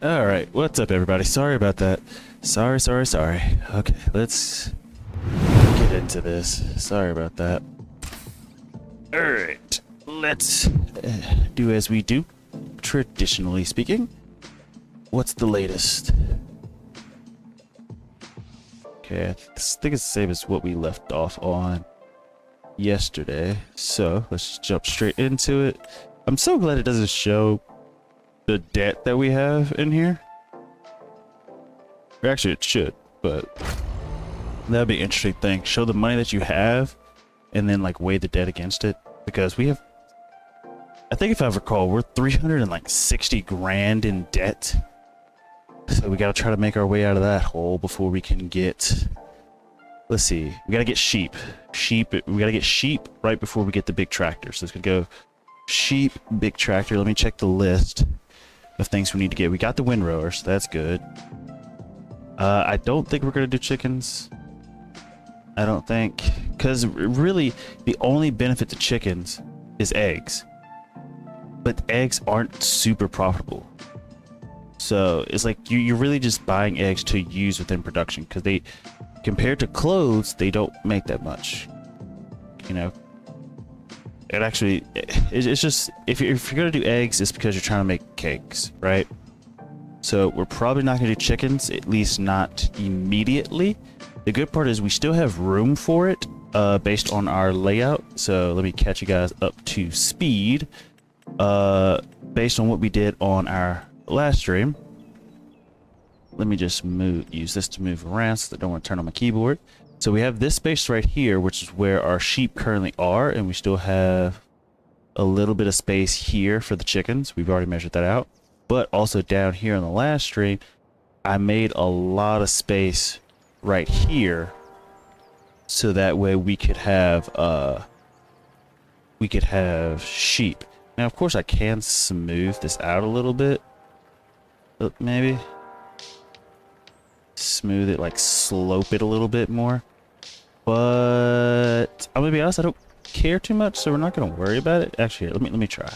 All right, what's up, everybody? Sorry about that. Sorry. Okay, let's get into this. Sorry about that. All right, let's do as we do, traditionally speaking. What's the latest? Okay, I think it's the same as what we left off on yesterday. So let's just jump straight into it. I'm so glad it doesn't show the debt that we have in here. Or actually, it should, but that'd be an interesting thing. Show the money that you have and then like weigh the debt against it, because we have, I think if I recall, we're 360 grand in debt. So we gotta try to make our way out of that hole before we can get, let's see, we gotta get sheep. We gotta get sheep right before we get the big tractor. So it's gonna go sheep, big tractor. Let me check the list of things we need to get. We got the windrower, so that's good. I don't think we're gonna do chickens. I don't think, because really the only benefit to chickens is eggs, but eggs aren't super profitable. So it's like you're really just buying eggs to use within production, because they, compared to clothes, they don't make that much, you know. It actually, it's just, if you're gonna do eggs, it's because you're trying to make cakes, right? So we're probably not gonna do chickens, at least not immediately. The good part is we still have room for it, based on our layout. So let me catch you guys up to speed. Based on what we did on our last stream. Let me just use this to move around so that I don't want to turn on my keyboard. So we have this space right here, which is where our sheep currently are, and we still have a little bit of space here for the chickens. We've already measured that out. But also down here on the last stream, I made a lot of space right here, so that way we could have sheep. Now, of course, I can smooth this out a little bit. Maybe smooth it, like slope it a little bit more. But I'm gonna be honest, I don't care too much, so we're not gonna worry about it. Actually, let me try.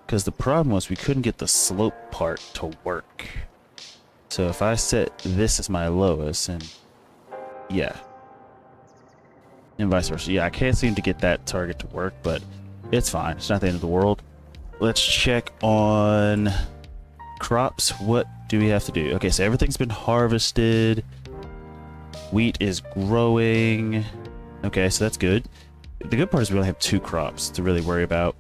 Because the problem was we couldn't get the slope part to work. So if I set this as my lowest, and yeah, and vice versa. Yeah, I can't seem to get that target to work, but it's fine. It's not the end of the world. Let's check on crops. What do we have to do? Okay, so everything's been harvested. Wheat is growing. Okay, so that's good. The good part is we only have 2 crops to really worry about.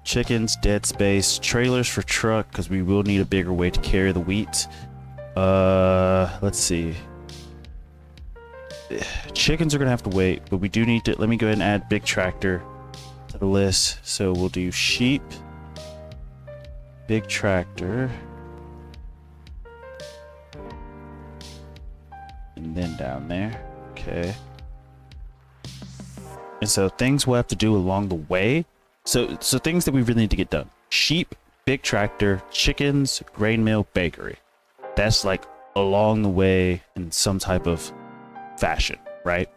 Chickens, dead space, trailers for truck, because we will need a bigger way to carry the wheat. Let's see. Chickens are gonna have to wait, but we do need to, let me go ahead and add big tractor to the list. So we'll do sheep, big tractor, and then down there. Okay. And so things we'll have to do along the way. So things that we really need to get done: sheep, big tractor, chickens, grain mill, bakery. That's like along the way in some type of fashion, right?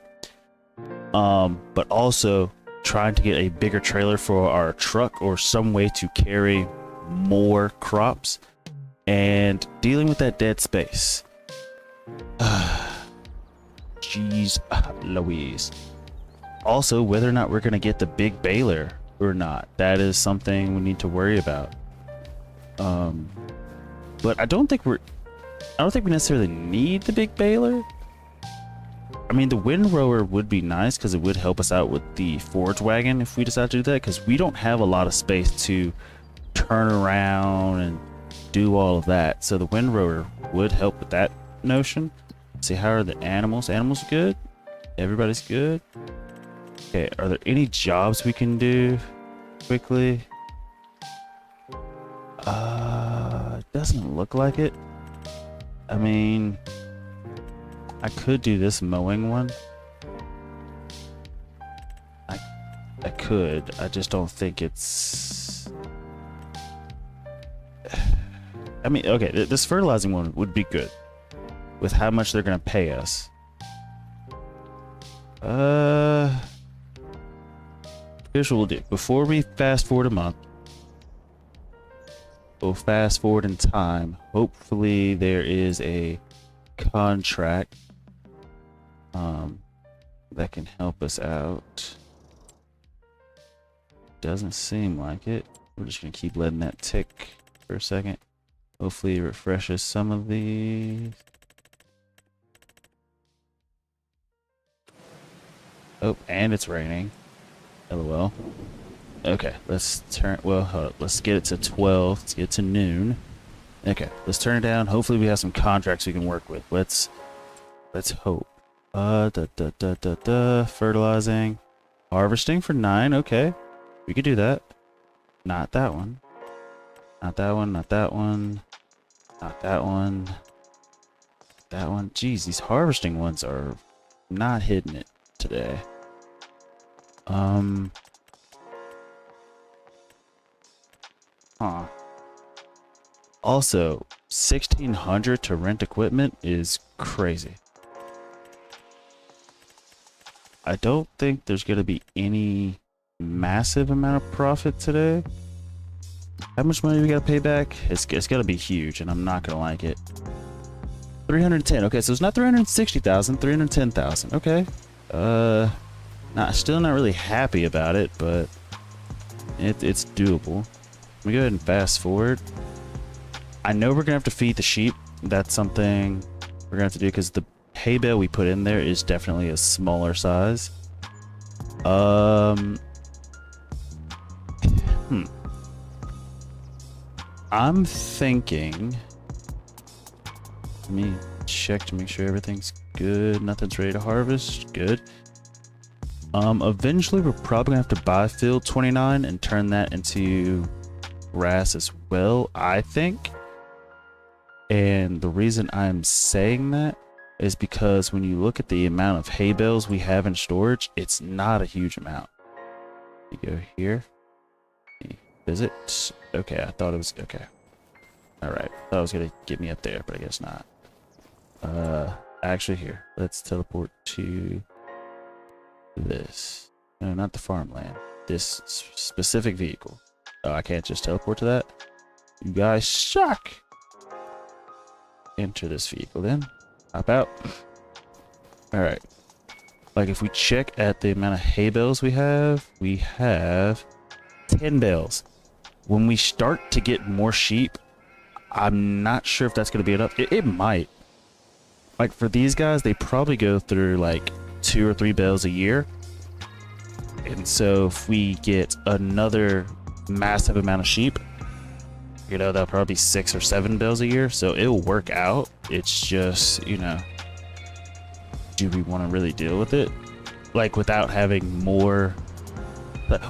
But also trying to get a bigger trailer for our truck, or some way to carry more crops, and dealing with that dead space. Jeez Louise. Also, whether or not we're gonna get the big baler or not, that is something we need to worry about. But I don't think we necessarily need the big baler. I mean, the windrower would be nice because it would help us out with the forage wagon if we decide to do that, because we don't have a lot of space to turn around and do all of that. So the windrower would help with that notion. Let's see, how are the animals? Animals are good. Everybody's good. Okay, are there any jobs we can do quickly? Doesn't look like it. I mean, I could do this mowing one. I could. I just don't think it's... I mean, okay, this fertilizing one would be good with how much they're gonna pay us. Here's what we'll do. Before we fast forward a month, We'll fast forward in time. Hopefully there is a contract that can help us out. Doesn't seem like it. We're just gonna keep letting that tick for a second. Hopefully it refreshes some of these. Oh, and it's raining. LOL. Okay, let's turn, well, hold up. Let's get it to 12. Let's get it to noon. Okay, let's turn it down. Hopefully we have some contracts we can work with. Let's hope. Fertilizing. Harvesting for 9. Okay. We could do that. Not that one. Not that one, not that one. Not that one. That one. Jeez, these harvesting ones are not hitting it today. Huh. Also, 1,600 to rent equipment is crazy. I don't think there's gonna be any massive amount of profit today. How much money we gotta pay back? It's gotta be huge, and I'm not gonna like it. 310. Okay, so it's not 360,000, 310,000. Okay. Still not really happy about it, but it's doable. Let me go ahead and fast forward. I know we're gonna have to feed the sheep. That's something we're gonna have to do because the hay bale we put in there is definitely a smaller size. I'm thinking, let me check to make sure everything's good. Nothing's ready to harvest. Good. Eventually we're probably gonna have to buy field 29 and turn that into grass as well, I think. And the reason I'm saying that is because when you look at the amount of hay bales we have in storage, it's not a huge amount. You go here. Visit. Okay, I thought it was okay. Alright, thought it was gonna get me up there, but I guess not. Actually here. Let's teleport to this. No, not the farmland. This specific vehicle. Oh, I can't just teleport to that? You guys suck! Enter this vehicle then. Hop out. Alright. Like if we check at the amount of hay bales we have 10 bales. When we start to get more sheep, I'm not sure if that's going to be enough. It might. Like for these guys, they probably go through like 2 or 3 bales a year. And so if we get another massive amount of sheep, you know, that'll probably be 6 or 7 bales a year. So it'll work out. It's just, you know, do we want to really deal with it? Like without having more.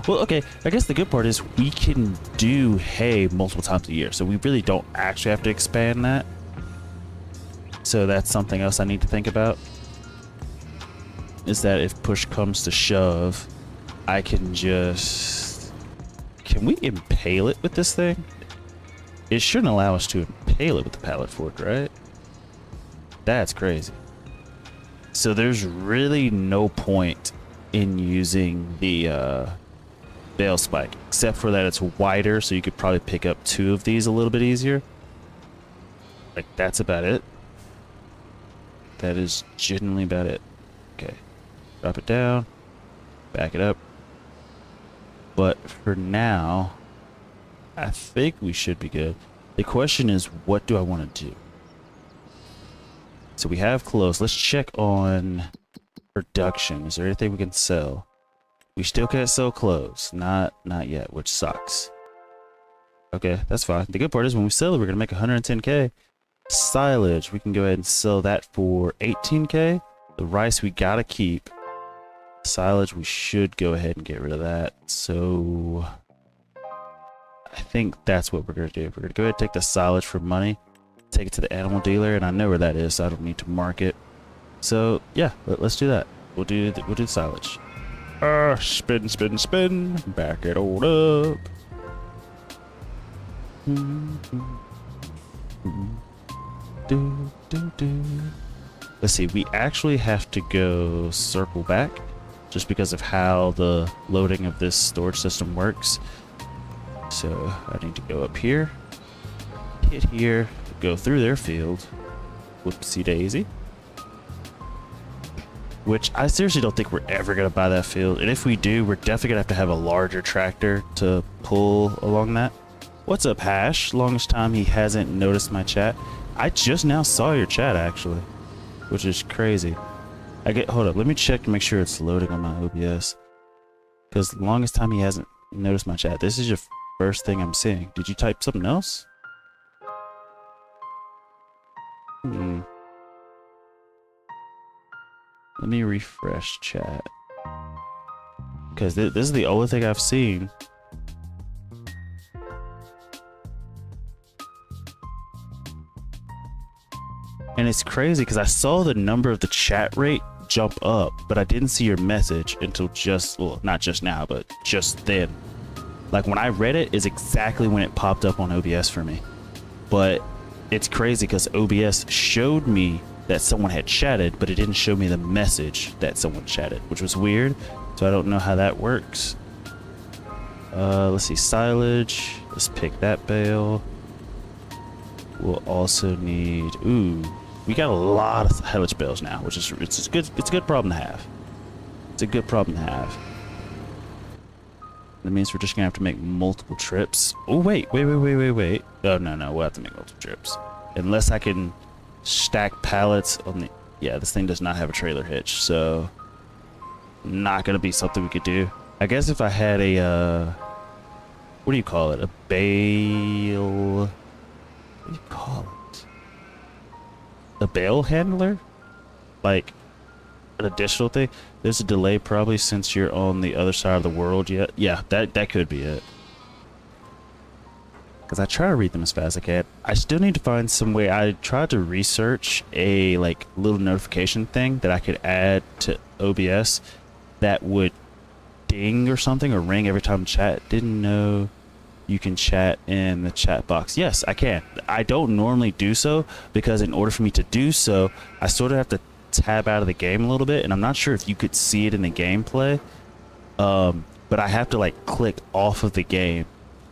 Well, okay, I guess the good part is we can do hay multiple times a year. So we really don't actually have to expand that. So that's something else I need to think about. Is that if push comes to shove, I can just... Can we impale it with this thing? It shouldn't allow us to impale it with the pallet fork, right? That's crazy. So there's really no point in using the bale spike, except for that it's wider, so you could probably pick up 2 of these a little bit easier. Like, that's about it. That is genuinely about it. Okay. Drop it down. Back it up. But for now, I think we should be good. The question is, what do I want to do? So we have clothes. Let's check on production. Is there anything we can sell? We still can't sell clothes. Not yet, which sucks. Okay, that's fine. The good part is when we sell it, we're going to make 110k. Silage, we can go ahead and sell that for 18k. The rice we got to keep. Silage, we should go ahead and get rid of that. So I think that's what we're going to do. We're going to go ahead and take the silage for money. Take it to the animal dealer, and I know where that is, so I don't need to mark it. So yeah, let's do that. We'll do the silage. Spin, spin, spin. Back it all up. Let's see, we actually have to go circle back just because of how the loading of this storage system works. So I need to go up here. hit here, go through their field. Whoopsie daisy. Which I seriously don't think we're ever going to buy that field. And if we do, we're definitely going to have a larger tractor to pull along that. What's up, Hash? Longest time he hasn't noticed my chat. I just now saw your chat, actually. Which is crazy. Hold up, let me check to make sure it's loading on my OBS. Because the longest time he hasn't noticed my chat. This is your first thing I'm seeing. Did you type something else? Let me refresh chat. Because this is the only thing I've seen. And it's crazy because I saw the number of the chat rate jump up, but I didn't see your message until just, well, not just now, but just then. Like when I read it is exactly when it popped up on OBS for me. But it's crazy because OBS showed me that someone had chatted, but it didn't show me the message that someone chatted, which was weird. So I don't know how that works. Let's see, silage. Let's pick that bale. We'll also need, ooh, we got a lot of silage bales now, which is it's a good problem to have. It's a good problem to have. That means we're just gonna have to make multiple trips. Oh wait. Oh no, we'll have to make multiple trips. Unless I can stack pallets on the, yeah, this thing does not have a trailer hitch, so not gonna be something we could do. I guess if I had a what do you call it, a bale, what do you call it, a bale handler, like an additional thing. There's a delay probably since you're on the other side of the world yet. Yeah, that could be it. Because I try to read them as fast as I can. I still need to find some way. I tried to research a like little notification thing that I could add to OBS that would ding or something or ring every time I chat. Didn't know you can chat in the chat box. Yes, I can. I don't normally do so because in order for me to do so, I sort of have to tab out of the game a little bit, and I'm not sure if you could see it in the gameplay. But I have to like click off of the game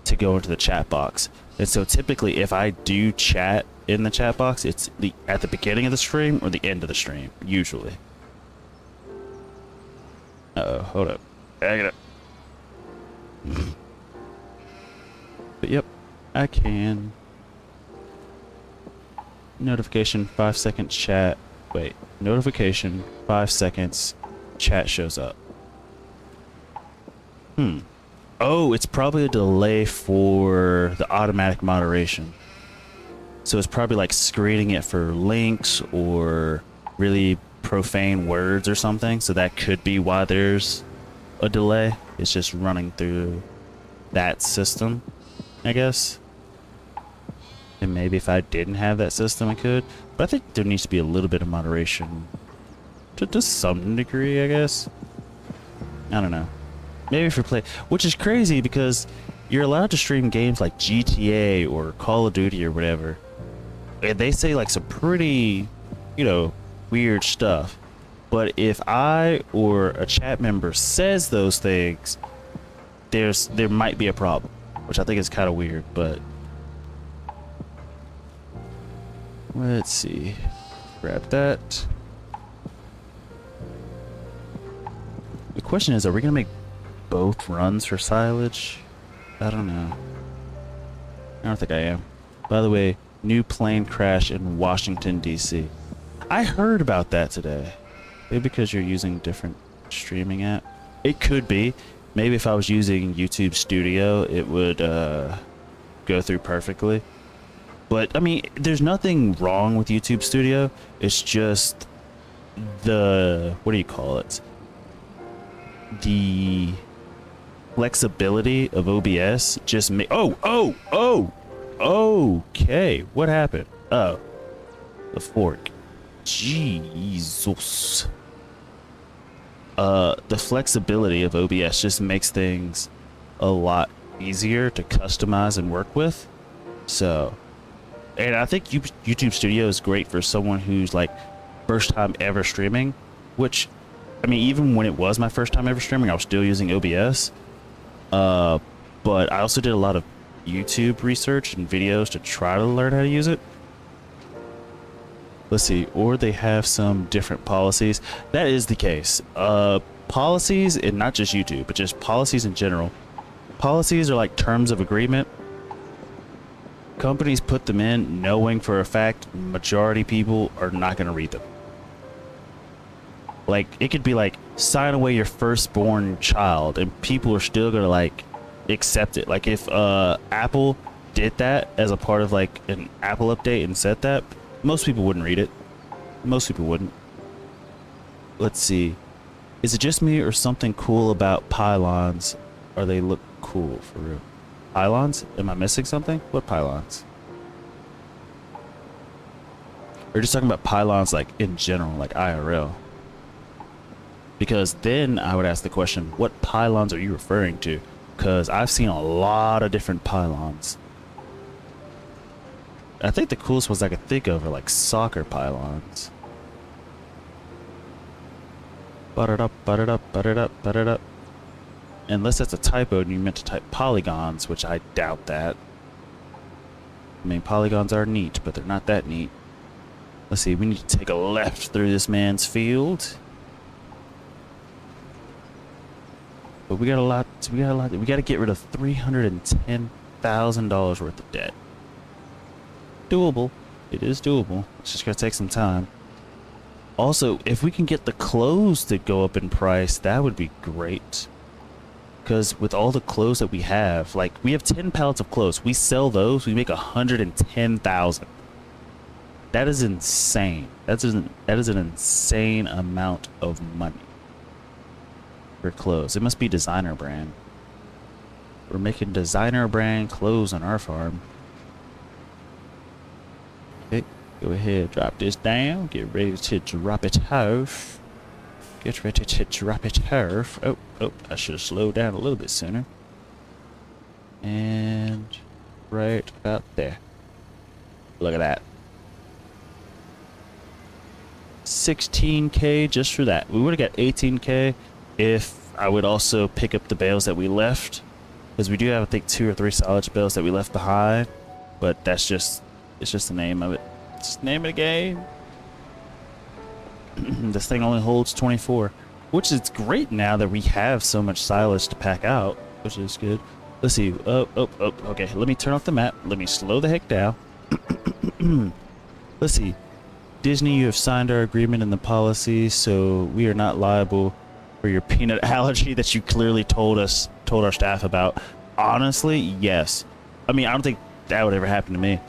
to go into the chat box. And so typically if I do chat in the chat box, it's at the beginning of the stream or the end of the stream, usually. Uh-oh, hold up. I got it. But yep, I can. Notification, 5-second chat. Wait, notification, 5 seconds, chat shows up. Oh, it's probably a delay for the automatic moderation. So it's probably like screening it for links or really profane words or something. So that could be why there's a delay. It's just running through that system, I guess. And maybe if I didn't have that system, I could. But I think there needs to be a little bit of moderation to some degree, I guess. I don't know. Maybe if you're playing, which is crazy because you're allowed to stream games like GTA or Call of Duty or whatever, and they say like some pretty, you know, weird stuff. But if I or a chat member says those things, there might be a problem, which I think is kind of weird. But let's see, grab that. The question is, are we gonna make both runs for silage? I don't know. I don't think I am. By the way, new plane crash in Washington, D.C. I heard about that today. Maybe because you're using different streaming app. It could be. Maybe if I was using YouTube Studio, it would go through perfectly. But, I mean, there's nothing wrong with YouTube Studio. It's just the, what do you call it? The flexibility of OBS just make, okay, what happened? Oh, the fork. Jesus. The flexibility of OBS just makes things a lot easier to customize and work with. So, and I think YouTube Studio is great for someone who's like first time ever streaming, which, I mean, even when it was my first time ever streaming, I was still using OBS. But I also did a lot of YouTube research and videos to try to learn how to use it. Let's see, or they have some different policies. That is the case. Policies, and not just YouTube, but just policies in general. Policies are like terms of agreement. Companies put them in knowing for a fact majority people are not going to read them. Like, it could be like, sign away your firstborn child, and people are still going to like accept it. Like, if Apple did that as a part of like an Apple update and said that, most people wouldn't read it. Most people wouldn't. Let's see. Is it just me or something cool about pylons? Or they look cool for real? Pylons? Am I missing something? What pylons? We're just talking about pylons like in general, like IRL. Because then I would ask the question, what pylons are you referring to? Because I've seen a lot of different pylons. I think the coolest ones I could think of are like soccer pylons. Butter it up, butter it up, butter it up, butter it up. Unless that's a typo and you meant to type polygons, which I doubt that. I mean, polygons are neat, but they're not that neat. Let's see, we need to take a left through this man's field. But we got a lot, we got to get rid of $310,000 worth of debt. Doable. It is doable. It's just gonna take some time. Also, if we can get the clothes to go up in price, that would be great. Because with all the clothes that we have, like, we have 10 pallets of clothes. We sell those, we make 110,000. That is insane. That is an insane amount of money for clothes. It must be designer brand. We're making designer brand clothes on our farm. Okay, go ahead, drop this down. Get ready to drop it off. Get ready to drop it off. Oh, I should have slowed down a little bit sooner. And right about there. Look at that. 16K just for that. We would have got 18K if I would also pick up the bales that we left. Because we do have, I think, 2 or 3 silage bales that we left behind. But that's just... it's just the name of it. It's just the name of the game. This thing only holds 24, which is great now that we have so much silage to pack out, which is good. Let's see. Oh, okay. Let me turn off the map. Let me slow the heck down. Let's see. Disney, you have signed our agreement in the policy, so we are not liable for your peanut allergy that you clearly told our staff about. Honestly, yes. I mean, I don't think that would ever happen to me.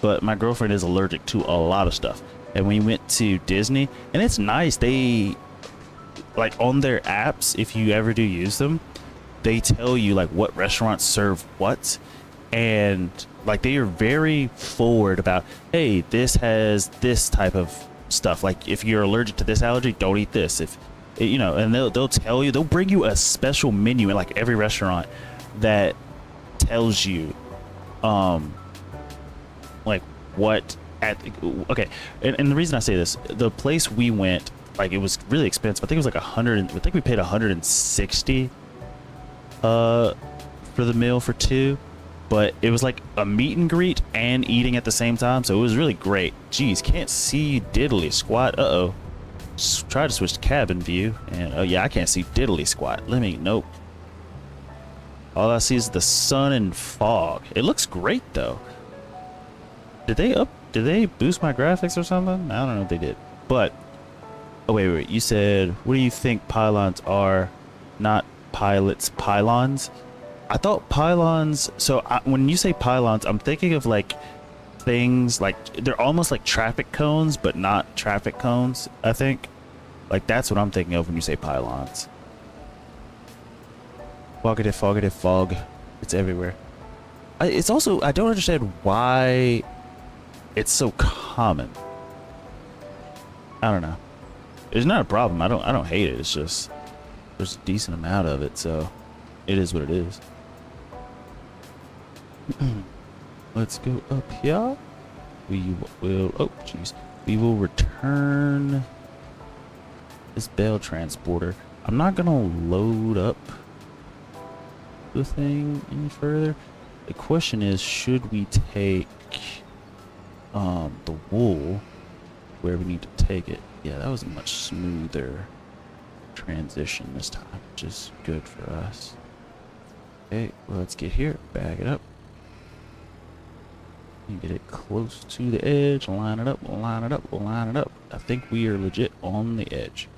But my girlfriend is allergic to a lot of stuff. And we went to Disney, and it's nice. They, like, on their apps, if you ever do use them, they tell you, like, what restaurants serve what. And, like, they are very forward about, hey, this has this type of stuff. Like, if you're allergic to this allergy, don't eat this. If, you know, and they'll tell you, they'll bring you a special menu in, like, every restaurant that tells you, like what at okay, and the reason I say this, the place we went, like, it was really expensive. I think it was like 100. I think we paid 160 for the meal for 2, but it was like a meet and greet and eating at the same time, so it was really great. Jeez, can't see diddly squat. Try to switch to cabin view, and oh yeah, I can't see diddly squat. Nope. All I see is the sun and fog. It looks great though. Did they boost my graphics or something? I don't know if they did. But, oh wait, you said, what do you think pylons are? Not pilots, pylons? I thought pylons, so when you say pylons, I'm thinking of like things like, they're almost like traffic cones, but not traffic cones, I think. Like, that's what I'm thinking of when you say pylons. Foggity, foggity, fog. It's everywhere. It's also, I don't understand why it's so common. I don't know. It's not a problem. I don't hate it. It's just there's a decent amount of it, so it is what it is. Let's go up here. We will, oh jeez, we will return this bale transporter. I'm not gonna load up the thing any further. The question is, should we take the wool where we need to take it? Yeah, that was a much smoother transition this time, which is good for us. Okay, well, let's get here, bag it up. And get it close to the edge, line it up, line it up, line it up. I think we are legit on the edge.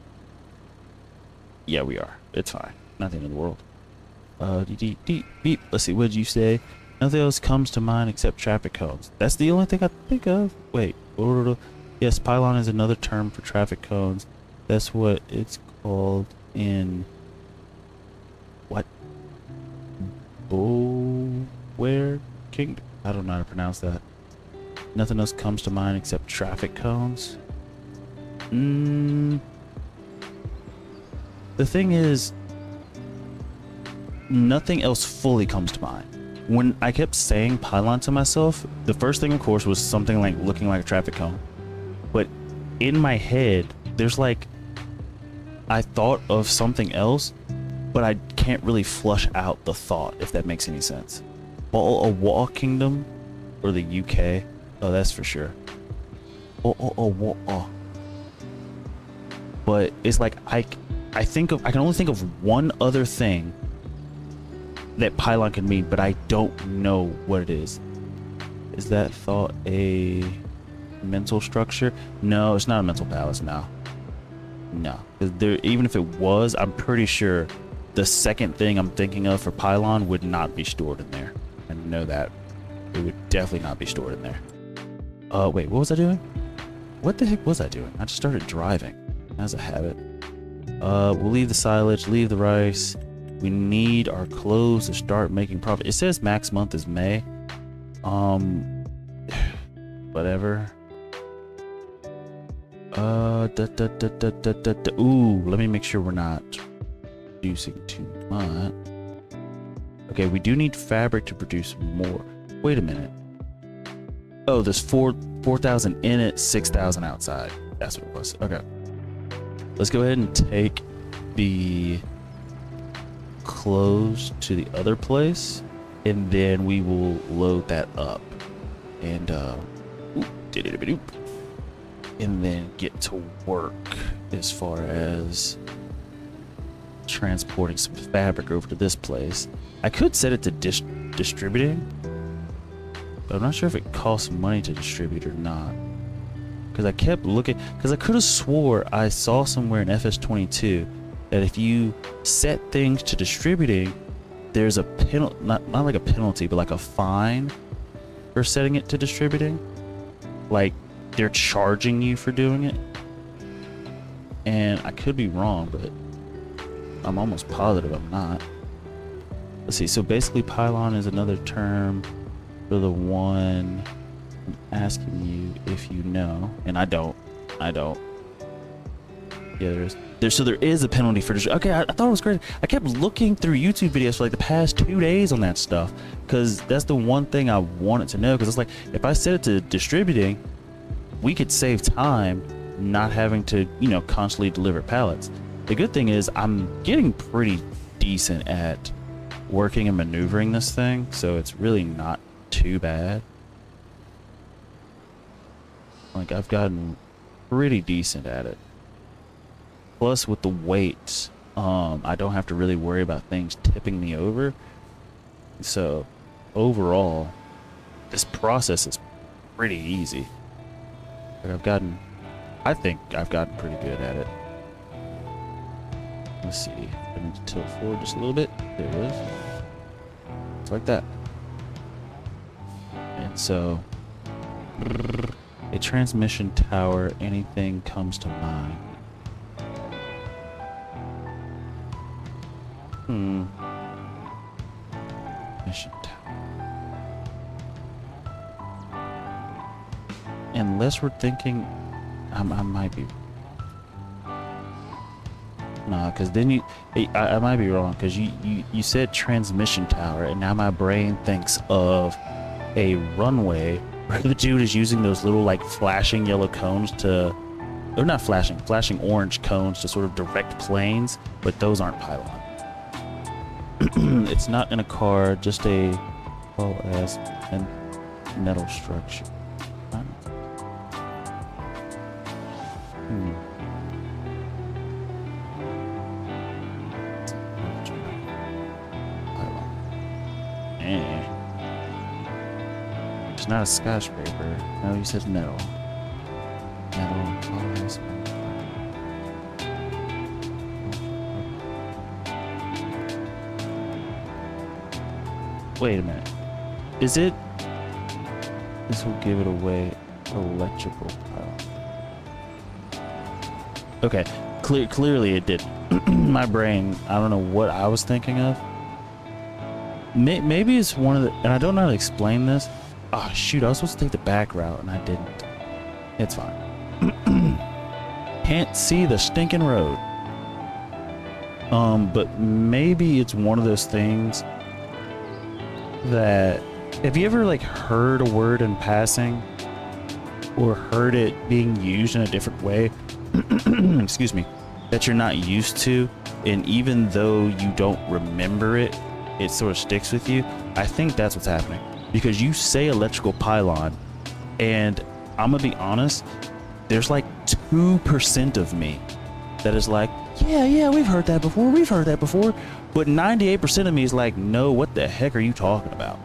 Yeah, we are. It's fine. Nothing in the world. Beep. Let's see, what did you say? Nothing else comes to mind except traffic cones. That's the only thing I think of. Wait. Yes, pylon is another term for traffic cones. That's what it's called in... What? Where? Kingdom? I don't know how to pronounce that. Nothing else comes to mind except traffic cones. The thing is, nothing else fully comes to mind. When I kept saying pylon to myself, the first thing, of course, was something like looking like a traffic cone. But in my head, there's like, I thought of something else, but I can't really flush out the thought, if that makes any sense. Well, a wall kingdom, or the UK, oh, that's for sure. But it's like I can only think of one other thing that pylon can mean, but I don't know what it is. Is that thought a mental structure? No, it's not a mental palace. No. Even if it was, I'm pretty sure the second thing I'm thinking of for pylon would not be stored in there. I know that. It would definitely not be stored in there. Wait, what was I doing? What the heck was I doing? I just started driving. As a habit. We'll leave the silage, leave the rice. We need our clothes to start making profit. It says max month is May. Whatever. Ooh, let me make sure we're not producing too much. Okay, we do need fabric to produce more. Wait a minute. Oh, there's 4,000 in it, 6,000 outside. That's what it was. Okay. Let's go ahead and take the clothes to the other place, and then we will load that up. And and then get to work as far as transporting some fabric over to this place. I could set it to distributing, but I'm not sure if it costs money to distribute or not. Because I kept looking, because I could have swore I saw somewhere in FS22 that if you set things to distributing, there's a penalty, not like a penalty, but like a fine for setting it to distributing. Like they're charging you for doing it. And I could be wrong, but I'm almost positive I'm not. Let's see, so basically pylon is another term for the one I'm asking you if you know, and I don't. Yeah, there is a penalty for okay. I thought it was great. I kept looking through YouTube videos for like the past 2 days on that stuff, because that's the one thing I wanted to know. Because it's like, if I set it to distributing, we could save time not having to, constantly deliver pallets. The good thing is I'm getting pretty decent at working and maneuvering this thing, so it's really not too bad. Like, I've gotten pretty decent at it. Plus, with the weight, I don't have to really worry about things tipping me over. So, overall, this process is pretty easy. Like, I think I've gotten pretty good at it. Let's see. I need to tilt forward just a little bit. There it is. It's like that. And so, a transmission tower, anything comes to mind. Mission tower. Unless we're thinking, I might be. Nah, because then I might be wrong, because you said transmission tower, and now my brain thinks of a runway where the dude is using those little like flashing yellow cones to, or not flashing orange cones to sort of direct planes, but those aren't pylons. It's not in a car, just a well as a metal structure. It's not a skyscraper. No, you said metal. Metal. Wait a minute. Is it? This will give it away. Electrical power. Okay. Clearly it didn't. My brain, I don't know what I was thinking of. Maybe it's one of the, and I don't know how to explain this. Oh shoot, I was supposed to take the back route and I didn't. It's fine. Can't see the stinking road. But maybe it's one of those things that, have you ever like heard a word in passing or heard it being used in a different way, excuse me, that you're not used to, and even though you don't remember it, it sort of sticks with you? I think that's what's happening, because you say electrical pylon and I'm gonna be honest, there's like 2% of me that is like, yeah, we've heard that before, but 98% of me is like, no, what the heck are you talking about?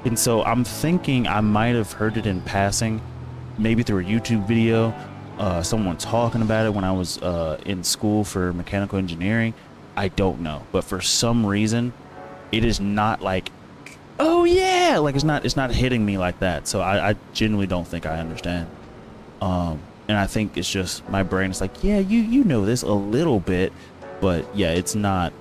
And so I'm thinking I might have heard it in passing, maybe through a YouTube video, someone talking about it when I was in school for mechanical engineering. I don't know, but for some reason it is not like, oh yeah, like it's not hitting me like that. So I genuinely don't think I understand. And I think it's just my brain is like, yeah, you know this a little bit, but yeah, it's not.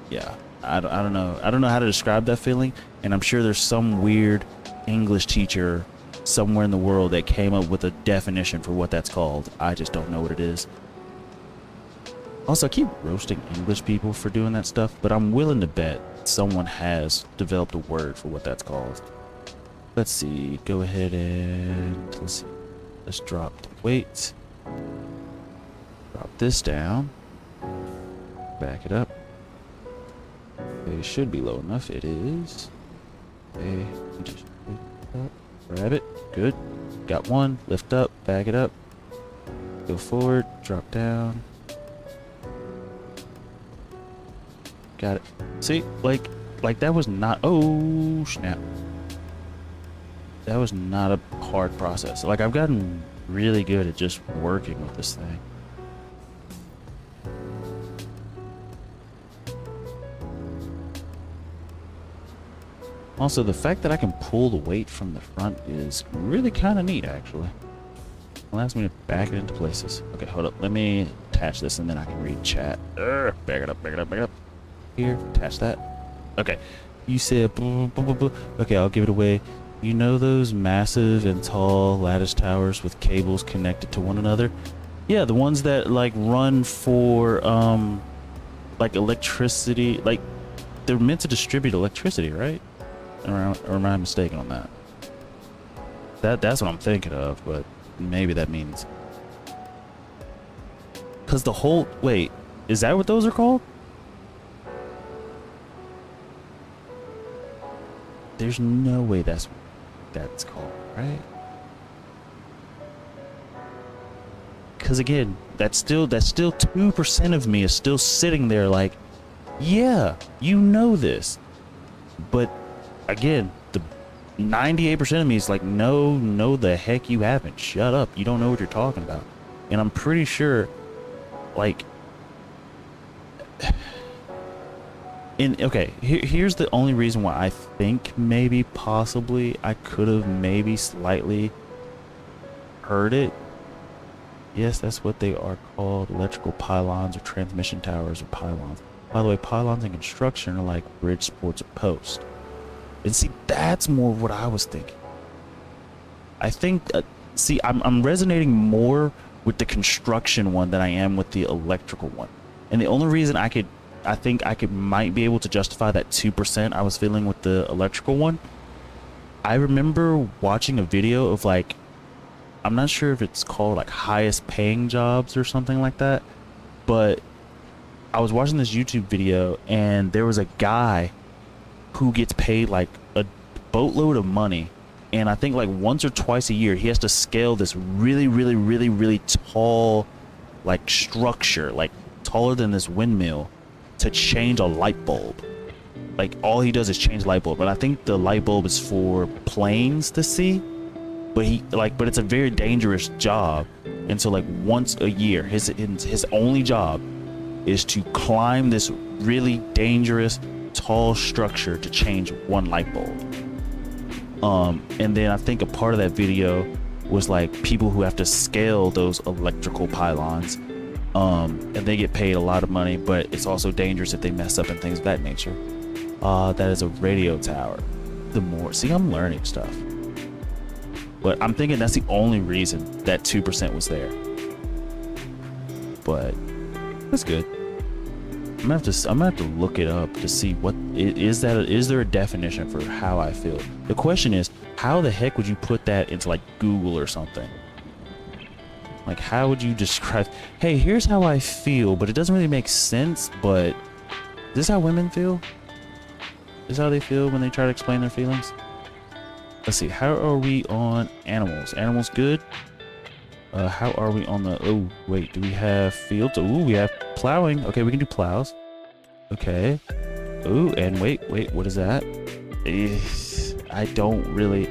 Yeah, I don't know how to describe that feeling, and I'm sure there's some weird English teacher somewhere in the world that came up with a definition for what that's called. I just don't know what it is. Also, I keep roasting English people for doing that stuff, but I'm willing to bet someone has developed a word for what that's called. Let's see, go ahead and let's drop the weight, drop this down, back it up. It should be low enough. It is. Okay, just grab it. Good. Got one. Lift up. Back it up. Go forward. Drop down. Got it. See, like that was not. Oh snap! That was not a hard process. Like, I've gotten really good at just working with this thing. Also, the fact that I can pull the weight from the front is really kind of neat, actually. It allows me to back it into places. Okay, hold up. Let me attach this and then I can read chat. Back it up. Here, attach that. Okay. You said, blah, blah, blah, blah. Okay, I'll give it away. You know those massive and tall lattice towers with cables connected to one another? Yeah, the ones that like run for like electricity, like they're meant to distribute electricity, right? Or am I mistaken on that? That's what I'm thinking of, but maybe that means, because the whole, wait, is that what those are called? There's no way that's called, right? Because again, that's still 2% of me is still sitting there like, yeah, you know this, but again, the 98% of me is like, no, the heck you haven't. Shut up. You don't know what you're talking about. And I'm pretty sure, like, and okay, here's the only reason why I think maybe possibly I could have maybe slightly heard it. Yes, that's what they are called, electrical pylons or transmission towers or pylons. By the way, pylons in construction are like bridge supports or posts. And see, that's more what I was thinking. I think, see, I'm resonating more with the construction one than I am with the electrical one. And the only reason I think I might be able to justify that 2% I was feeling with the electrical one. I remember watching a video of like, I'm not sure if it's called like highest paying jobs or something like that, but I was watching this YouTube video and there was a guy who gets paid like boatload of money, and I think like once or twice a year he has to scale this really tall like structure, like taller than this windmill, to change a light bulb. Like all he does is change light bulb, but I think the light bulb is for planes to see. But but it's a very dangerous job, and so like once a year, his only job is to climb this really dangerous tall structure to change one light bulb. And then I think a part of that video was like people who have to scale those electrical pylons, and they get paid a lot of money, but it's also dangerous if they mess up and things of that nature. That is a radio tower. See, I'm learning stuff. But I'm thinking that's the only reason that 2% was there. But that's good. I'm gonna have to look it up to see what is there a definition for how I feel. The question is, how the heck would you put that into like Google or something? Like, how would you describe, hey, here's how I feel, but it doesn't really make sense, but is this how women feel? Is this how they feel when they try to explain their feelings? Let's see, how are we on animals? Animals good? How are we on the, oh, wait, do we have fields? Ooh, we have plowing. Okay, we can do plows. Okay. Ooh, and wait, what is that? I don't really.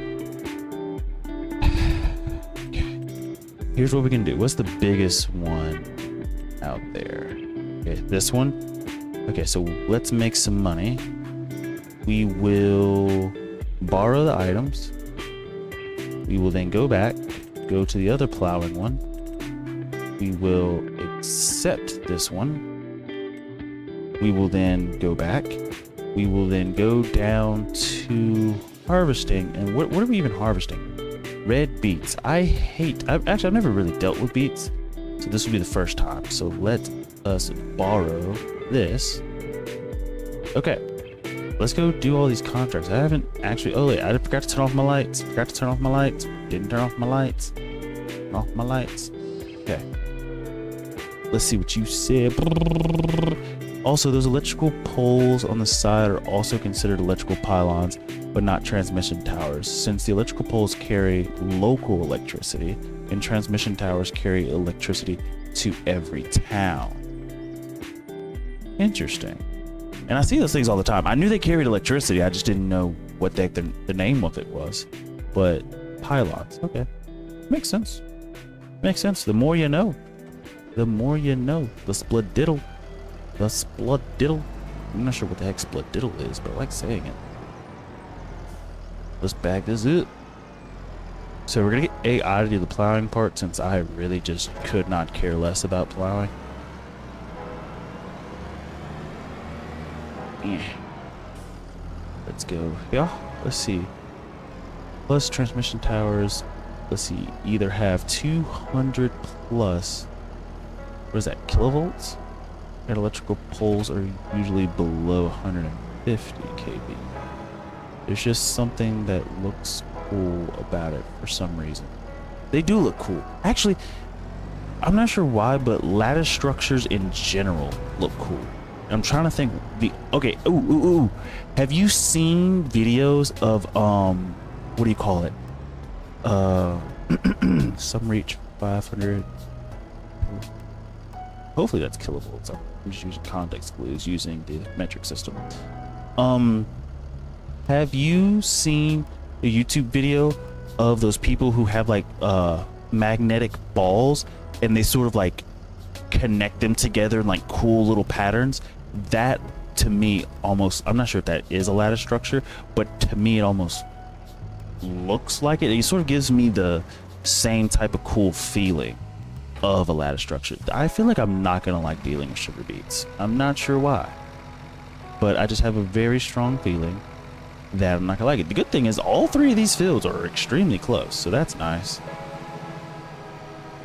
Okay. Here's what we can do. What's the biggest one out there? Okay, this one. Okay, so let's make some money. We will borrow the items. We will then go back, go to the other plowing one. We will accept this one. We will then go back. We will then go down to harvesting. And what are we even harvesting? Red beets. I've never really dealt with beets, so this will be the first time. So let us borrow this. Okay. Let's go do all these contracts. I haven't actually. Oh wait, I forgot to turn off my lights. Didn't turn off my lights. Turn off my lights. Okay. Let's see what you said. Also, those electrical poles on the side are also considered electrical pylons, but not transmission towers, since the electrical poles carry local electricity and transmission towers carry electricity to every town. Interesting. And I see those things all the time. I knew they carried electricity. I just didn't know what the name of it was. But pylons, okay, makes sense. Makes sense. The more you know. The more you know. The splodiddle. The splodiddle. I'm not sure what the heck splodiddle is, but I like saying it. Let's bag this up. So we're gonna get AI to do the plowing part, since I really just could not care less about plowing. Let's go. Yeah, let's see. Plus transmission towers. Let's see. Either have 200 plus. What is that? Kilovolts? And electrical poles are usually below 150 kV. There's just something that looks cool about it for some reason. They do look cool. Actually, I'm not sure why, but lattice structures in general look cool. I'm trying to think. Okay. Ooh. Have you seen videos of what do you call it? Some reach 500. Hopefully that's kilovolts. I'm just using context clues using the metric system. Have you seen a YouTube video of those people who have like magnetic balls, and they sort of like connect them together in like cool little patterns? That to me almost, I'm not sure if that is a lattice structure, but to me it almost looks like it. It sort of gives me the same type of cool feeling of a lattice structure. I feel like I'm not gonna like dealing with sugar beets. I'm not sure why, but I just have a very strong feeling that I'm not gonna like it. The good thing is all three of these fields are extremely close, so that's nice,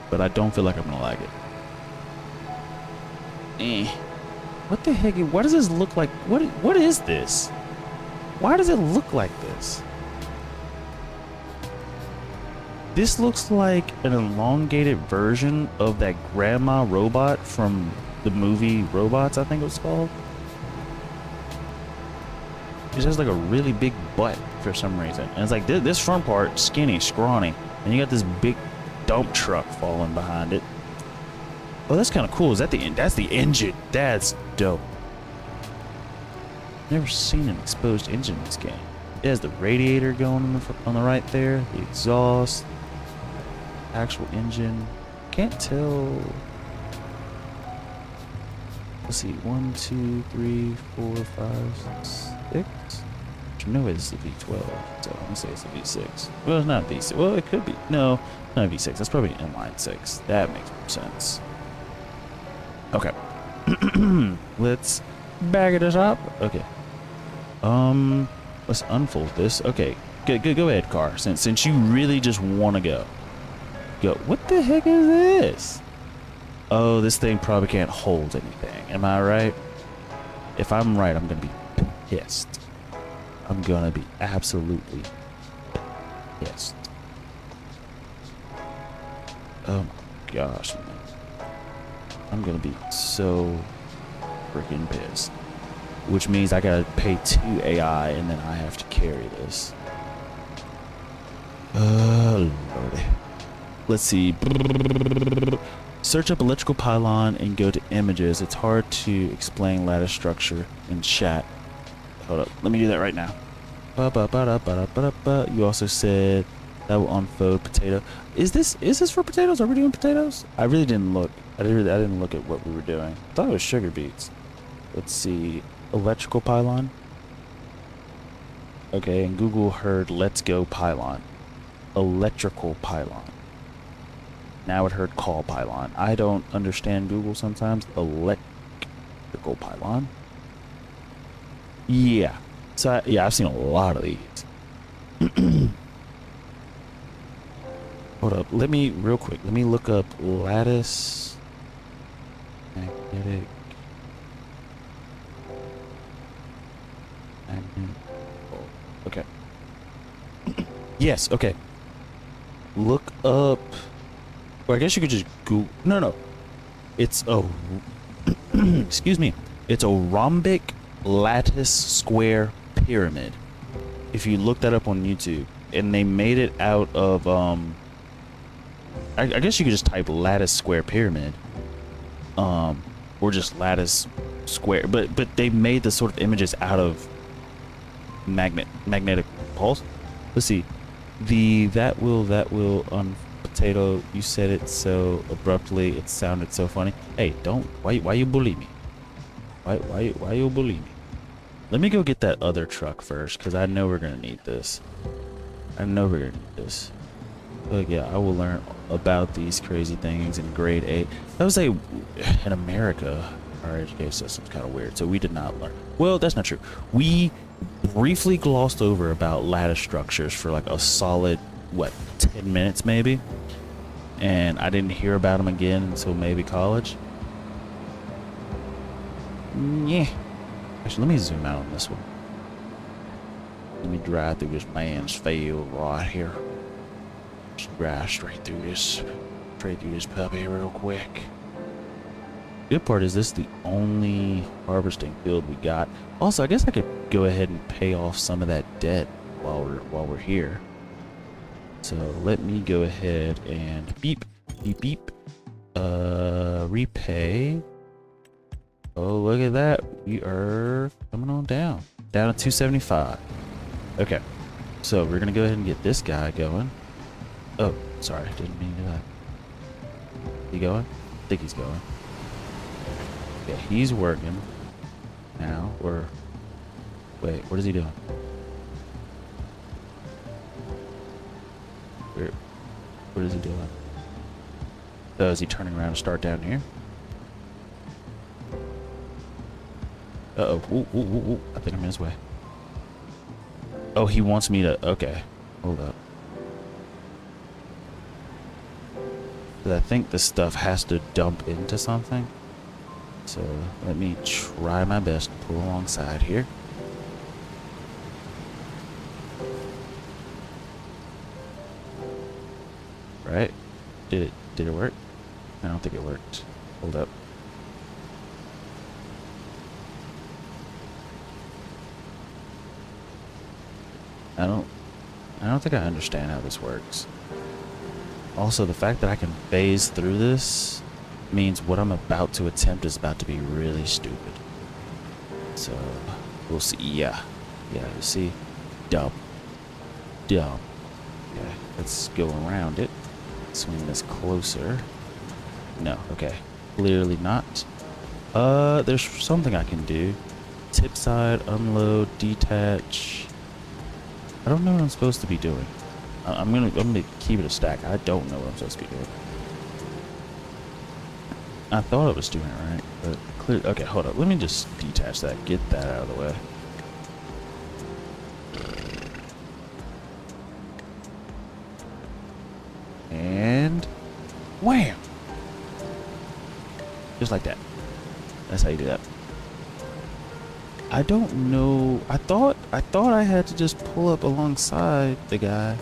but I don't feel like I'm gonna like it. What the heck? What does this look like? What is this? Why does it look like this? This looks like an elongated version of that grandma robot from the movie Robots, I think it was called. just has like a really big butt for some reason. And it's like this front part, skinny, scrawny, and you got this big dump truck falling behind it. Oh, that's kind of cool. Is that the end? That's the engine. That's dope. Never seen an exposed engine in this game. It has the radiator going on the right there, the exhaust, actual engine. Can't tell. Let's see, 1, 2, 3, 4, 5, 6. No way this is a V12, so I'm gonna say it's a V6. Well, it's not a V6. Well, it could be. No, not a V6. That's probably an inline 6. That makes more sense. Okay. Let's back it up. Okay. Let's unfold this. Okay. Go ahead, car. Since you really just want to go. Go. What the heck is this? Oh, this thing probably can't hold anything. Am I right? If I'm right, I'm gonna be pissed. I'm gonna be absolutely pissed. Oh my gosh, man. I'm gonna be so freaking pissed. Which means I gotta pay 2 AI and then I have to carry this. Oh, lordy. Let's see. Search up electrical pylon and go to images. It's hard to explain lattice structure in chat. Hold up. Let me do that right now. You also said that will unfold potato. Is this for potatoes? Are we doing potatoes? I really didn't look. I didn't look at what we were doing. I thought it was sugar beets. Let's see. Electrical pylon. Okay, and Google heard let's go pylon. Electrical pylon. Now it heard call pylon. I don't understand Google sometimes. Electrical pylon. Yeah. So yeah, I've seen a lot of these. Hold up. Let me real quick. Let me look up lattice magnetic. Okay. Yes. Okay. Look up. Or I guess you could just Google. No. It's a. Excuse me. It's a rhombic lattice square pyramid. If you look that up on YouTube, and they made it out of I guess you could just type lattice square pyramid, or just lattice square. But they made the sort of images out of magnetic pulse. Let's see. That will on potato. You said it so abruptly. It sounded so funny. Hey, don't. Why you bully me? Why you bully me? Let me go get that other truck first, because I know we're gonna need this. But yeah, I will learn about these crazy things in grade 8. I would say in America, our education system's kind of weird, so we did not learn. Well, that's not true. We briefly glossed over about lattice structures for like a solid, 10 minutes maybe? And I didn't hear about them again until maybe college. Yeah. Actually, let me zoom out on this one. Let me drive through this man's field right here. Just drive straight through this puppy real quick. Good part is this the only harvesting field we got. Also, I guess I could go ahead and pay off some of that debt while we're here. So let me go ahead and beep. Repay. Oh, look at that. We are coming on down to 275. Okay, so we're gonna go ahead and get this guy going. Oh, sorry, didn't mean to do that. He going? I think he's going. Yeah, he's working now. Or wait, what is he doing? What is he doing? So is he turning around to start down here? Uh-oh. Ooh. I think I'm in his way. Oh, he wants me to... Okay. Hold up. But I think this stuff has to dump into something. So let me try my best to pull alongside here. Right? Did it work? I don't think it worked. Hold up. I don't think I understand how this works. Also, the fact that I can phase through this means what I'm about to attempt is about to be really stupid. So, we'll see. Yeah, you see? Dumb. Okay, let's go around it. Swing this closer. No, okay. Clearly not. There's something I can do. Tip side, unload, detach. I don't know what I'm supposed to be doing. I'm gonna keep it a stack. I don't know what I'm supposed to be doing. I thought I was doing it right, but clear. Okay, hold up. Let me just detach that. Get that out of the way. And wham! Just like that. That's how you do that. I don't know. I thought I had to just pull up alongside the guy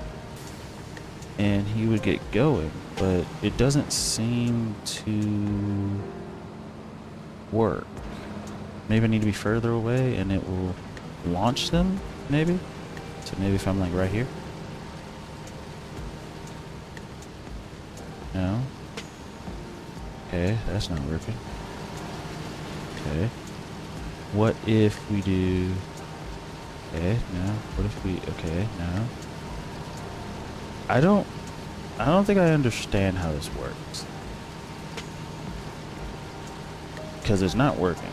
and he would get going, but it doesn't seem to work. Maybe I need to be further away and it will launch them, maybe? So maybe if I'm like right here? No? Okay, that's not working. Okay. What if we do... Okay, no. What if we... Okay, no. I don't think I understand how this works. Because it's not working.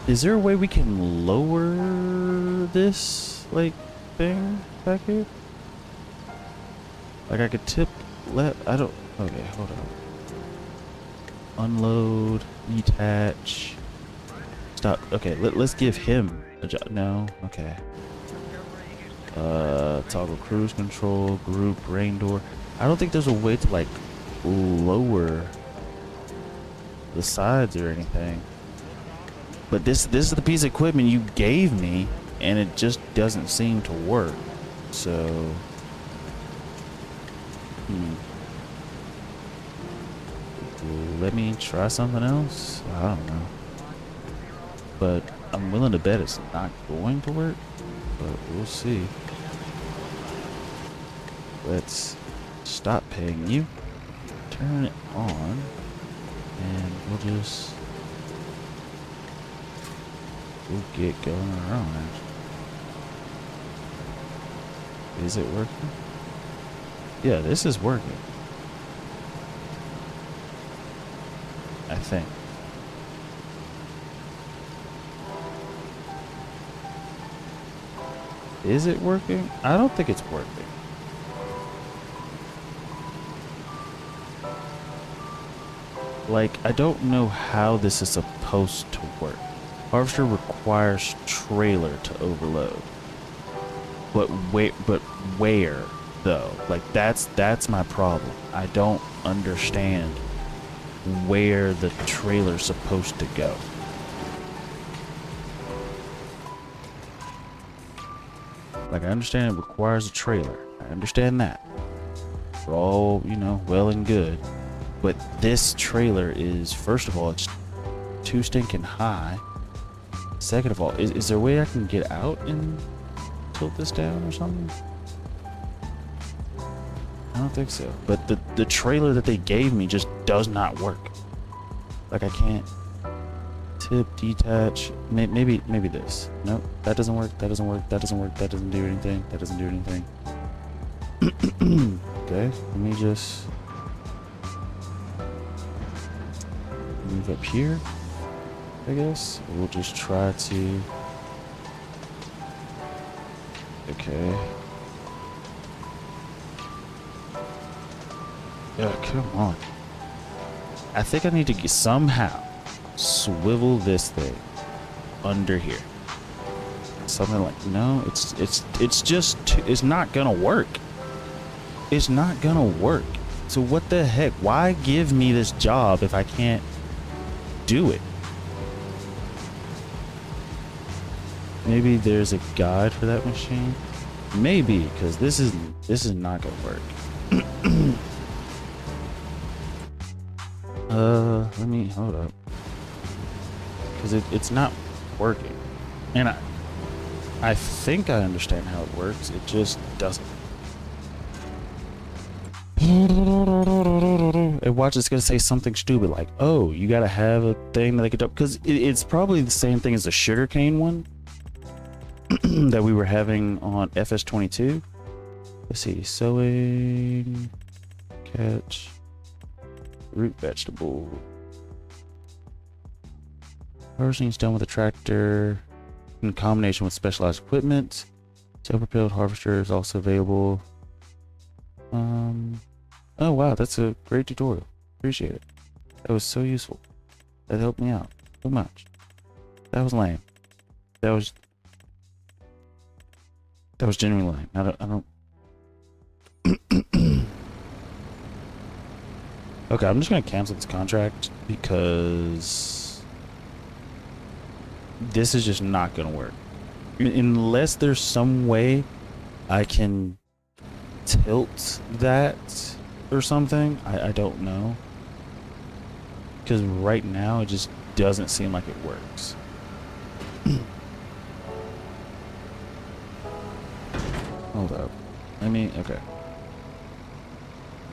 Is there a way we can lower this, like, thing back here? Like I could tip left... I don't... Okay, hold on. Unload, detach, stop. Okay, let's give him a job. No, okay. Toggle cruise control, group, rain door. I don't think there's a way to like lower the sides or anything. But this is the piece of equipment you gave me, and it just doesn't seem to work. So, let me try something else. I don't know, but I'm willing to bet it's not going to work, but we'll see. Let's stop paying you, turn it on, and we'll get going around. Is it working? Yeah, this is working, I think. Is it working? I don't think it's working. Like, I don't know how this is supposed to work. Harvester requires trailer to overload. But where though? Like that's my problem. I don't understand where the trailer's supposed to go. Like, I understand it requires a trailer. I understand that. We're all, you know, well and good. But this trailer is, first of all, it's too stinking high. Second of all, is there a way I can get out and tilt this down or something? I don't think so. But the trailer that they gave me just does not work. Like, I can't tip, detach. Maybe this. Nope, that doesn't work. That doesn't work. That doesn't work. That doesn't do anything. That doesn't do anything. Okay, let me just move up here, I guess. We'll just try to... Okay. Yeah, come on. I think I need to somehow swivel this thing under here. Something like... No, it's just... It's not gonna work. It's not gonna work. So what the heck? Why give me this job if I can't do it? Maybe there's a guide for that machine. Maybe, because this is not gonna work. Let me hold up. because it's not working. And I think I understand how it works. It just doesn't. And watch, it's gonna say something stupid like, "Oh, you gotta have a thing that I could," because it's probably the same thing as the sugarcane one that we were having on FS22. Let's see, sowing, catch, root vegetable. Harvesting is done with a tractor in combination with specialized equipment. Self-propelled harvester is also available. Oh wow, that's a great tutorial. Appreciate it. That was so useful. That helped me out so much. That was lame. That was genuinely lame. I don't. Okay, I'm just gonna cancel this contract because this is just not gonna work. Unless there's some way I can tilt that or something. I don't know. Because right now it just doesn't seem like it works. Hold up. Okay.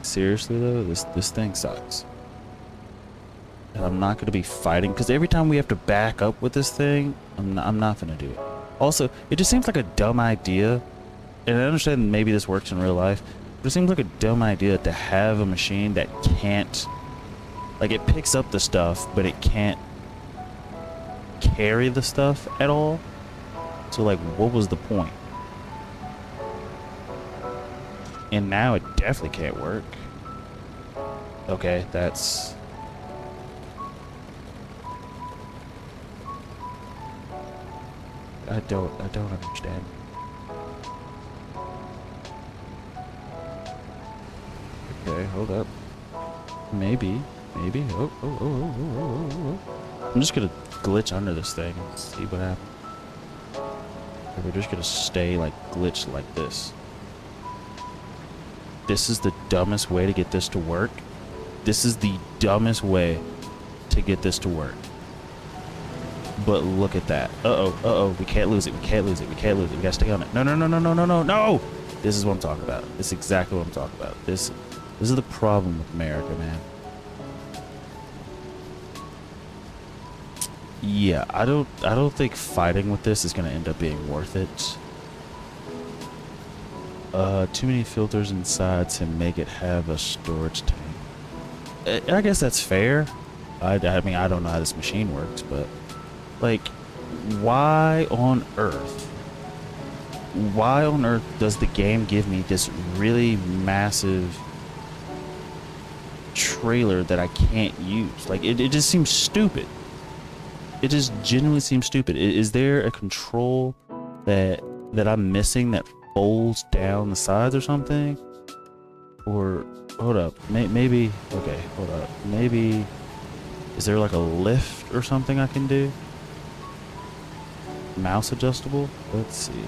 Seriously though, this thing sucks. And I'm not gonna be fighting, because every time we have to back up with this thing, I'm not gonna do it. Also, it just seems like a dumb idea, and I understand maybe this works in real life, but it seems like a dumb idea to have a machine that can't, like, it picks up the stuff, but it can't carry the stuff at all. So like, what was the point? And now it definitely can't work. Okay, that's... I don't understand. Okay, hold up. Maybe. Oh. I'm just gonna glitch under this thing and see what happens. We're just gonna stay like glitched like this. This is the dumbest way to get this to work. This is the dumbest way to get this to work. But look at that. Uh-oh. We can't lose it. We gotta stay on it. No. This is what I'm talking about. This is exactly what I'm talking about. This is the problem with America, man. Yeah, I don't think fighting with this is gonna end up being worth it. Too many filters inside to make it have a storage tank. I guess that's fair. I mean, I don't know how this machine works, but like, why on earth does the game give me this really massive trailer that I can't use? Like, it just seems stupid. It just genuinely seems stupid. Is there a control that I'm missing that folds down the sides or something? Or hold up, maybe, okay, hold up, maybe, is there like a lift or something I can do? Mouse adjustable? Let's see.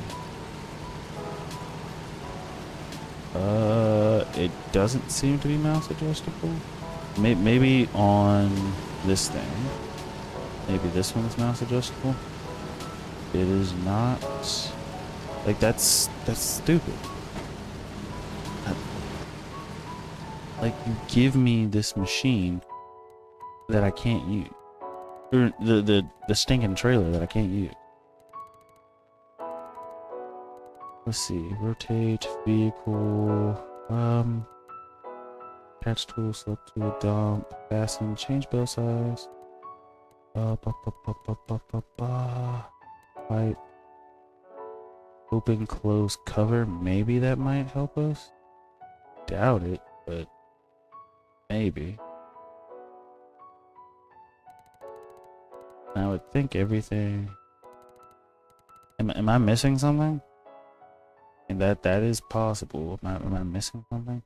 It doesn't seem to be mouse adjustable. Maybe on this thing. Maybe this one's mouse adjustable. It is not. Like, that's stupid. Like, you give me this machine that I can't use, or the stinking trailer that I can't use. Let's see, rotate vehicle, patch tool, select tool, dump, fasten, change bell size, right, open, close, cover. Maybe that might help us. Doubt it, but maybe. I would think everything. Am I missing something? And that is possible. Am I missing something?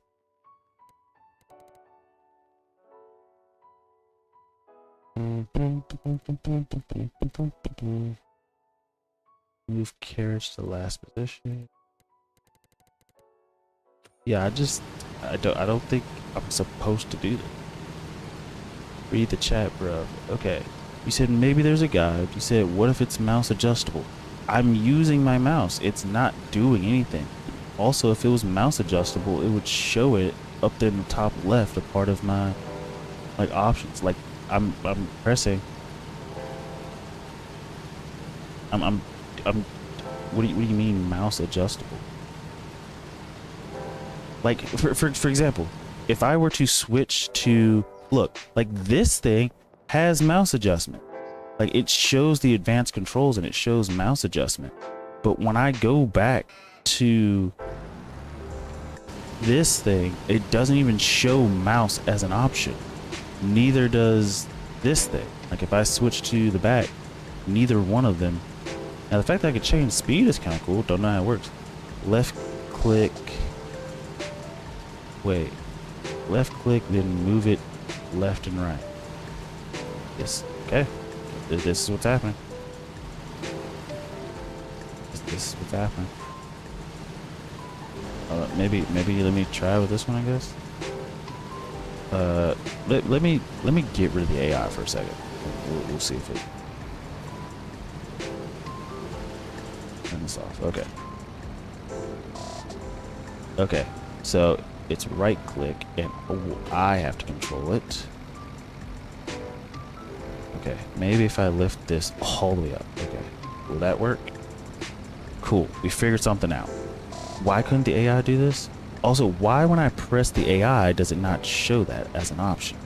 Move carriage to last position. Yeah, I don't think I'm supposed to do that. Read the chat, bro. Okay. You said maybe there's a guide. You said, what if it's mouse adjustable? I'm using my mouse. It's not doing anything. Also, if it was mouse adjustable, it would show it up there in the top left, a part of my like options. Like I'm pressing. I'm what do you mean mouse adjustable? Like for example, if I were to switch to look, like this thing has mouse adjustment. Like it shows the advanced controls and it shows mouse adjustment. But when I go back to this thing, it doesn't even show mouse as an option. Neither does this thing. Like if I switch to the back, neither one of them. Now the fact that I could change speed is kind of cool. Don't know how it works. Left click. Wait. Left click, then move it left and right. Yes. Okay. This is what's happening. This is what's happening. Maybe let me try with this one, I guess. Let me get rid of the AI for a second. We'll see if it. Turn this off. Okay. Okay. So it's right click and I have to control it. Okay. Maybe if I lift this all the way up. Okay. Will that work? Cool. We figured something out. Why couldn't the AI do this? Also, why when I press the AI does it not show that as an option?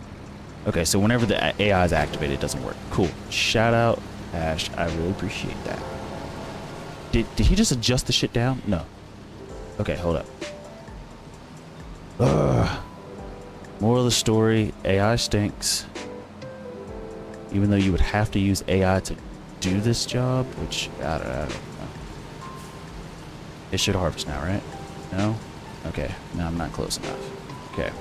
Okay, so whenever the AI is activated, it doesn't work. Cool. Shout out, Ash. I really appreciate that. Did he just adjust the shit down? No. Okay, hold up. Moral of the story, AI stinks. Even though you would have to use AI to do this job, which I don't know. It should harvest now, right? No? Okay. No, I'm not close enough. Okay.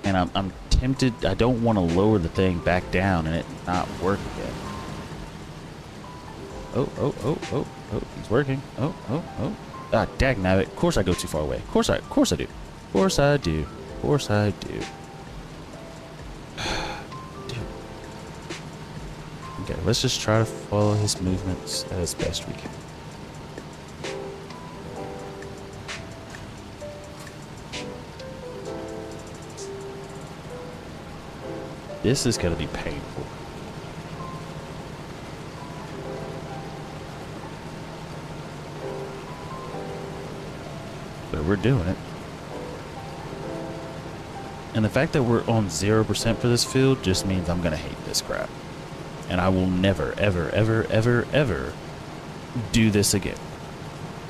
And I'm tempted. I don't want to lower the thing back down and it not work again. Oh. He's working. Oh. Ah, dagnabbit. Of course I go too far away. Of course I do. Of course I do. Okay, let's just try to follow his movements as best we can. This is gonna be painful. But we're doing it. And the fact that we're on 0% for this field just means I'm gonna hate this crap. And I will never, ever do this again.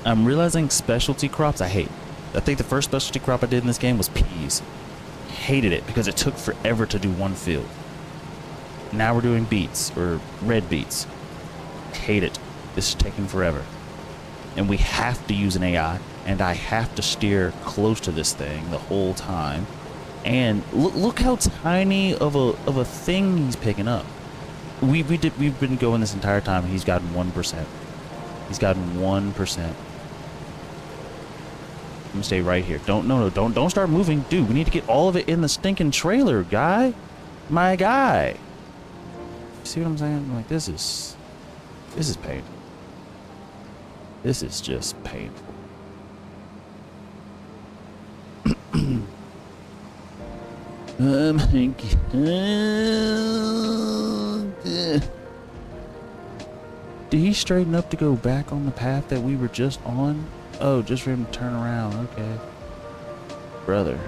I'm realizing specialty crops I hate. I think the first specialty crop I did in this game was peas. Hated it because it took forever to do one field. Now we're doing beets, or red beets. Hate it. This is taking forever. And we have to use an AI, and I have to steer close to this thing the whole time. And look how tiny of a thing he's picking up. We've been going this entire time and he's gotten 1%. He's gotten 1%. I'm gonna stay right here. Don't start moving. Dude, we need to get all of it in the stinking trailer, guy. My guy. See what I'm saying? Like this is painful. This is just painful. Did he straighten up to go back on the path that we were just on? Oh, just for him to turn around. Okay. Brother,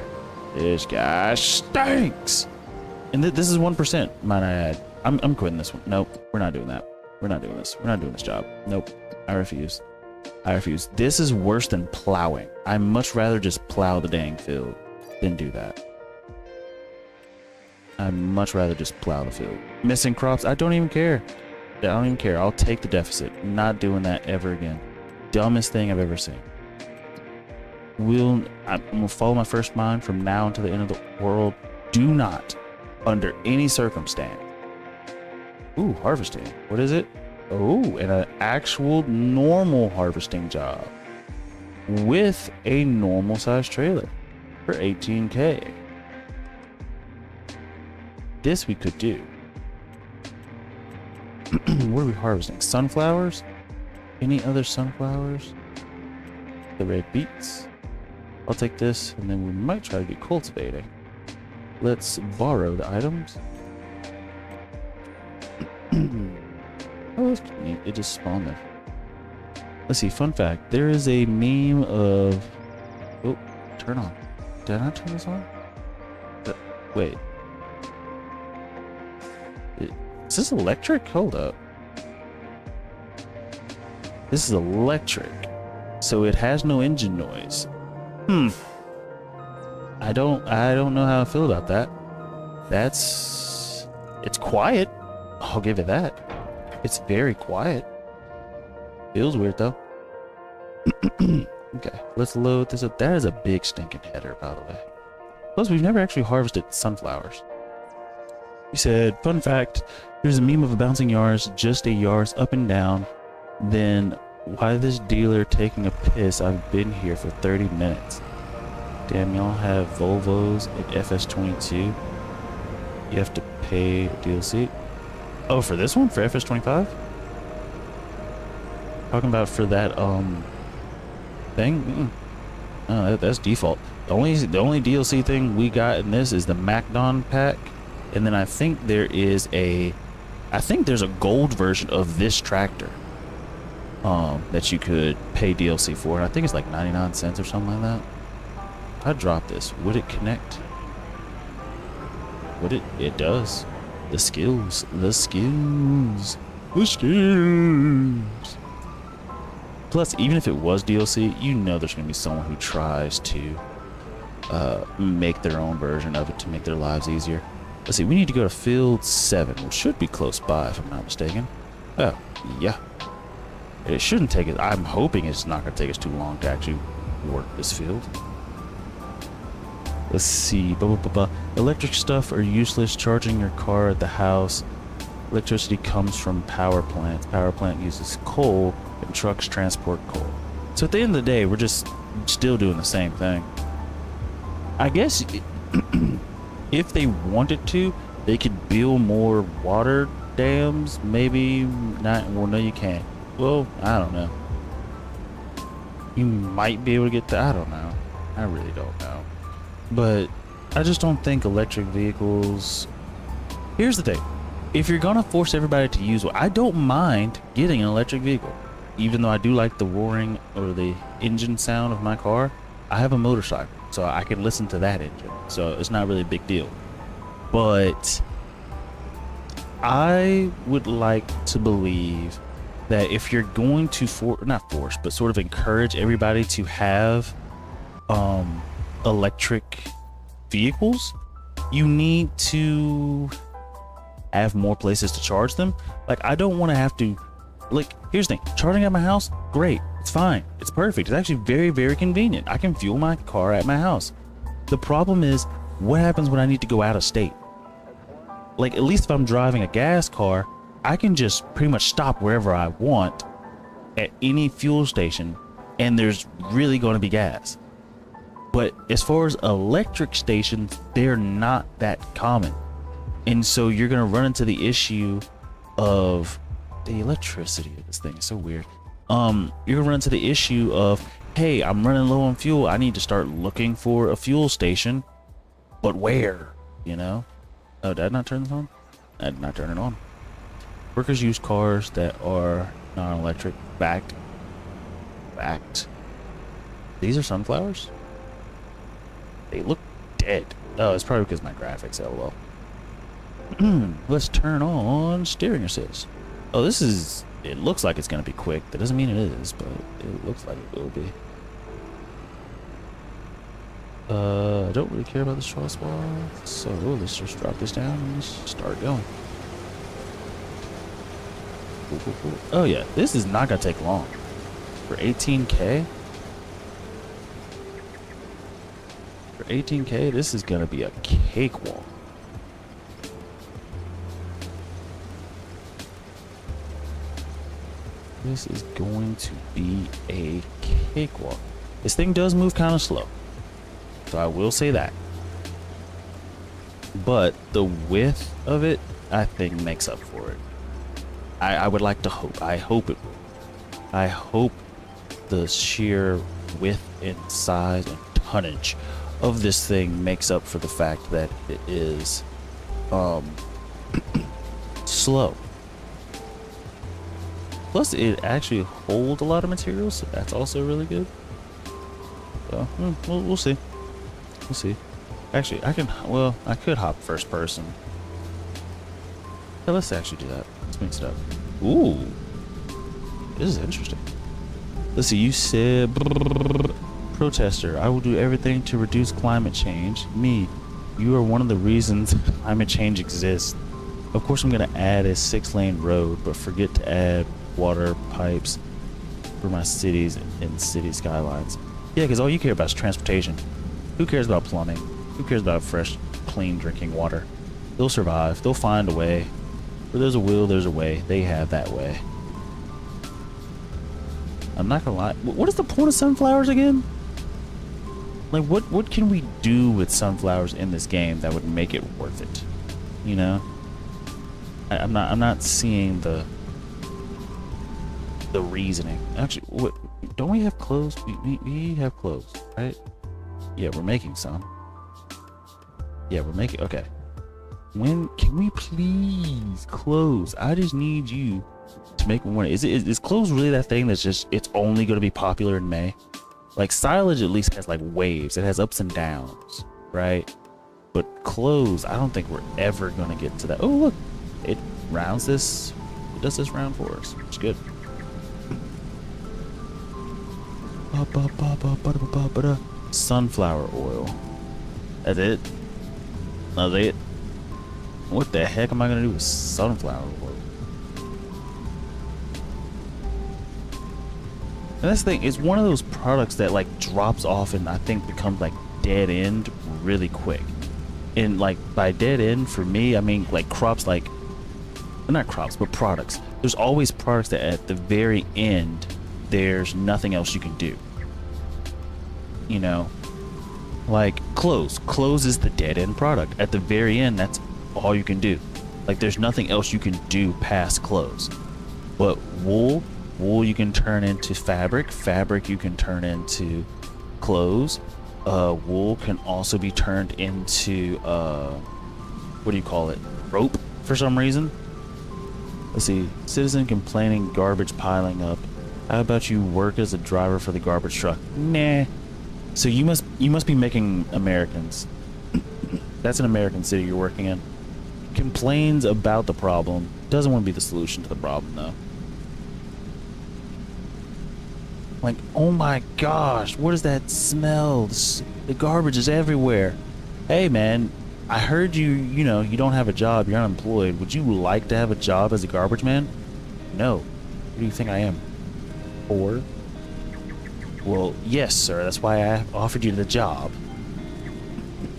this guy stinks. And this is 1%, might I add. I'm quitting this one. Nope, we're not doing that. We're not doing this. We're not doing this job. Nope, I refuse. This is worse than plowing. I'd much rather just plow the dang field than do that. I'd much rather just plow the field. Missing crops, I don't even care. I'll take the deficit. Not doing that ever again. Dumbest thing I've ever seen. I'm gonna follow my first mind from now until the end of the world. Do not, under any circumstance. Ooh, harvesting. What is it? Oh, and an actual normal harvesting job with a normal size trailer for 18K. this we could do. What are we harvesting? Sunflowers? Any other sunflowers? The red beets. I'll take this, and then we might try to do cultivating. Let's borrow the items. Oh, that's neat. It just spawned there. Let's see, fun fact. There is a meme of... Oh, turn on. Did I not turn this on? Wait. Is this electric? Hold up. This is electric. So it has no engine noise. I don't know how I feel about that. It's quiet. I'll give it that. It's very quiet. Feels weird though. Okay, let's load this up. That is a big stinking header, by the way. Plus, we've never actually harvested sunflowers. He said, fun fact, there's a meme of a bouncing Yaris, just a Yaris up and down. Then, why this dealer taking a piss? I've been here for 30 minutes. Damn, y'all have Volvos at FS22. You have to pay DLC. Oh, for this one? For FS25? Talking about for that, thing? Oh, that's default. The only DLC thing we got in this is the MacDon pack. And then I think there's a gold version of this tractor that you could pay DLC for, and I think it's like 99 cents or something like that. If I drop this, would it connect? Would it? It does. The skills. Plus, even if it was DLC, you know there's gonna be someone who tries to make their own version of it to make their lives easier. Let's see, we need to go to field 7, which should be close by if I'm not mistaken. Oh, yeah. It shouldn't take it. I'm hoping it's not going to take us too long to actually work this field. Let's see. Electric stuff are useless. Charging your car at the house. Electricity comes from power plants. Power plant uses coal, and trucks transport coal. So at the end of the day, we're just still doing the same thing. I guess if they wanted to, they could build more water dams. Maybe not. Well, no, you can't. Well, I don't know. You might be able to get that. I don't know. I really don't know. But I just don't think electric vehicles... Here's the thing. If you're gonna force everybody to use one, I don't mind getting an electric vehicle. Even though I do like the roaring or the engine sound of my car, I have a motorcycle, so I can listen to that engine. So it's not really a big deal. But I would like to believe that if you're going to not force, but sort of encourage everybody to have electric vehicles, you need to have more places to charge them. Like, I don't want to have to, like, here's the thing, charging at my house, great, it's fine, it's perfect, it's actually very, very convenient. I can fuel my car at my house. The problem is, what happens when I need to go out of state? Like, at least if I'm driving a gas car, I can just pretty much stop wherever I want at any fuel station, and there's really going to be gas. But as far as electric stations, they're not that common. And so you're going to run into the issue of the electricity of this thing. It's so weird. You're going to run into the issue of, hey, I'm running low on fuel. I need to start looking for a fuel station. But where? You know? Oh, did I not turn this on? I did not turn it on. Workers use cars that are non-electric. Fact. These are sunflowers? They look dead. Oh, it's probably because my graphics, LOL. Let's turn on steering assist. Oh, this is... It looks like it's going to be quick. That doesn't mean it is, but it looks like it will be. I don't really care about the straw swath, so let's just drop this down and just start going. Cool. Oh yeah, this is not gonna take long. For 18K? For 18K, this is gonna be a cakewalk. This is going to be a cakewalk. This thing does move kind of slow, so I will say that. but the width of it, I think, makes up for it. I would like to hope. I hope the sheer width and size and tonnage of this thing makes up for the fact that it is slow. Plus, it actually holds a lot of materials, so that's also really good. So we'll see. We'll see. Actually, I could hop first person. Yeah, let's actually do that. Let's mix it up. Ooh, this is interesting. Let's see. You said protester. I will do everything to reduce climate change. Me, you are one of the reasons climate change exists. Of course, I'm gonna add a 6-lane road, but forget to add water pipes for my cities and city skylines. Yeah, because all you care about is transportation. Who cares about plumbing? Who cares about fresh, clean drinking water? They'll survive. They'll find a way. Where there's a will, there's a way. They have that way. I'm not gonna lie. What is the point of sunflowers again? Like, what can we do with sunflowers in this game that would make it worth it? You know? I'm not seeing the reasoning. Actually, what, don't we have clothes? We have clothes, right? Yeah, we're making some. Yeah, we're making, okay. When can we please close? I just need you to make one. Is clothes really that thing that's just, it's only going to be popular in May? Like, silage at least has like waves. It has ups and downs, right? But clothes, I don't think we're ever going to get to that. Oh, look, it rounds this. It does this round for us, which is good. Sunflower oil. That's it? That's it? What the heck am I gonna do with sunflower oil? And that's the thing, it's one of those products that like drops off and I think becomes like dead end really quick. And like by dead end for me, I mean like crops, like not crops, but products. There's always products that at the very end, there's nothing else you can do. You know, like clothes. Clothes is the dead end product. At the very end, that's all you can do. Like there's nothing else you can do past clothes. But wool you can turn into fabric. Fabric you can turn into clothes. Wool can also be turned into what do you call it? Rope for some reason. Let's see. Citizen complaining garbage piling up. How about you work as a driver for the garbage truck? Nah. So you must be making Americans. That's an American city you're working in. Complains about the problem. Doesn't want to be the solution to the problem though. Like, oh my gosh, what is that smell? The garbage is everywhere. Hey man, I heard you know, you don't have a job, you're unemployed. Would you like to have a job as a garbage man? No. What do you think I am? Poor? Well, yes, sir. That's why I offered you the job.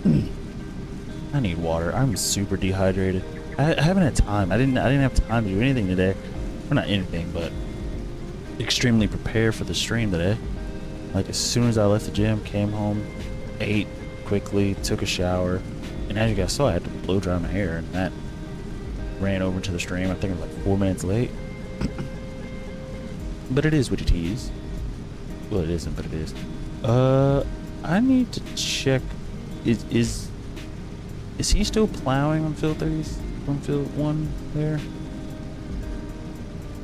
I need water. I'm super dehydrated. I haven't had time. I didn't have time to do anything today. Well, not anything, but extremely prepared for the stream today. Like as soon as I left the gym, came home, ate quickly, took a shower, and as you guys saw, I had to blow dry my hair, and that ran over to the stream. I think it was like 4 minutes late. But it is what it is. Well, it isn't, but it is. I need to check. Is he still plowing on field 30s? On field 1 there?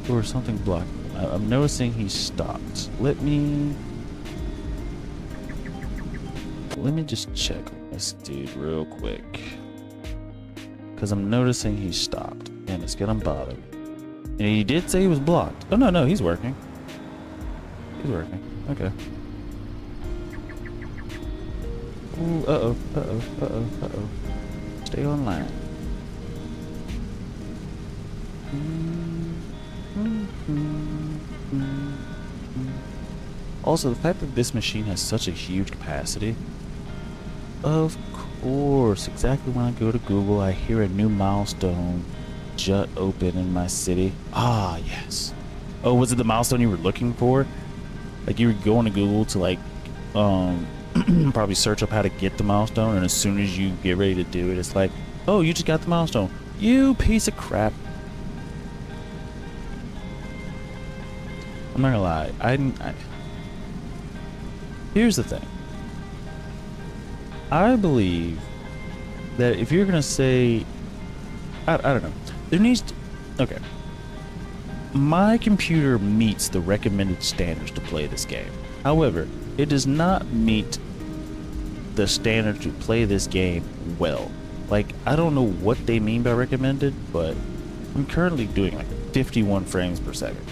Or something blocked? I'm noticing he stopped. Let me just check on this dude real quick. Because I'm noticing he stopped. And it's getting bothered. And he did say he was blocked. Oh, no, he's working. He's working. Okay. Ooh, uh-oh. Stay online. Also, the fact that this machine has such a huge capacity. Of course, exactly when I go to Google, I hear a new milestone jut open in my city. Ah, yes. Oh, was it the milestone you were looking for? Like you were going to Google to like probably search up how to get the milestone, and as soon as you get ready to do it, it's like, Oh, you just got the milestone. You piece of crap. I'm not gonna lie. Here's the thing. I believe that if you're gonna say, I don't know, there needs to, okay. My computer meets the recommended standards to play this game. However, it does not meet the standard to play this game well. Like, I don't know what they mean by recommended, but I'm currently doing like 51 frames per second.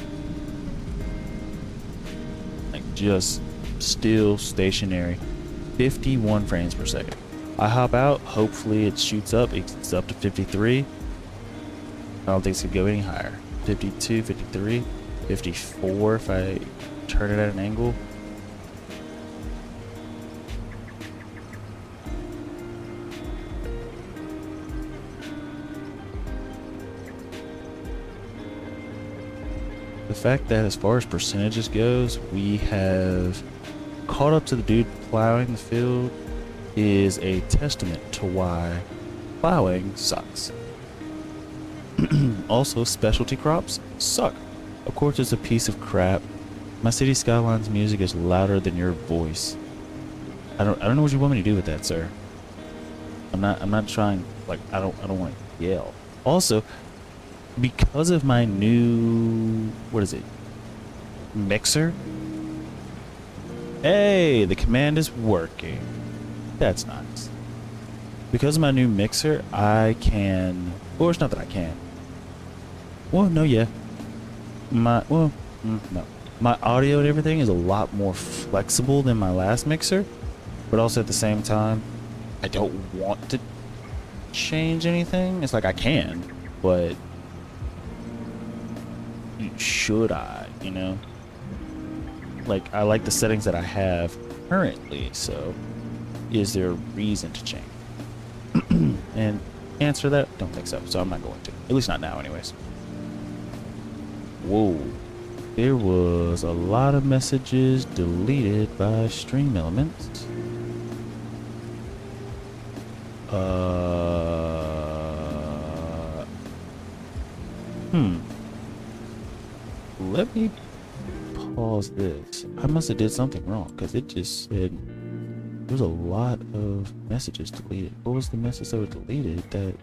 Like, just still stationary, 51 frames per second. I hop out, hopefully it shoots up, it's up to 53. I don't think it's gonna go any higher. 52, 53, 54 if I turn it at an angle. The fact that as far as percentages goes, we have caught up to the dude plowing the field is a testament to why plowing sucks. Also, specialty crops suck. Of course, it's a piece of crap. My city skyline's music is louder than your voice. I don't know what you want me to do with that, sir. I'm not trying, like, I don't want to yell. Also, because of my new, what is it, mixer? Hey, the command is working. That's nice. Because of my new mixer, I can, or it's not that I can. Well, no, yeah. No. My audio and everything is a lot more flexible than my last mixer, but also at the same time, I don't want to change anything. It's like I can, but should I, you know? Like, I like the settings that I have currently, so is there a reason to change? And answer that, don't think so, so I'm not going to. At least not now, anyways. Whoa. There was a lot of messages deleted by Stream Elements. Let me pause this. I must have did something wrong because it just said there's a lot of messages deleted. What was the message that was deleted that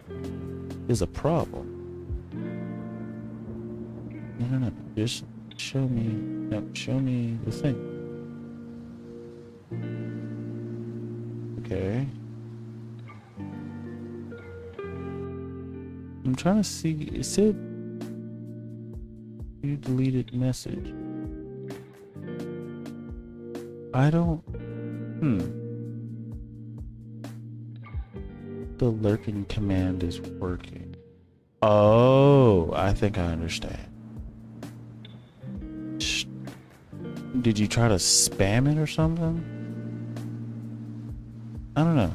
is a problem? No. Just show me. No, show me the thing. Okay. I'm trying to see. It said you deleted message. I don't. The lurking command is working. Oh, I think I understand. Did you try to spam it or something? I don't know.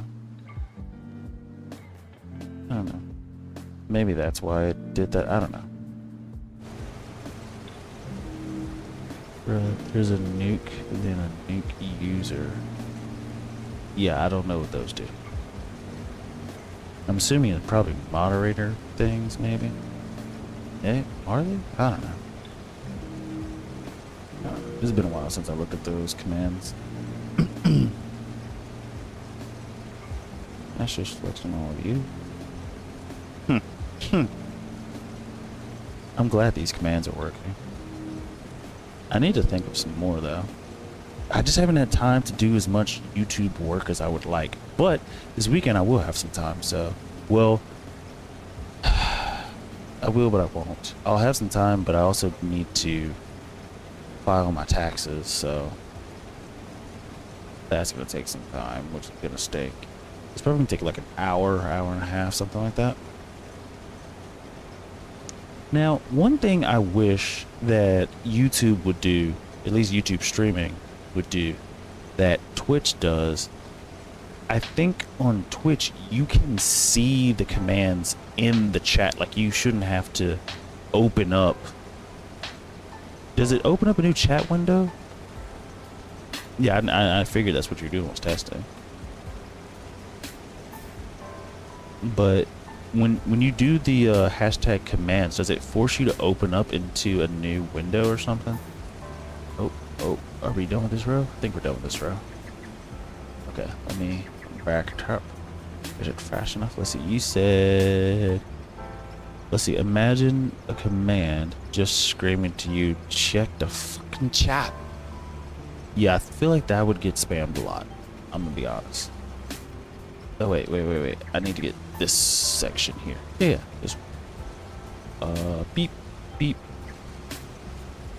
Maybe that's why it did that. I don't know. There's a nuke and then a nuke user. Yeah, I don't know what those do. I'm assuming it's probably moderator things, maybe. Hey, are they? I don't know. It's been a while since I looked at those commands. That's just flexing all of you. I'm glad these commands are working. I need to think of some more though. I just haven't had time to do as much YouTube work as I would like. But this weekend I will have some time, so well I will, but I won't. I'll have some time, but I also need to file my taxes, so that's gonna take some time, which is gonna stink. It's probably gonna take like an hour and a half, something like that. Now, one thing I wish that YouTube would do, at least YouTube streaming would do, that Twitch does, I think on Twitch you can see the commands in the chat. Like, you shouldn't have to open up. Does it open up a new chat window? Yeah, I figured that's what you're doing, was testing. But when you do the hashtag commands, does it force you to open up into a new window or something? Oh, are we done with this row? I think we're done with this row. Okay, let me back it up. Is it fast enough? Let's see. You said, let's see. Imagine a command just screaming to you, check the fucking chat. Yeah, I feel like that would get spammed a lot. I'm gonna be honest. Oh wait. I need to get this section here. Yeah, this one. Beep.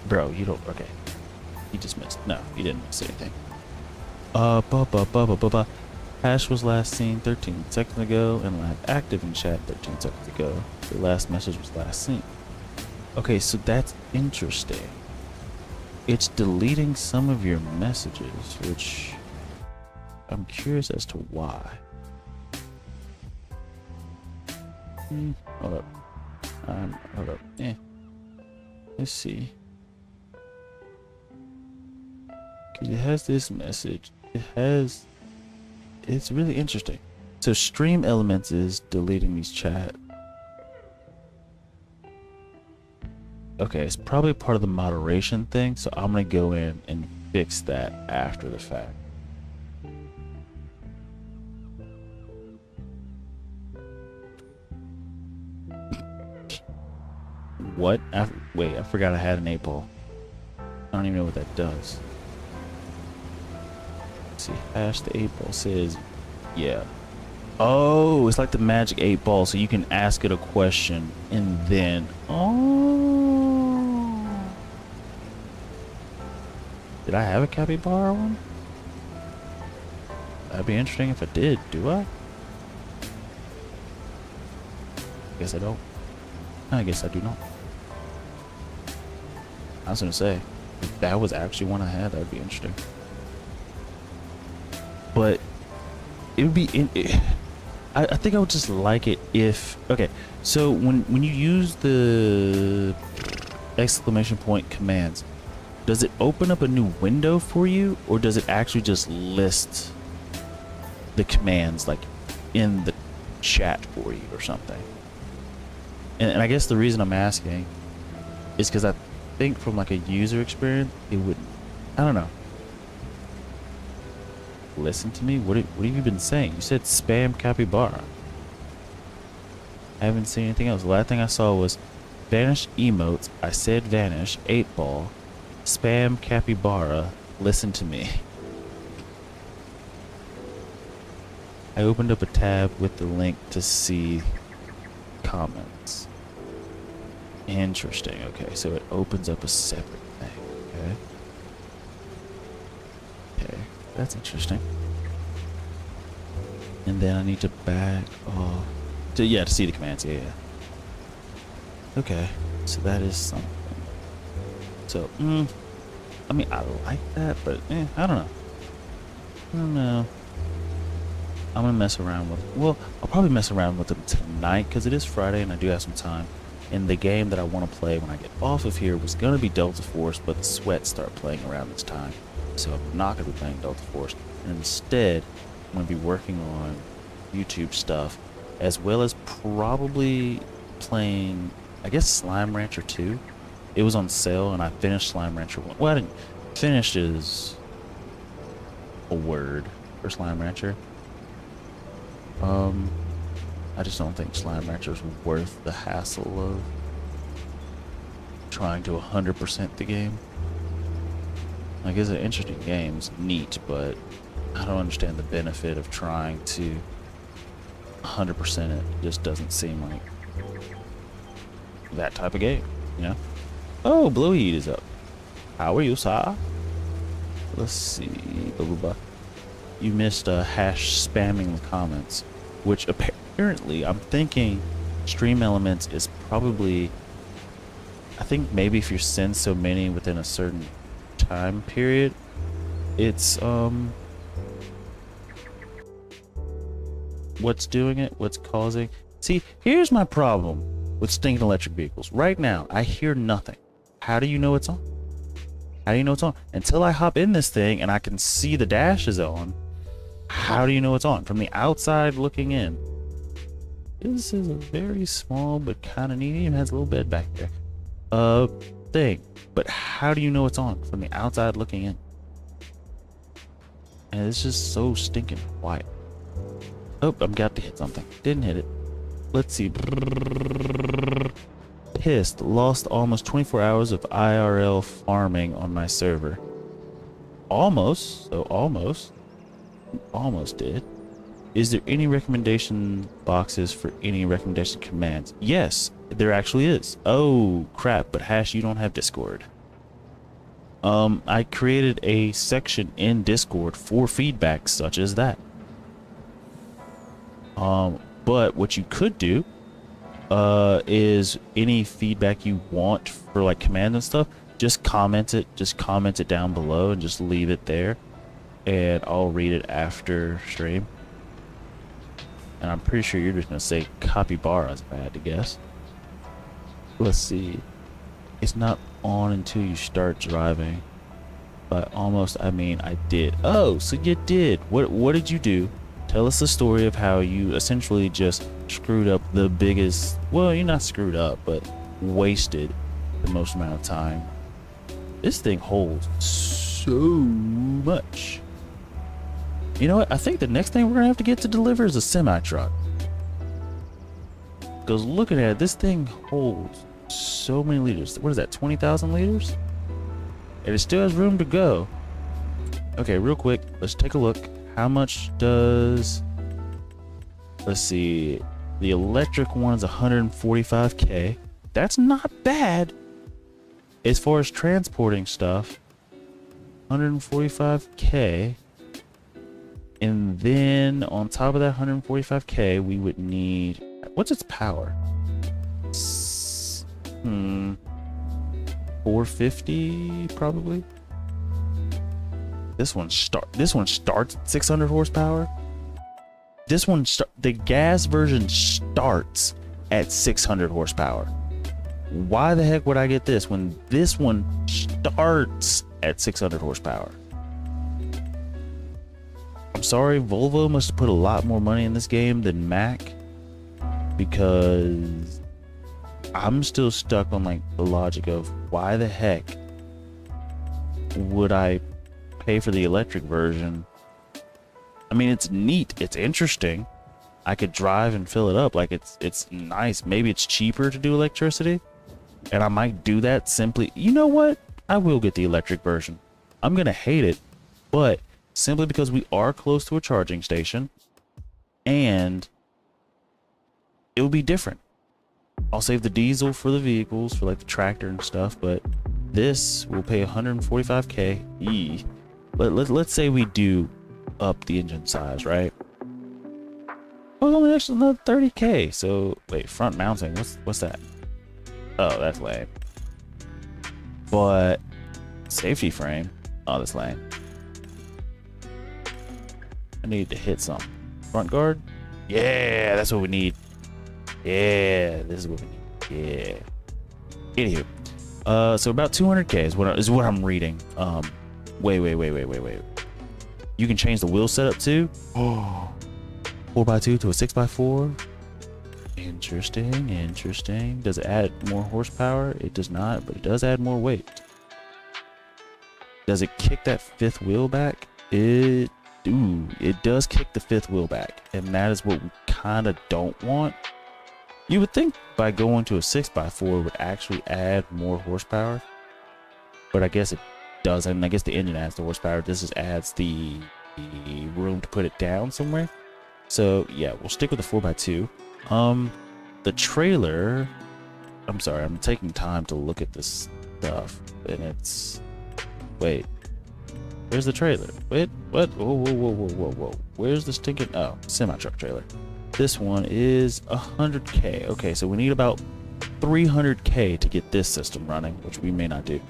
Bro, you don't. Okay. You just missed. No, you didn't miss anything. Hash was last seen 13 seconds ago and live active in chat 13 seconds ago. The last message was last seen. Okay, so that's interesting. It's deleting some of your messages, which I'm curious as to why. Hold up. Hold up. Let's see. It has this message. It's really interesting. So stream elements is deleting these chat. Okay, it's probably part of the moderation thing, so I'm gonna go in and fix that after the fact. What? Wait, I forgot I had an 8-ball. I don't even know what that does. See, hash the 8-ball says, yeah. Oh, it's like the magic 8-ball, so you can ask it a question and then, oh. Did I have a capybara one? That'd be interesting if I did. Do I? Guess I don't. I guess I do not. I was gonna say, if that was actually one I had, that'd be interesting. But it would be I think I would just like it if, okay, so when you use the exclamation point commands, does it open up a new window for you, or does it actually just list the commands like in the chat for you or something? And I guess the reason I'm asking is because I think from like a user experience, it wouldn't. I don't know. Listen to me? What have you been saying? You said spam capybara. I haven't seen anything else. The last thing I saw was vanish emotes. I said vanish, 8-ball, spam capybara, listen to me. I opened up a tab with the link to see comments. Interesting. Okay, so it opens up a separate thing. Okay, that's interesting. And then I need to back off to see the commands. Yeah. Okay, so that is something. So, I mean, I like that, but I don't know. I'm gonna mess around with. Well, I'll probably mess around with them tonight because it is Friday and I do have some time. And the game that I want to play when I get off of here was gonna be Delta Force, but the sweats start playing around this time, so I'm not gonna be playing Delta Force. And instead, I'm gonna be working on YouTube stuff, as well as probably playing, I guess, Slime Rancher 2. It was on sale, and I finished Slime Rancher 1. Well, I didn't finish is a word for Slime Rancher. I just don't think Slime Rancher is worth the hassle of trying to 100% the game. Like, it's an interesting game, it's neat, but I don't understand the benefit of trying to 100% it. It just doesn't seem like that type of game, you know? Oh, Blue Heat is up. How are you, sir? Let's see. You missed hash spamming the comments, which apparently I'm thinking stream elements is probably, I think maybe if you send so many within a certain time period, it's what's doing it, what's causing. See, here's my problem with stinking electric vehicles. Right now, I hear nothing. How do you know it's on? How do you know it's on? Until I hop in this thing and I can see the dash is on, how do you know it's on? From the outside looking in, This is a very small but kind of neat. It even has a little bed back there. Thing. But how do you know it's on from the outside looking in? And it's just so stinking quiet. Oh, I'm got to hit something. Didn't hit it. Let's see. Pissed. Lost almost 24 hours of IRL farming on my server. Almost. So almost. Almost did. Is there any recommendation boxes for any recommendation commands? Yes, there actually is. Oh, crap. But Hash, you don't have Discord. I created a section in Discord for feedback such as that. But what you could do is any feedback you want for like commands and stuff, just comment it down below and just leave it there, and I'll read it after stream. And I'm pretty sure you're just gonna say capybaras, if I had to guess. Let's see. It's not on until you start driving. But almost, I mean, I did. Oh, so you did. What did you do? Tell us the story of how you essentially just screwed up the biggest, well, you're not screwed up, but wasted the most amount of time. This thing holds so much. You know what? I think the next thing we're gonna have to get to deliver is a semi-truck. Because looking at it, this thing holds so many liters. What is that, 20,000 liters? And it still has room to go. Okay, real quick, let's take a look. How much does, let's see, the electric one is 145k. That's not bad. As far as transporting stuff, 145k. And then on top of that 145k, we would need, what's its power? 450 probably. This one starts at 600 horsepower. The gas version starts at 600 horsepower. Why the heck would I get this when this one starts at 600 horsepower? I'm sorry, Volvo must have put a lot more money in this game than Mac, because I'm still stuck on like the logic of why the heck would I pay for the electric version? I mean, it's neat, it's interesting. I could drive and fill it up, like it's nice. Maybe it's cheaper to do electricity, and I might do that simply. You know what? I will get the electric version. I'm gonna hate it, but simply because we are close to a charging station, and it will be different. I'll save the diesel for the vehicles, for like the tractor and stuff, but this will pay 145k. Let's say we do up the engine size, right? Oh, only actually another 30k. So wait, front mounting, what's that? Oh, that's lame. But safety frame, oh, that's lame. I need to hit some front guard. Yeah, that's what we need. Yeah, this is what we need. Yeah. Anywho, so about 200k is what I'm reading. Wait. You can change the wheel setup too. Oh, 4x2 to a 6x4. Interesting. Does it add more horsepower? It does not, but it does add more weight. Does it kick that fifth wheel back? It does kick the fifth wheel back, and that is what we kind of don't want. You would think by going to a 6x4 would actually add more horsepower, but I guess it doesn't. I guess the engine adds the horsepower. This just adds the room to put it down somewhere. So yeah, we'll stick with the 4x2. The trailer, I'm sorry, I'm taking time to look at this stuff, and it's, wait, where's the trailer? Wait, what? Whoa. Where's the stinking, oh, semi-truck trailer. This one is 100k. Okay, so we need about 300k to get this system running, which we may not do.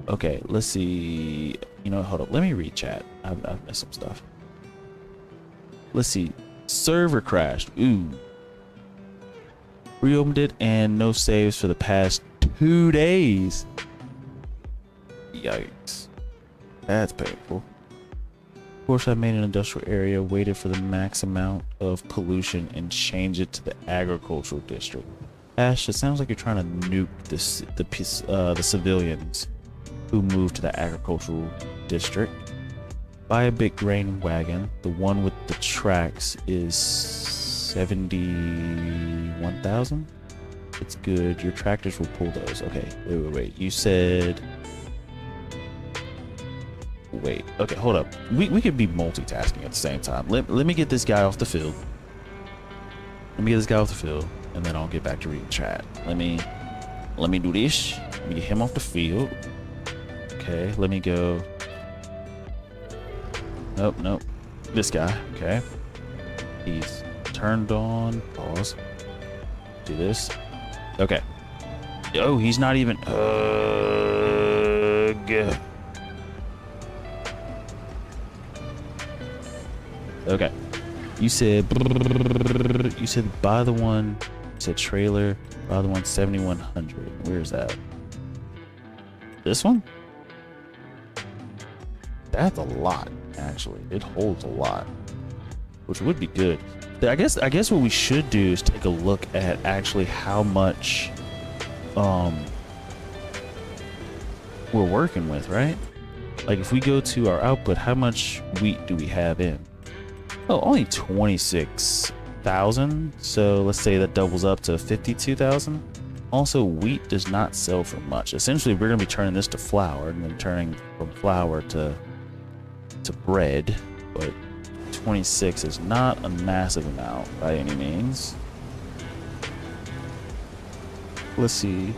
Okay, let's see. You know, hold up. Let me read chat. I've missed some stuff. Let's see. Server crashed. Ooh. Reopened it and no saves for the past 2 days. Yikes. That's painful. Of course, I made an industrial area, waited for the max amount of pollution, and changed it to the agricultural district. Ash, it sounds like you're trying to nuke the civilians who moved to the agricultural district. Buy a big grain wagon. The one with the tracks is 71,000. It's good. Your tractors will pull those. Okay, wait. You said... Wait, okay, hold up. We could be multitasking at the same time. Let me get this guy off the field. And then I'll get back to reading chat. Let me do this. Let me get him off the field. Okay, let me go. Nope. This guy, okay. He's turned on. Pause. Do this. Okay. Oh, he's not even. Good. Okay. You said buy the one. You said trailer. Buy the one 7100. Where's that? This one? That's a lot, actually. It holds a lot, which would be good. I guess what we should do is take a look at actually how much we're working with, right? Like if we go to our output, how much wheat do we have in? Oh, only 26,000. So let's say that doubles up to 52,000. Also, wheat does not sell for much. Essentially, we're going to be turning this to flour and then turning from flour to bread. But 26 is not a massive amount by any means. Let's see.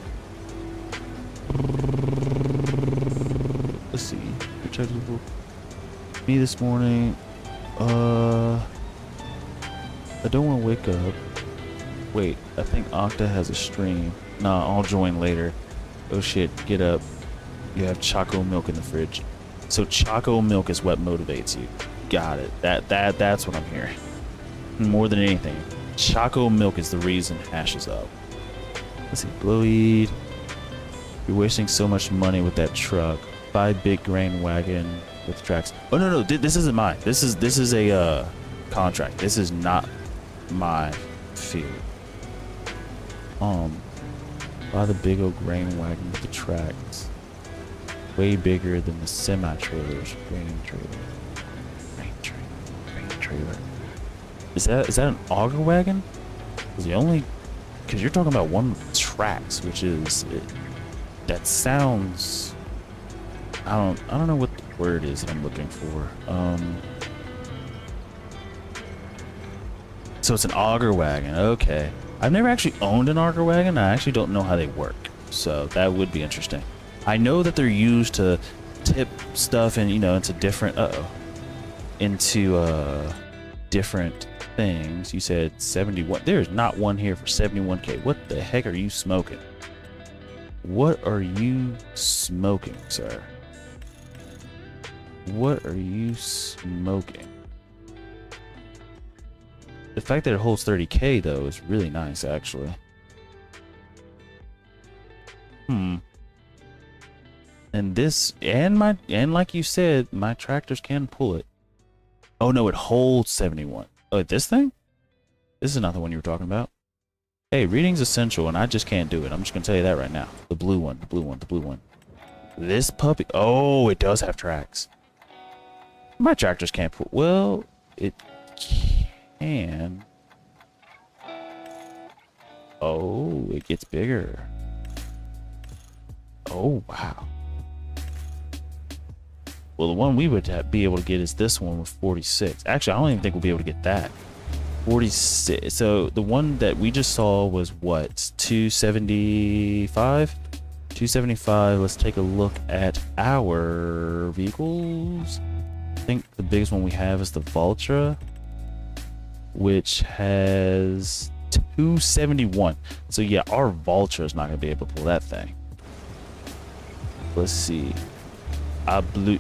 Me this morning. I don't want to wake up. Wait, I think Octa has a stream. Nah, I'll join later. Oh shit, get up. You have Choco milk in the fridge. So Choco milk is what motivates you. Got it. That's what I'm hearing. More than anything, Choco milk is the reason Ash is up. Let's see, Blowweed. You're wasting so much money with that truck. Buy big grain wagon with tracks. Oh no, this isn't mine. This is a contract. This is not my field. Buy the big old grain wagon with the tracks. Way bigger than the semi-trailers. Grain trailer. Is that an auger wagon? Because you're talking about one with tracks, which is that sounds. I don't know what the word is that I'm looking for. So it's an auger wagon. Okay. I've never actually owned an auger wagon. I actually don't know how they work. So that would be interesting. I know that they're used to tip stuff and into different different things. You said 71. There's not one here for 71K. What the heck are you smoking? What are you smoking, sir? What are you smoking? The fact that it holds 30K though is really nice, actually. And this and like you said, my tractors can pull it. Oh no, it holds 71. Oh, this thing? This is not the one you were talking about. Hey, reading's essential, and I just can't do it. I'm just gonna tell you that right now. The blue one. This puppy. Oh, it does have tracks. My tractors can't pull. Well, it can. Oh, it gets bigger. Oh, wow. Well, the one we would be able to get is this one with 46. Actually, I don't even think we'll be able to get that. 46. So the one that we just saw was what? 275? 275. Let's take a look at our vehicles. I think the biggest one we have is the Vultra, which has 271. So yeah, our Vultra is not going to be able to pull that thing. Let's see. I blew.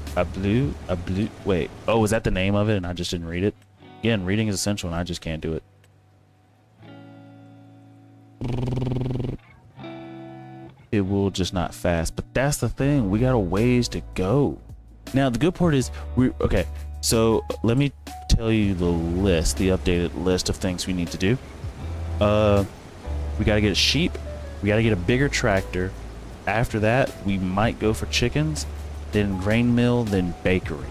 Wait. Oh, is that the name of it? And I just didn't read it. Again, reading is essential, and I just can't do it. It will just not fast. But that's the thing. We got a ways to go. Now, the good part is okay. So let me tell you the list, the updated list of things we need to do. We gotta get a sheep. We gotta get a bigger tractor. After that, we might go for chickens, then grain mill, then bakery.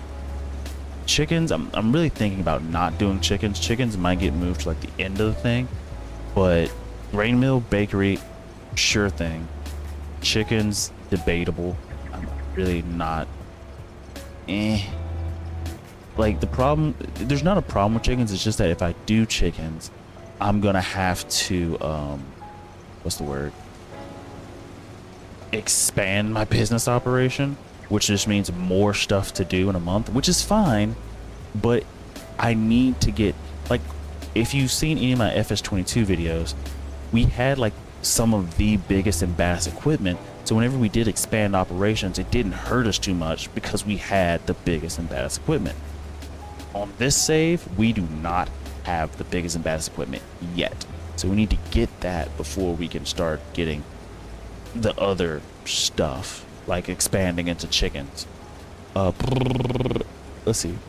Chickens, I'm really thinking about not doing chickens. Chickens might get moved to like the end of the thing, but grain mill, bakery, sure thing. Chickens, debatable. I'm really not. Like the problem, there's not a problem with chickens. It's just that if I do chickens, I'm gonna have to what's the word? Expand my business operation, which just means more stuff to do in a month, which is fine, but I need to get, like, if you've seen any of my FS22 videos, we had like some of the biggest and baddest equipment, so whenever we did expand operations, it didn't hurt us too much because we had the biggest and baddest equipment. On this save, we do not have the biggest and baddest equipment yet, so we need to get that before we can start getting the other stuff, like expanding into chickens. Let's see. Of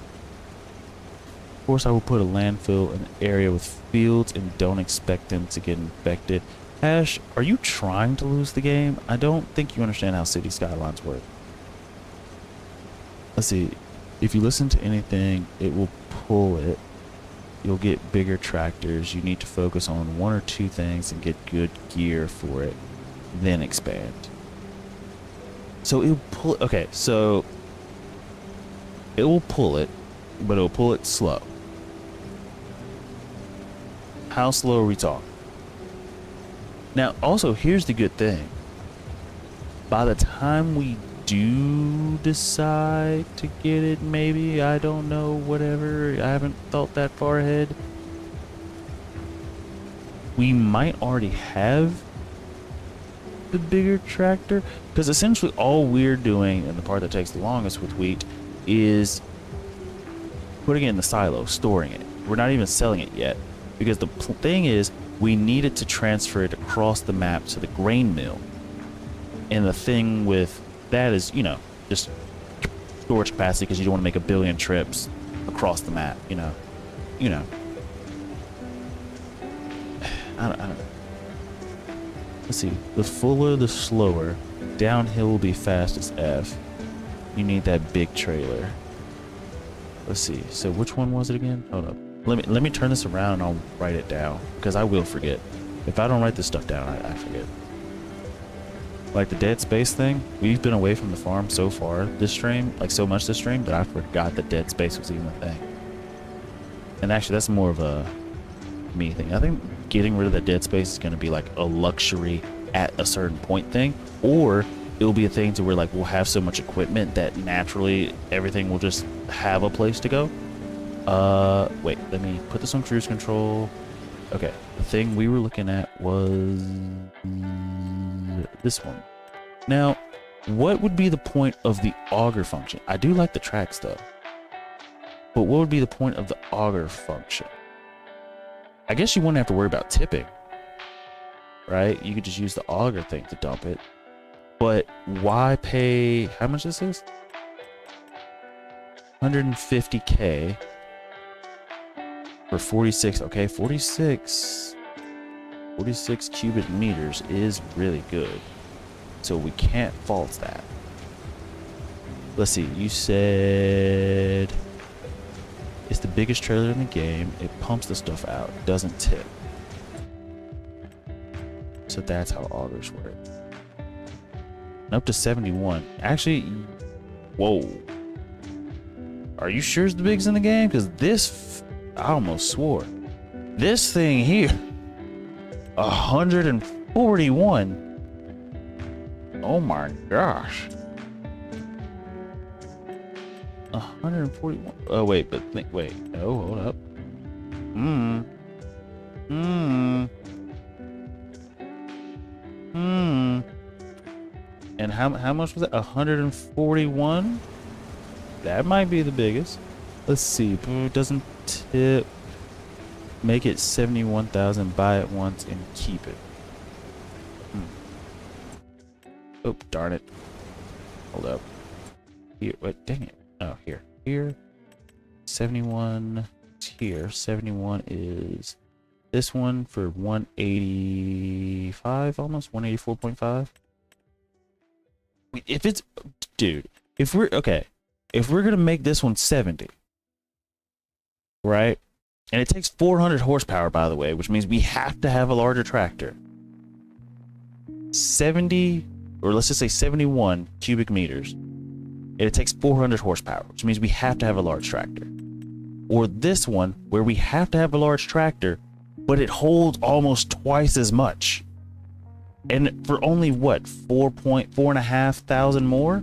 course, I will put a landfill in an area with fields and don't expect them to get infected. Ash, are you trying to lose the game? I don't think you understand how city skylines work. Let's see. If you listen to anything, it will pull it. You'll get bigger tractors. You need to focus on one or two things and get good gear for it, then expand. So it'll pull. Okay, so it will pull it, but it'll pull it slow. How slow are we talking? Now, also, here's the good thing. By the time we do decide to get it, maybe, I don't know, whatever, I haven't thought that far ahead, we might already have the bigger tractor, because essentially all we're doing, and the part that takes the longest with wheat, is putting it in the silo, storing it. We're not even selling it yet, because the thing is, we needed to transfer it across the map to the grain mill, and the thing with that is, you know, just storage capacity, because you don't want to make a billion trips across the map, you know. I don't know. Let's see. The fuller, the slower. Downhill will be fast as F. You need that big trailer. Let's see. So which one was it again? Hold up. Let me turn this around and I'll write it down, because I will forget. If I don't write this stuff down, I forget. Like the dead space thing, we've been away from the farm so far this stream, like so much this stream, that I forgot that dead space was even a thing. And actually, that's more of a me thing. I think getting rid of that dead space is going to be like a luxury at a certain point thing, or it'll be a thing to where like we'll have so much equipment that naturally everything will just have a place to go. Wait, let me put this on cruise control. Okay, the thing we were looking at was this one. Now, what would be the point of the auger function? I do like the tracks though, but what would be the point of the auger function? I guess you wouldn't have to worry about tipping, right? You could just use the auger thing to dump it. But why pay, how much this is? 150K for 46. Okay, 46 cubic meters is really good. So we can't fault that. Let's see, you said it's the biggest trailer in the game. It pumps the stuff out, doesn't tip. So that's how augers work. And up to 71. Actually, whoa. Are you sure it's the biggest in the game? Because this, I almost swore. This thing here, 141. Oh my gosh. 141. Oh wait, but think. Wait. Oh, hold up. And how much was that? 141. That might be the biggest. Let's see. Doesn't tip. Make it 71,000. Buy it once and keep it. Oh, darn it. Hold up. Here. Wait. Dang it. Oh, here. 71 is here. 71 is this one for 185, almost 184.5. If it's, dude, if we're gonna make this one 70, right? And it takes 400 horsepower, by the way, which means we have to have a larger tractor. 70, or let's just say 71 cubic meters. And it takes 400 horsepower, which means we have to have a large tractor. Or this one, where we have to have a large tractor, but it holds almost twice as much. And for only what, 4.5 thousand more?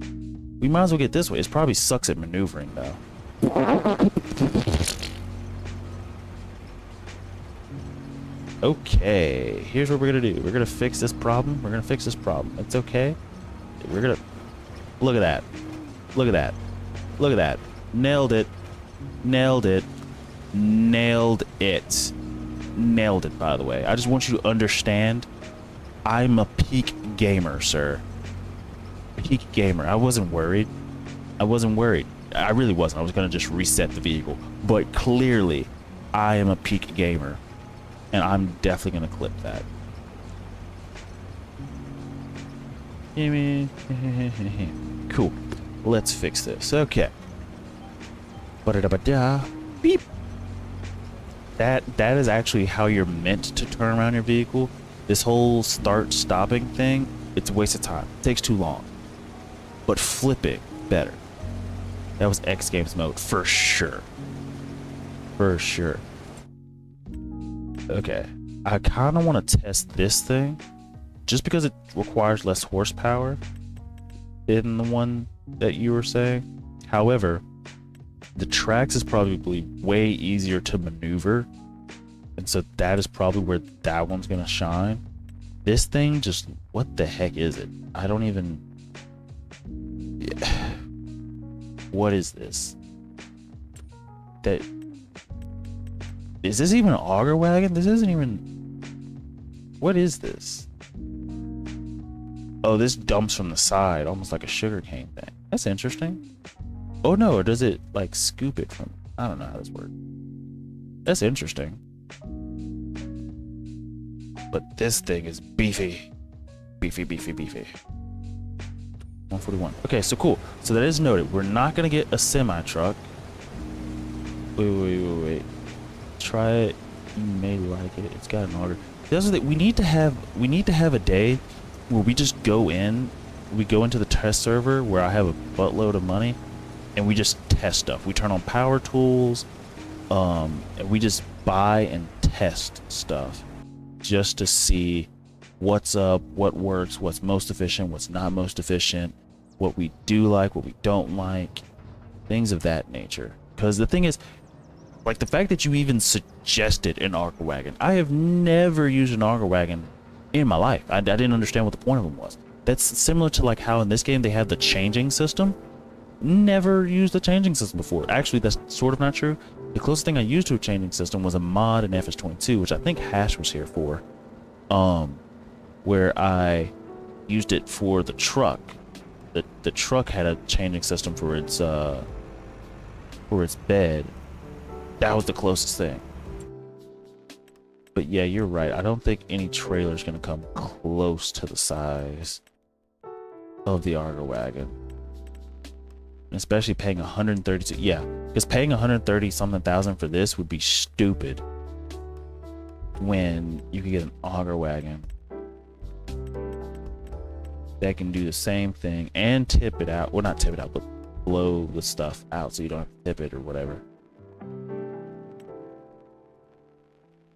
We might as well get this way. It probably sucks at maneuvering though. Okay, here's what we're gonna do. We're gonna fix this problem. It's okay. We're gonna, look at that. Look at that. Look at that. Nailed it. Nailed it. Nailed it. Nailed it, by the way. I just want you to understand, I'm a peak gamer, sir. Peak gamer. I wasn't worried. I really wasn't. I was going to just reset the vehicle. But clearly, I am a peak gamer. And I'm definitely going to clip that. Cool. Let's fix this. Okay. Beep. That is actually how you're meant to turn around your vehicle. This whole start stopping thing, it's a waste of time. It takes too long. But flipping, better. That was X Games mode for sure. For sure. Okay. I kind of want to test this thing just because it requires less horsepower than the one that you were saying. However, the Trax is probably way easier to maneuver, and so that is probably where that one's gonna shine. This thing, just, what the heck is it? I don't even, what is this? That, is this even an auger wagon? This isn't even, what is this? Oh, this dumps from the side, almost like a sugarcane thing. That's interesting. Oh no, or does it like scoop it from, I don't know how this works. That's interesting. But this thing is beefy. Beefy, beefy, beefy. 141. Okay, so cool. So that is noted. We're not gonna get a semi-truck. Wait. Try it. You may like it. It's got an auger. That's the thing. We need to have a day where we just go in. We go into the test server where I have a buttload of money, and we just test stuff. We turn on power tools, and we just buy and test stuff just to see what's up, what works, what's most efficient, what's not most efficient, what we do like, what we don't like, things of that nature. Because the thing is, like, the fact that you even suggested an auger wagon, I have never used an auger wagon in my life. I didn't understand what the point of them was. That's similar to like how in this game they have the changing system. Never used the changing system before. Actually, that's sort of not true. The closest thing I used to a changing system was a mod in FS22, which I think Hash was here for, where I used it for the truck. The truck had a changing system for its bed. That was the closest thing. But yeah, you're right. I don't think any trailer is going to come close to the size of the auger wagon. Especially paying 132, yeah, because paying 130 something thousand for this would be stupid when you can get an auger wagon that can do the same thing and tip it out. Well, not tip it out, but blow the stuff out so you don't have to tip it or whatever.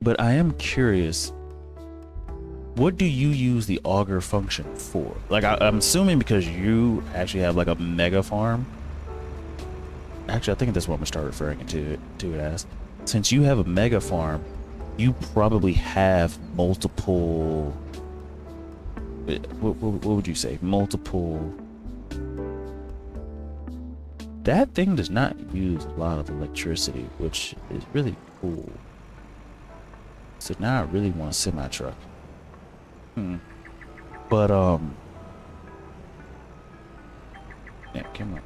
But I am curious, what do you use the auger function for? Like, I'm assuming because you actually have like a mega farm. Actually, I think that's what I'm gonna start referring to it as. Since you have a mega farm, you probably have multiple. What would you say? Multiple. That thing does not use a lot of electricity, which is really cool. So now I really want a semi truck. But yeah, come on.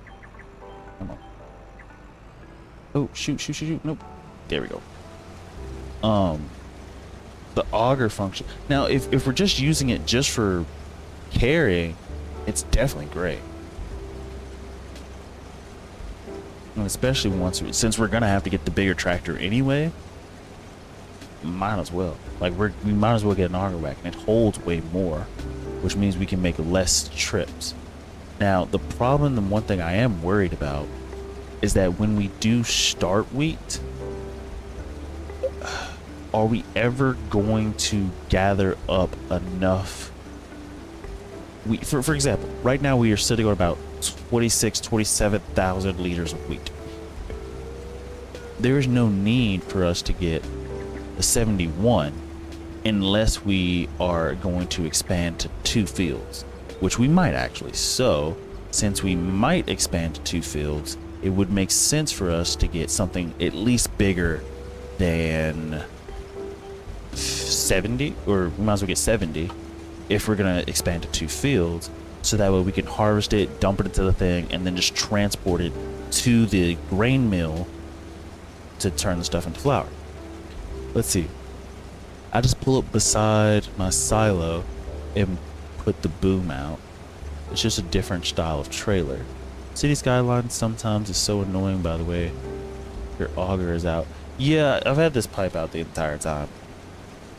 Oh, shoot. Nope. There we go. The auger function. Now, if we're just using it just for carrying, it's definitely great. And especially since we're gonna have to get the bigger tractor anyway, might as well. Like we might as well get an auger wagon. It holds way more, which means we can make less trips. Now, the problem, the one thing I am worried about, is that when we do start wheat, are we ever going to gather up enough wheat? For example, right now we are sitting on about 27,000 liters of wheat. There is no need for us to get the 71 unless we are going to expand to 2 fields, which we might actually. So, since we might expand to 2 fields, it would make sense for us to get something at least bigger than 70, or we might as well get 70 if we're gonna expand to 2 fields, so that way we can harvest it, dump it into the thing, and then just transport it to the grain mill to turn the stuff into flour. Let's see. I just pull up beside my silo and put the boom out. It's just a different style of trailer. City skyline sometimes is so annoying, by the way. Your auger is out. Yeah, I've had this pipe out the entire time.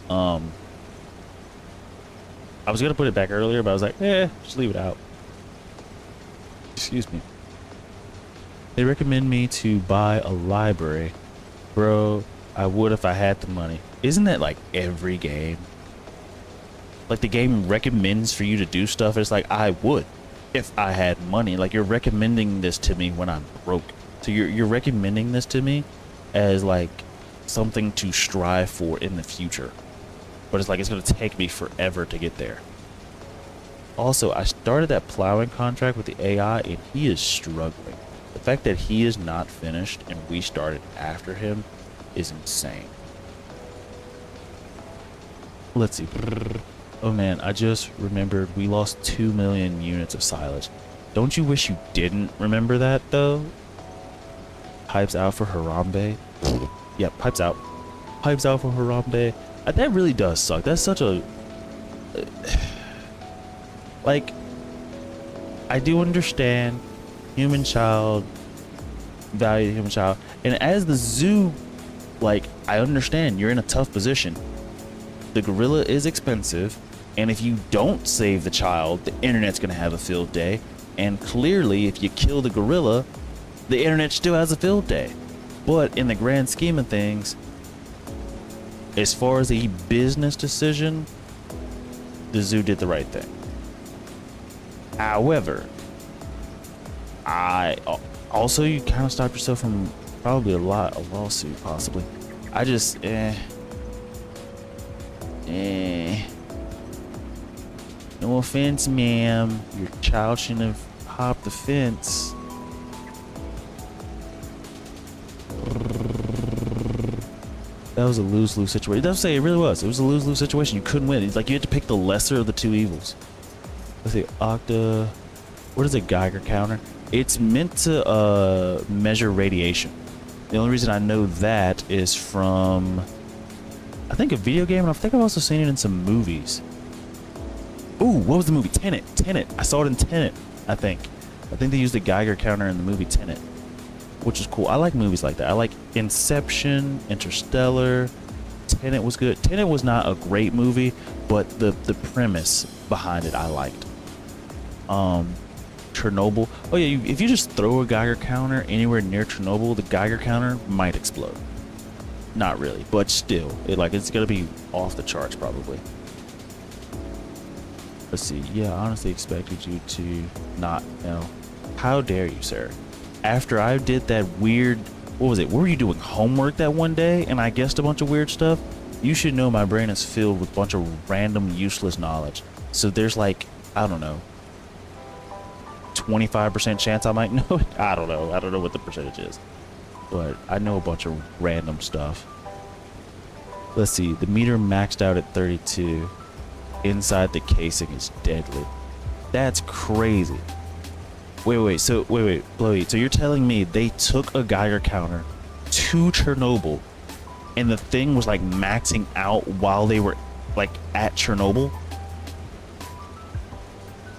I was gonna put it back earlier, but I was like, just leave it out. Excuse me. They recommend me to buy a library. Bro, I would if I had the money. Isn't that like every game? Like the game recommends for you to do stuff. It's like, I would if I had money. Like, you're recommending this to me when I'm broke. So you're recommending this to me as like something to strive for in the future. But it's like, it's going to take me forever to get there. Also, I started that plowing contract with the AI and he is struggling. The fact that he is not finished and we started after him is insane. Let's see. Oh man, I just remembered we lost 2 million units of silage. Don't you wish you didn't remember that though? Pipes out for Harambe. Yeah, pipes out. Pipes out for Harambe. That really does suck. That's such a... like, I do understand human child, value the human child. And as the zoo, like, I understand you're in a tough position. The gorilla is expensive. And if you don't save the child, the internet's going to have a field day. And clearly, if you kill the gorilla, the internet still has a field day. But in the grand scheme of things, as far as a business decision, the zoo did the right thing. However, also, you kind of stopped yourself from probably a lawsuit, possibly. I just, no offense, ma'am. Your child shouldn't have hopped the fence. That was a lose-lose situation. It does say it really was. It was a lose-lose situation. You couldn't win. It's like you had to pick the lesser of the two evils. Let's see, Octa. What is a Geiger counter? It's meant to measure radiation. The only reason I know that is from, I think, a video game, and I think I've also seen it in some movies. Ooh, what was the movie? Tenet. Tenet. I saw it in Tenet, I think. I think they used a Geiger counter in the movie Tenet, which is cool. I like movies like that. I like Inception, Interstellar. Tenet was good. Tenet was not a great movie, but the premise behind it I liked. Chernobyl. Oh yeah, if you just throw a Geiger counter anywhere near Chernobyl, the Geiger counter might explode. Not really, but still, it's gonna be off the charts probably. Let's see. Yeah, I honestly expected you to not know. How dare you, sir? After I did that weird, what was it? Were you doing homework that one day and I guessed a bunch of weird stuff? You should know my brain is filled with a bunch of random useless knowledge. So there's like, I don't know, 25% chance I might know it. I don't know. I don't know what the percentage is, but I know a bunch of random stuff. Let's see. The meter maxed out at 32. Inside the casing is deadly. That's crazy. Wait, Blowy. So you're telling me they took a Geiger counter to Chernobyl, and the thing was like maxing out while they were like at Chernobyl.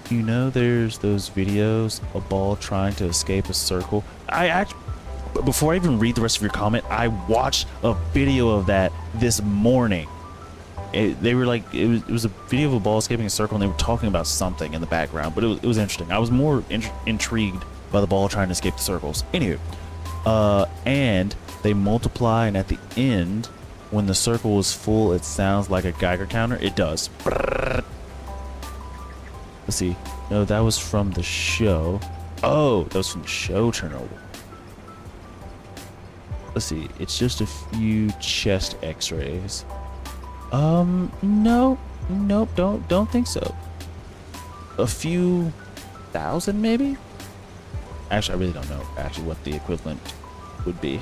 You know, there's those videos, a ball trying to escape a circle. I actually, before I even read the rest of your comment, I watched a video of that this morning. They were like, it was a video of a ball escaping a circle, and they were talking about something in the background, but it was interesting. I was more intrigued by the ball trying to escape the circles. Anywho, and they multiply, and at the end, when the circle is full, it sounds like a Geiger counter. It does. Let's see. No, that was from the show. Oh, that was from the show Chernobyl. Let's see. It's just a few chest x-rays. No. Nope, don't think so. A few thousand, maybe? Actually, I really don't know actually what the equivalent would be.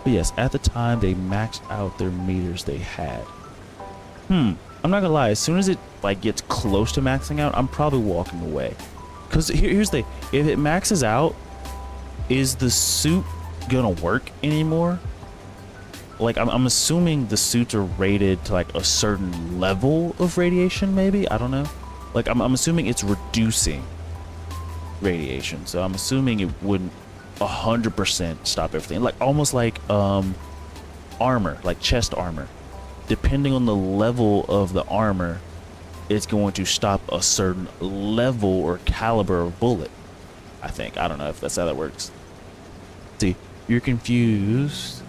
But yes, at the time, they maxed out their meters they had. I'm not gonna lie, as soon as it like gets close to maxing out, I'm probably walking away. Cause here's the, if it maxes out, is the suit gonna work anymore? Like I'm assuming the suits are rated to like a certain level of radiation, maybe? I don't know. Like I'm assuming it's reducing radiation. So I'm assuming it wouldn't 100% stop everything. Like almost like armor, like chest armor. Depending on the level of the armor, it's going to stop a certain level or caliber of bullet. I think. I don't know if that's how that works. See, you're confused.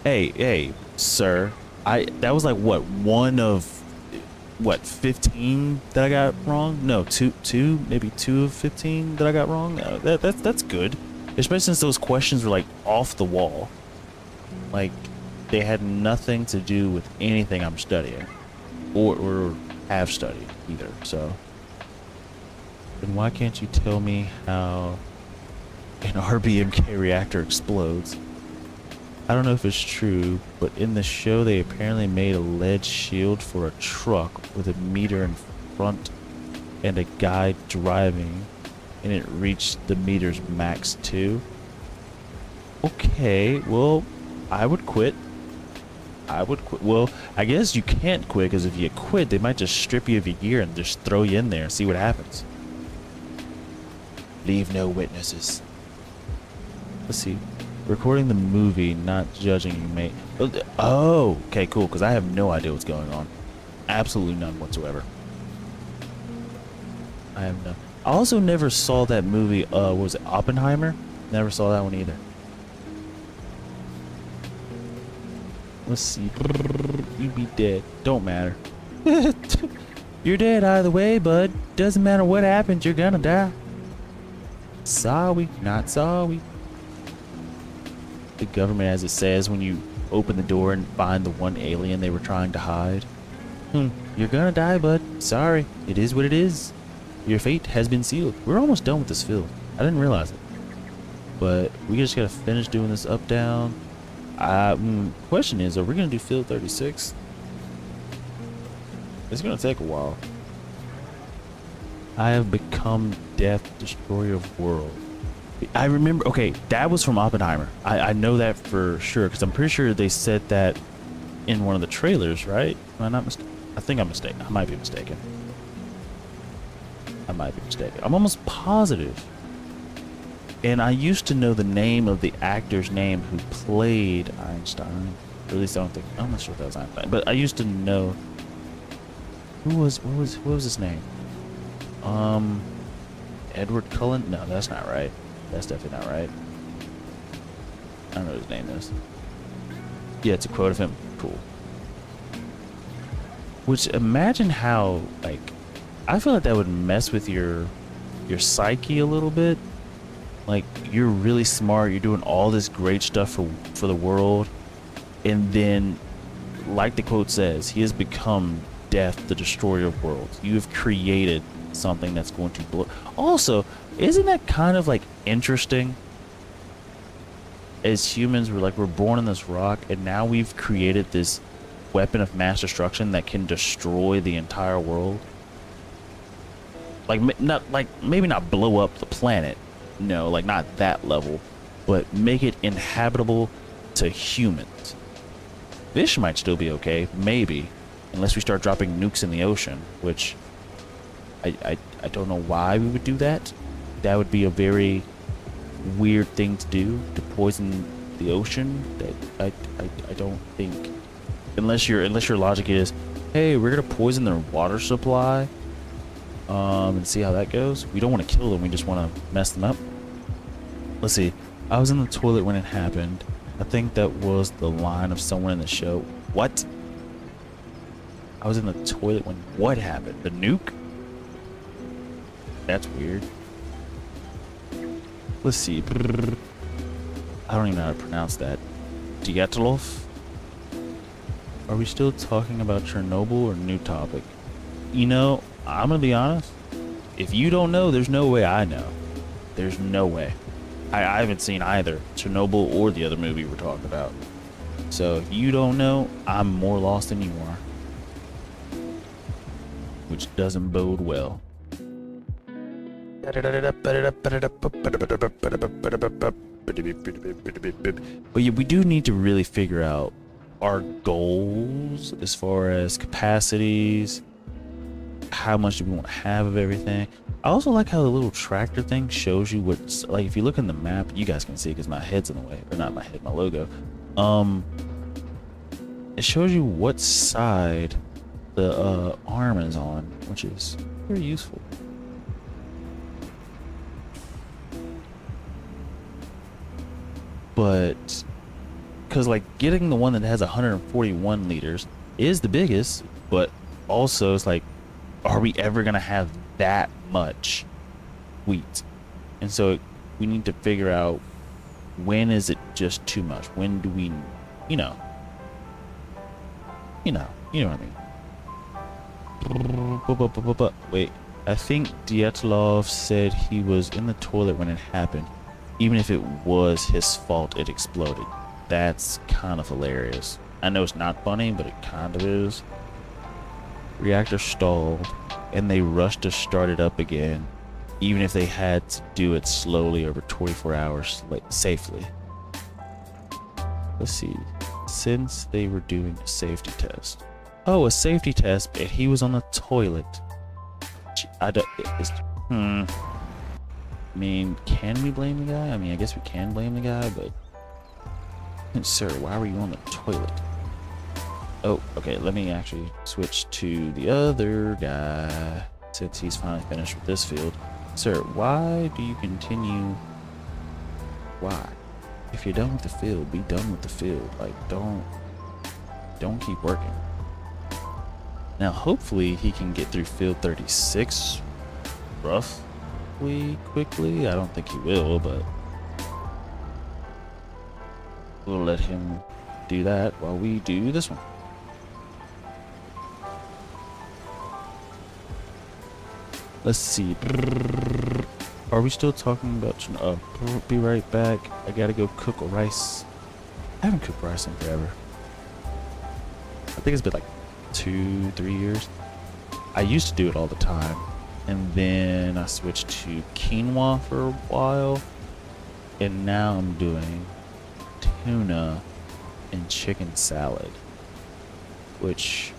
Hey, sir. That was like what, one of what, 15 that I got wrong? No, two, maybe 2 of 15 that I got wrong. That's good, especially since those questions were like off the wall. Like they had nothing to do with anything I'm studying or have studied either. So then why can't you tell me how an RBMK reactor explodes? I don't know if it's true, but in the show they apparently made a lead shield for a truck with a meter in front and a guy driving, and it reached the meter's max too. Okay, well, I would quit. Well, I guess you can't quit, because if you quit, they might just strip you of your gear and just throw you in there and see what happens. Leave no witnesses. Let's see. Recording the movie, not judging you, mate. Oh, okay, cool, because I have no idea what's going on. Absolutely none whatsoever. I have none. I also never saw that movie, what was it, Oppenheimer? Never saw that one either. Let's see. You'd be dead. Don't matter. You're dead either way, bud. Doesn't matter what happens, you're gonna die. Sorry, not sorry. The government, as it says when you open the door and find the one alien they were trying to hide. You're gonna die, bud. Sorry. It is what it is. Your fate has been sealed. We're almost done with this field. I didn't realize it. But we just gotta finish doing this up, down. Question is, are we gonna do field 36? It's gonna take a while. I have become death, destroyer of world. I remember, okay, that was from Oppenheimer. I know that for sure, because I'm pretty sure they said that in one of the trailers, right? Am I not mistaken? I think I'm mistaken. I might be mistaken. I'm almost positive. And I used to know the name of the actor's name who played Einstein. Or at least I'm not sure if that was Einstein. But I used to know what was his name? Edward Cullen? No, that's not right. That's definitely not right. I don't know what his name is. Yeah, it's a quote of him. Cool. Which, imagine how, like, I feel like that would mess with your psyche a little bit. Like, you're really smart, you're doing all this great stuff for the world, and then, like the quote says, he has become death, the destroyer of worlds. You have created something that's going to blow. Also, isn't that kind of like interesting? As humans, we're born in this rock, and now we've created this weapon of mass destruction that can destroy the entire world. Like, maybe not blow up the planet, no, like not that level, but make it inhabitable to humans. Fish might still be okay, maybe, unless we start dropping nukes in the ocean, which I don't know why we would do that. That would be a very weird thing to do, to poison the ocean. That I don't think, unless your logic is, hey, we're gonna poison their water supply, and see how that goes. We don't want to kill them, we just want to mess them up. Let's see. I was in the toilet when it happened. I think that was the line of someone in the show. What? I was in the toilet when what happened? The nuke? That's weird. Let's see. I don't even know how to pronounce that. Dyatlov? Are we still talking about Chernobyl or new topic? You know, I'm gonna be honest. If you don't know, there's no way I know. There's no way. I haven't seen either Chernobyl or the other movie we're talking about. So if you don't know, I'm more lost than you are. Which doesn't bode well. But yeah, we do need to really figure out our goals as far as capacities, how much do we want to have of everything. I also like how the little tractor thing shows you what's, like, if you look in the map, you guys can see because my head's in the way, or not my head, my logo. It shows you what side the arm is on, which is very useful. But because like getting the one that has 141 liters is the biggest, but also it's like, are we ever gonna have that much wheat? And so we need to figure out, when is it just too much? When do we, you know what I mean. Wait, I think Dyatlov said he was in the toilet when it happened. Even if it was his fault, it exploded. That's kind of hilarious. I know it's not funny, but it kind of is. Reactor stalled, and they rushed to start it up again, even if they had to do it slowly over 24 hours safely. Let's see. Since they were doing a safety test. Oh, a safety test, and he was on the toilet. I mean, can we blame the guy? I mean, I guess we can blame the guy, but... Sir, why were you on the toilet? Oh, okay, let me actually switch to the other guy, since he's finally finished with this field. Sir, why do you continue? Why? If you're done with the field, be done with the field. Like, don't keep working. Now, hopefully, he can get through field 36 roughly quickly. I don't think he will, but we'll let him do that while we do this one. Let's see. Are we still talking about... be right back. I gotta go cook rice. I haven't cooked rice in forever. I think it's been like 2-3 years. I used to do it all the time, and then I switched to quinoa for a while, and now I'm doing tuna and chicken salad, which,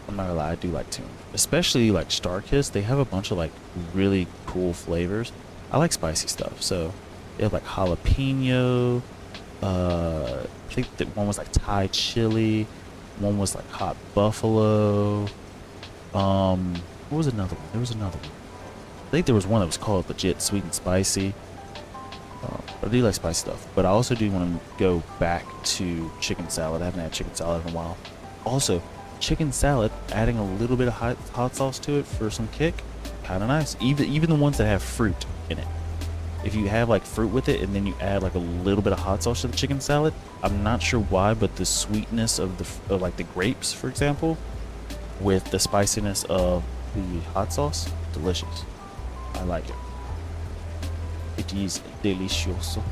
I'm not gonna lie, I do like tuna. Especially like Starkist, they have a bunch of like really cool flavors. I like spicy stuff, so they have like jalapeno, I think that one was like Thai chili, one was like hot buffalo. What was another one? There was another one. I think there was one that was called legit sweet and spicy. I do like spicy stuff, but I also do want to go back to chicken salad. I haven't had chicken salad in a while. Also, chicken salad, adding a little bit of hot sauce to it for some kick, kind of nice. Even the ones that have fruit in it. If you have like fruit with it and then you add like a little bit of hot sauce to the chicken salad, I'm not sure why, but the sweetness of like the grapes, for example, with the spiciness of the hot sauce, delicious. I like it. It is delicioso.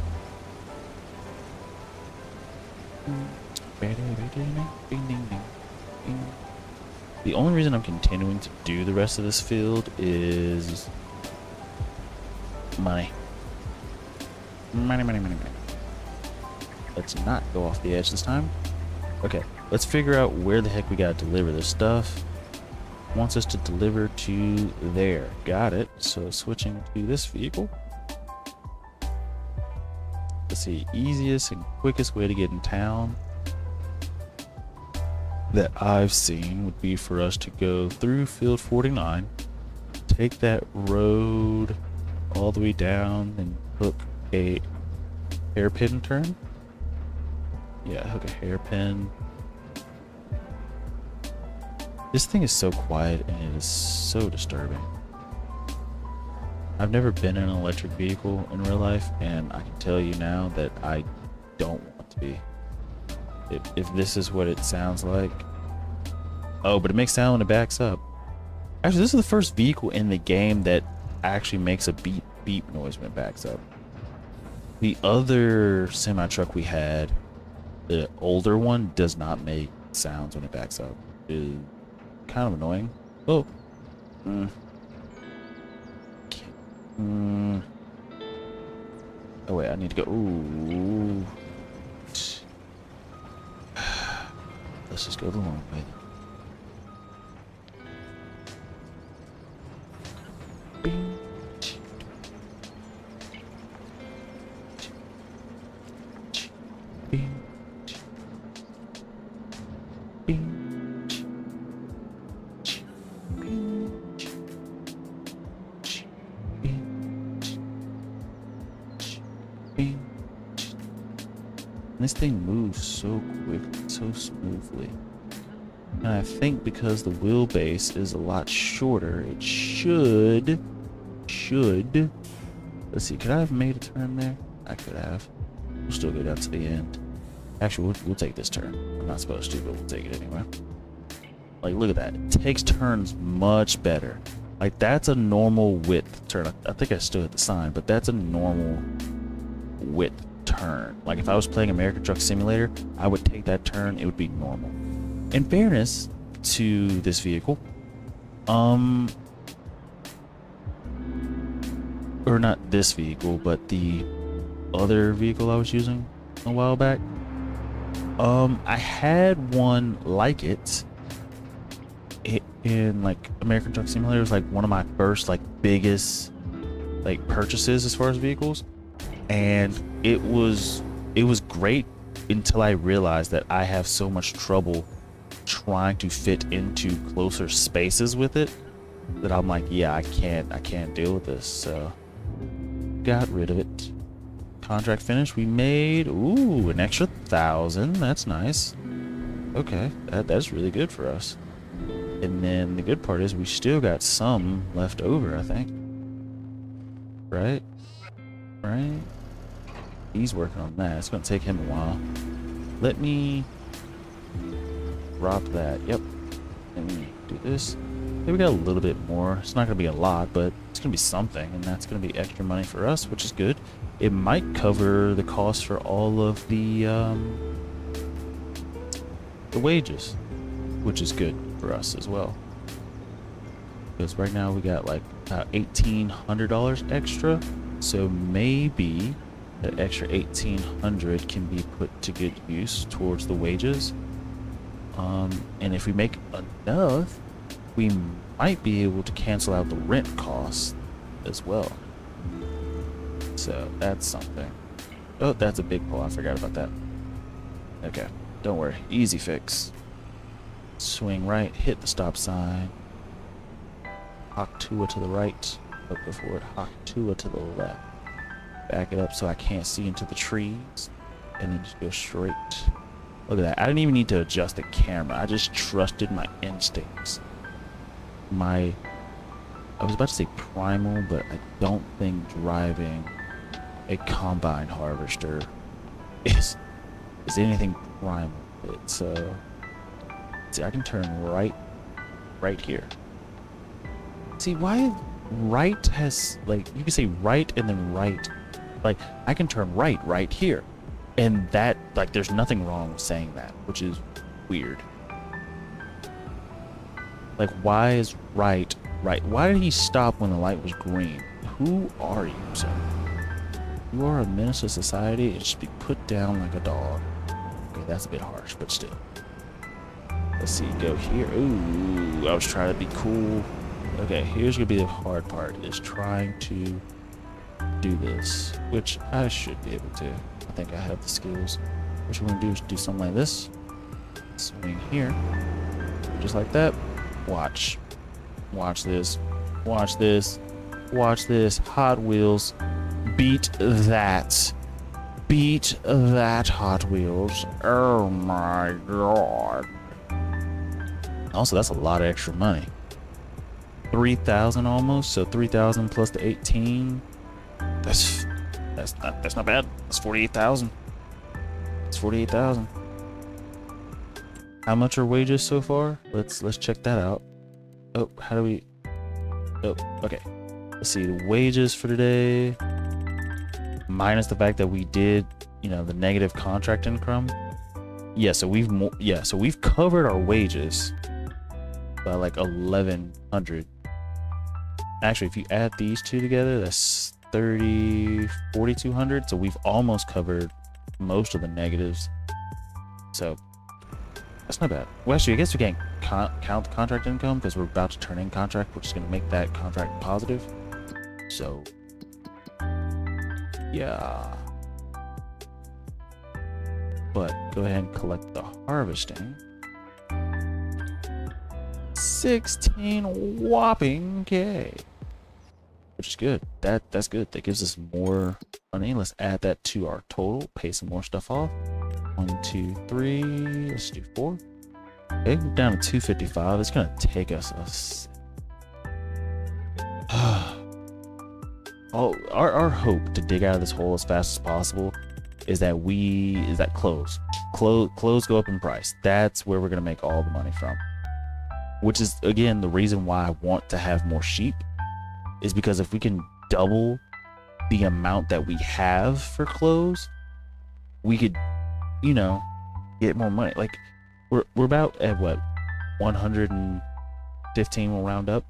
The only reason I'm continuing to do the rest of this field is money. Money. Let's not go off the edge this time. Okay, let's figure out where the heck we gotta deliver this stuff. Wants us to deliver to there. Got it. So switching to this vehicle. Let's see, easiest and quickest way to get in town that I've seen would be for us to go through field 49, take that road all the way down and hook a hairpin turn. Yeah, hook a hairpin. This thing is so quiet and it is so disturbing. I've never been in an electric vehicle in real life, and I can tell you now that I don't want to be. If this is what it sounds like. Oh, but it makes sound when it backs up. Actually, this is the first vehicle in the game that actually makes a beep beep noise when it backs up. The other semi-truck we had, the older one, does not make sounds when it backs up. It is kind of annoying. Oh. Oh wait, I need to go. Ooh. Let's just go the long way then. Bing. Bing. Bing. This thing moves so quickly, so smoothly. And I think because the wheelbase is a lot shorter, it should. Let's see, could I have made a turn there? I could have. We'll still go down to the end. Actually, we'll take this turn. I'm not supposed to, but we'll take it anyway. Like, look at that. It takes turns much better. Like, that's a normal width turn. I think I still hit the sign, but that's a normal width turn. Like, if I was playing American Truck Simulator, I would take that turn. It would be normal. In fairness to this vehicle, or not this vehicle, but the other vehicle I was using a while back, I had one like it in like American Truck Simulator. It was like one of my first like biggest like purchases as far as vehicles, and it was great until I realized that I have so much trouble trying to fit into closer spaces with it that I'm like, yeah, I can't deal with this. So got rid of it. Contract finished. We made an extra 1,000. That's nice. Okay, that's really good for us. And then the good part is we still got some left over, I think. Right? He's working on that. It's gonna take him a while. Let me drop that. Yep. And we do this. Okay, we got a little bit more. It's not gonna be a lot, but it's gonna be something, and that's gonna be extra money for us, which is good. It might cover the cost for all of the wages, which is good for us as well. Because right now we got like about $1,800 extra, so maybe that extra $1,800 can be put to good use towards the wages. And if we make enough, we might be able to cancel out the rent costs as well. So that's something. Oh, that's a big pull. I forgot about that. Okay, don't worry. Easy fix. Swing right, hit the stop sign. Hawk Tua to the right. Up before it. Hawk Tua to the left. Back it up so I can't see into the trees. And then just go straight. Look at that. I didn't even need to adjust the camera. I just trusted my instincts. I was about to say primal, but I don't think driving a combine harvester is anything primal. It's see, I can turn right here. See, why right has, like, you can say right and then right. Like, I can turn right here. And that, like, there's nothing wrong with saying that, which is weird. Like, why is right? Why did he stop when the light was green? Who are you, sir? You are a menace to society and should be put down like a dog. Okay, that's a bit harsh, but still. Let's see, go here. Ooh, I was trying to be cool. Okay, here's gonna be the hard part, is trying to do this, which I should be able to. I think I have the skills. What we're gonna do is do something like this. Swing here. Just like that. Watch. Watch this. Watch this. Watch this. Hot Wheels. Beat that. Beat that, Hot Wheels. Oh my god. Also, that's a lot of extra money. 3,000 almost, so 3,000 plus the 18. That's not bad. That's 48,000. It's 48,000. How much are wages so far? Let's check that out. Oh, how do we? Oh, okay. Let's see the wages for today. Minus the fact that we did, you know, the negative contract income. Yeah, so we've covered our wages by like 1,100. Actually, if you add these two together, that's 4,200. So we've almost covered most of the negatives. So that's not bad. Well, actually, I guess we can't count the contract income because we're about to turn in contract, which is going to make that contract positive. So yeah. But go ahead and collect the harvesting. 16 whopping K. Which is good. That's good. That gives us more money. Let's add that to our total. Pay some more stuff off. 1, 2, 3. Let's do 4. Okay, we're down to 255. It's gonna take us oh, our hope to dig out of this hole as fast as possible is that clothes go up in price. That's where we're gonna make all the money from. Which is again the reason why I want to have more sheep, is because if we can double the amount that we have for clothes, we could, you know, get more money. Like we're about at what, 115 we'll round up.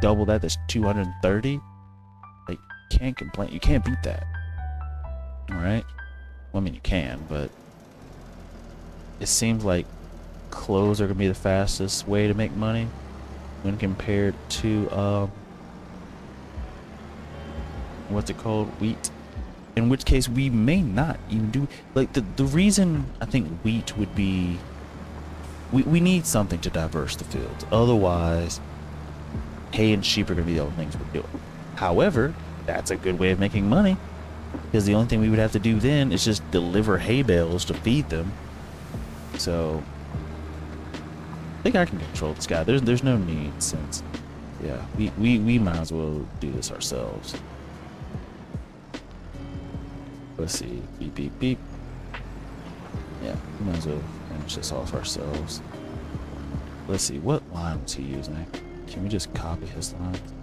Double that's 230. Like, can't complain. You can't beat that. All right. Well, I mean, you can, but it seems like clothes are gonna be the fastest way to make money when compared to what's it called, wheat. In which case we may not even do, like, the reason I think wheat would be, we need something to diverse the fields. Otherwise, hay and sheep are gonna be the only things we're doing. However, that's a good way of making money, because the only thing we would have to do then is just deliver hay bales to feed them. So I think I can control this guy. There's no need, since yeah, we might as well do this ourselves. Let's see. Beep beep beep. Yeah, we might as well finish this off ourselves. Let's see, what line was he using? Can we just copy his lines?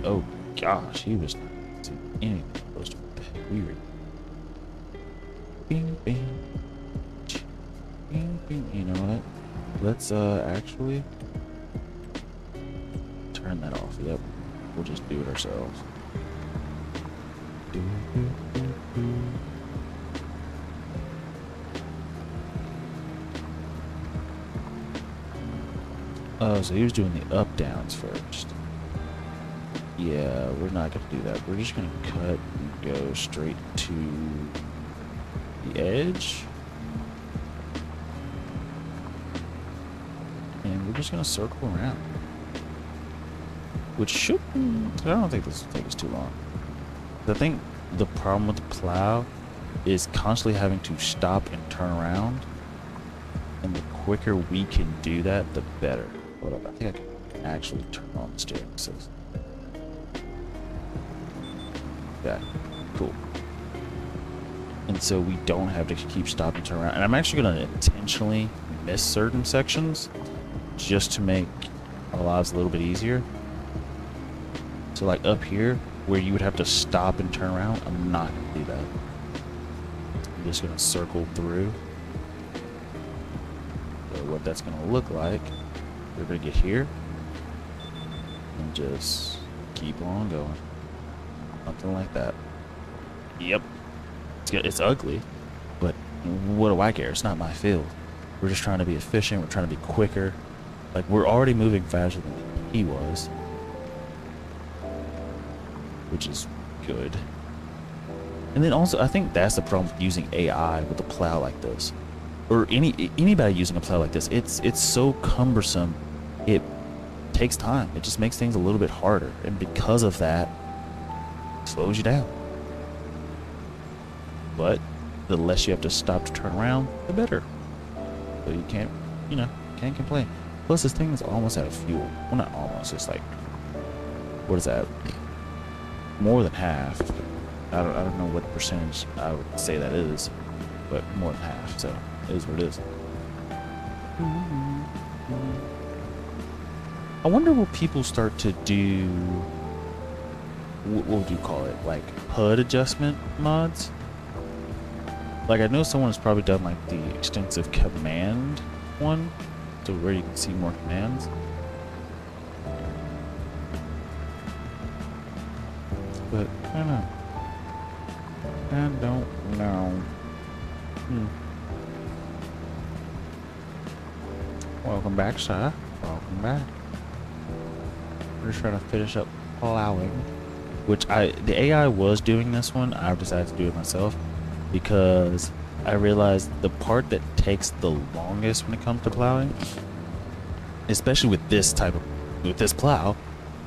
Oh gosh, he was not doing anything close to what the heck we were. Bing bing. Bing bing. You know what? Let's actually turn that off. Yep. We'll just do it ourselves. Oh, so he was doing the up downs first. Yeah, we're not gonna do that. We're just gonna cut and go straight to the edge. And we're just gonna circle around. Which should, I don't think this will take us too long. I think the problem with the plow is constantly having to stop and turn around. And the quicker we can do that, the better. Hold up, I think I can actually turn on the steering assist. Yeah, cool. And so we don't have to keep stopping and turn around. And I'm actually going to intentionally miss certain sections just to make our lives a little bit easier. So like up here, where you would have to stop and turn around, I'm not going to do that. I'm just going to circle through. So what that's going to look like, we're going to get here and just keep on going. Something like that. Yep. It's ugly, but what do I care? It's not my field. We're just trying to be efficient. We're trying to be quicker. Like, we're already moving faster than he was, which is good. And then also, I think that's the problem with using AI with a plow like this, or anybody using a plow like this. It's so cumbersome. It takes time. It just makes things a little bit harder, and because of that, it slows you down. But the less you have to stop to turn around, the better. So you can't complain. Plus, this thing is almost out of fuel. Well, not almost. It's like, what is that? More than half. I don't know what percentage I would say that is, but more than half. So it is what it is. I wonder will people start to do, what would you call it? Like HUD adjustment mods? Like, I know someone has probably done like the extensive command one, to where you can see more commands. But I don't know. I don't know. Welcome back, sir. Welcome back. We're just trying to finish up plowing, which the AI was doing this one. I've decided to do it myself because I realized the part that takes the longest when it comes to plowing, especially with this plow,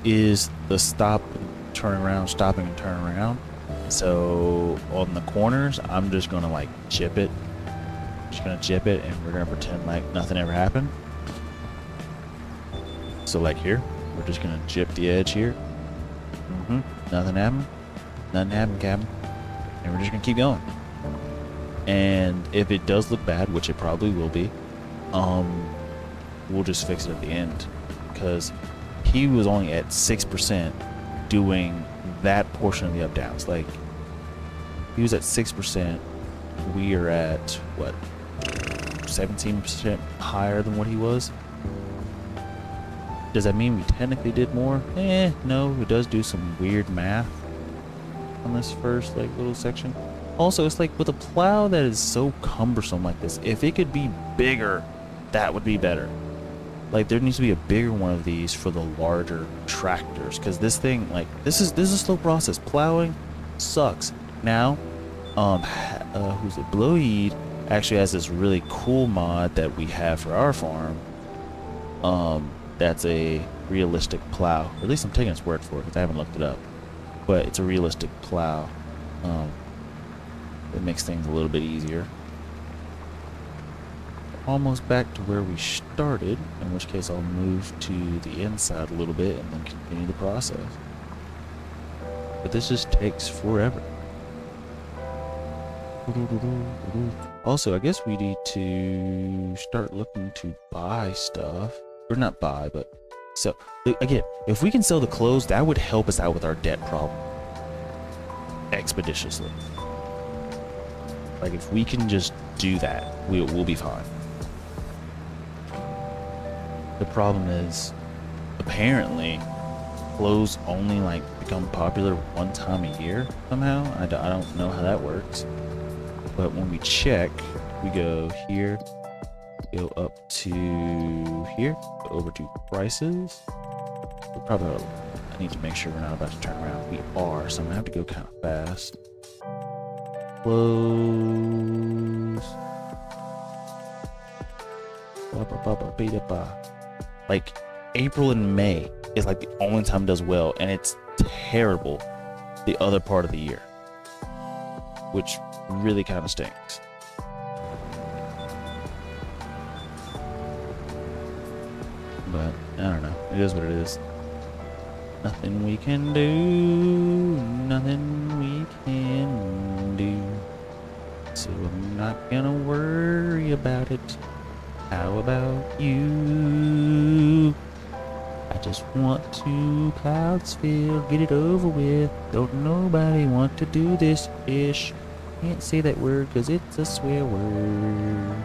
is the stopping and turning around. So on the corners, I'm just gonna like jip it. Just gonna jip it, and we're gonna pretend like nothing ever happened. So like here, we're just gonna jip the edge here. Nothing happened. Nothing happened, Captain. And we're just gonna keep going. And if it does look bad, which it probably will be, we'll just fix it at the end, because he was only at 6% doing that portion of the up downs. Like, he was at 6%. We are at what, 17% higher than what he was. Does that mean we technically did more? No, it does do some weird math on this first like little section. Also, it's like with a plow that is so cumbersome like this, if it could be bigger, that would be better. Like, there needs to be a bigger one of these for the larger tractors, because this thing, like, this is a slow process. Plowing sucks. Now, who's it? Bloweed actually has this really cool mod that we have for our farm. That's a realistic plow. Or at least I'm taking its word for it, because I haven't looked it up. But it's a realistic plow. It makes things a little bit easier. Almost back to where we started, in which case I'll move to the inside a little bit and then continue the process. But this just takes forever. Also, I guess we need to start looking to buy stuff. Or not buy, but so again, if we can sell the clothes, that would help us out with our debt problem expeditiously. Like, if we can just do that, we'll be fine. The problem is, apparently, clothes only like become popular one time a year somehow. I don't know how that works. But when we check, we go here, go up to here, go over to prices. We probably, I need to make sure we're not about to turn around. We are, so I'm gonna have to go kind of fast. Close. Like, April and May is like the only time it does well, and it's terrible the other part of the year, which really kind of stinks. But I don't know, it is what it is. Nothing we can do, nothing we can do, so I'm not gonna worry about it. How about you? I just want to Cloudsville, get it over with. Don't nobody want to do this ish. Can't say that word because it's a swear word.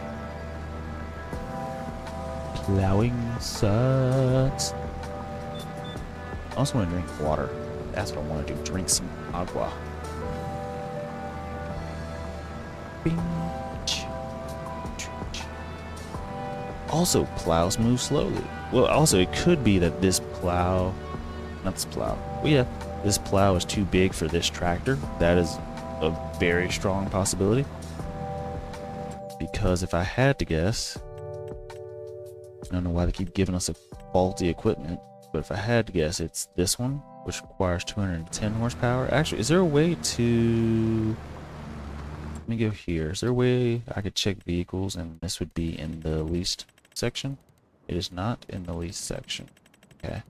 Plowing sucks. I also want to drink water. That's what I want to do. Drink some agua. Bing. Also, plows move slowly. Well, also, it could be that this plow... Not this plow. Well, yeah, this plow is too big for this tractor. That is a very strong possibility. Because if I had to guess... I don't know why they keep giving us a faulty equipment. But if I had to guess, it's this one, which requires 210 horsepower. Actually, is there a way to... Let me go here. Is there a way I could check vehicles and this would be in the leased section? It is not in the leased section. Okay.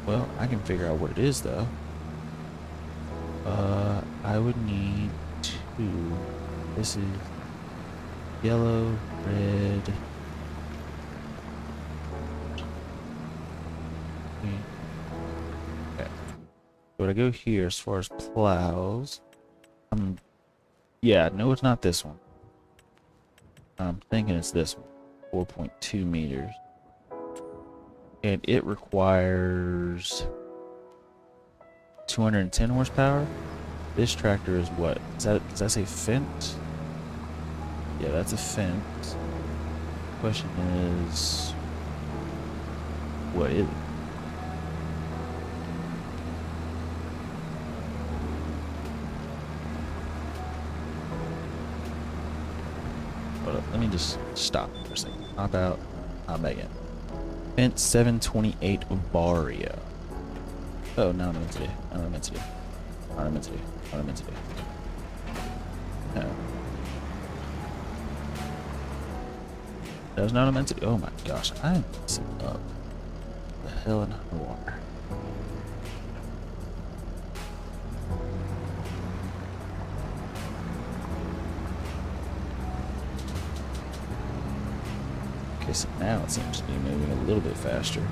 Well, I can figure out what it is though. I would need two. This is yellow, red. Okay. So when I go here as far as plows, yeah, no, it's not this one. I'm thinking it's this one. 4.2 meters. And it requires 210 horsepower. This tractor is what? Does that say fence? Yeah, that's a fence. Question is, what is it? Let me just stop for a second. Hop out. Hop back in. Fence 728 Vario. Oh, no, I'm meant to do. I'm meant to do. I'm meant to do. I'm meant to do. No. That was not what I meant to do. Oh my gosh, I'm messing up. The hell in the water. Okay, so now it seems to be moving a little bit faster.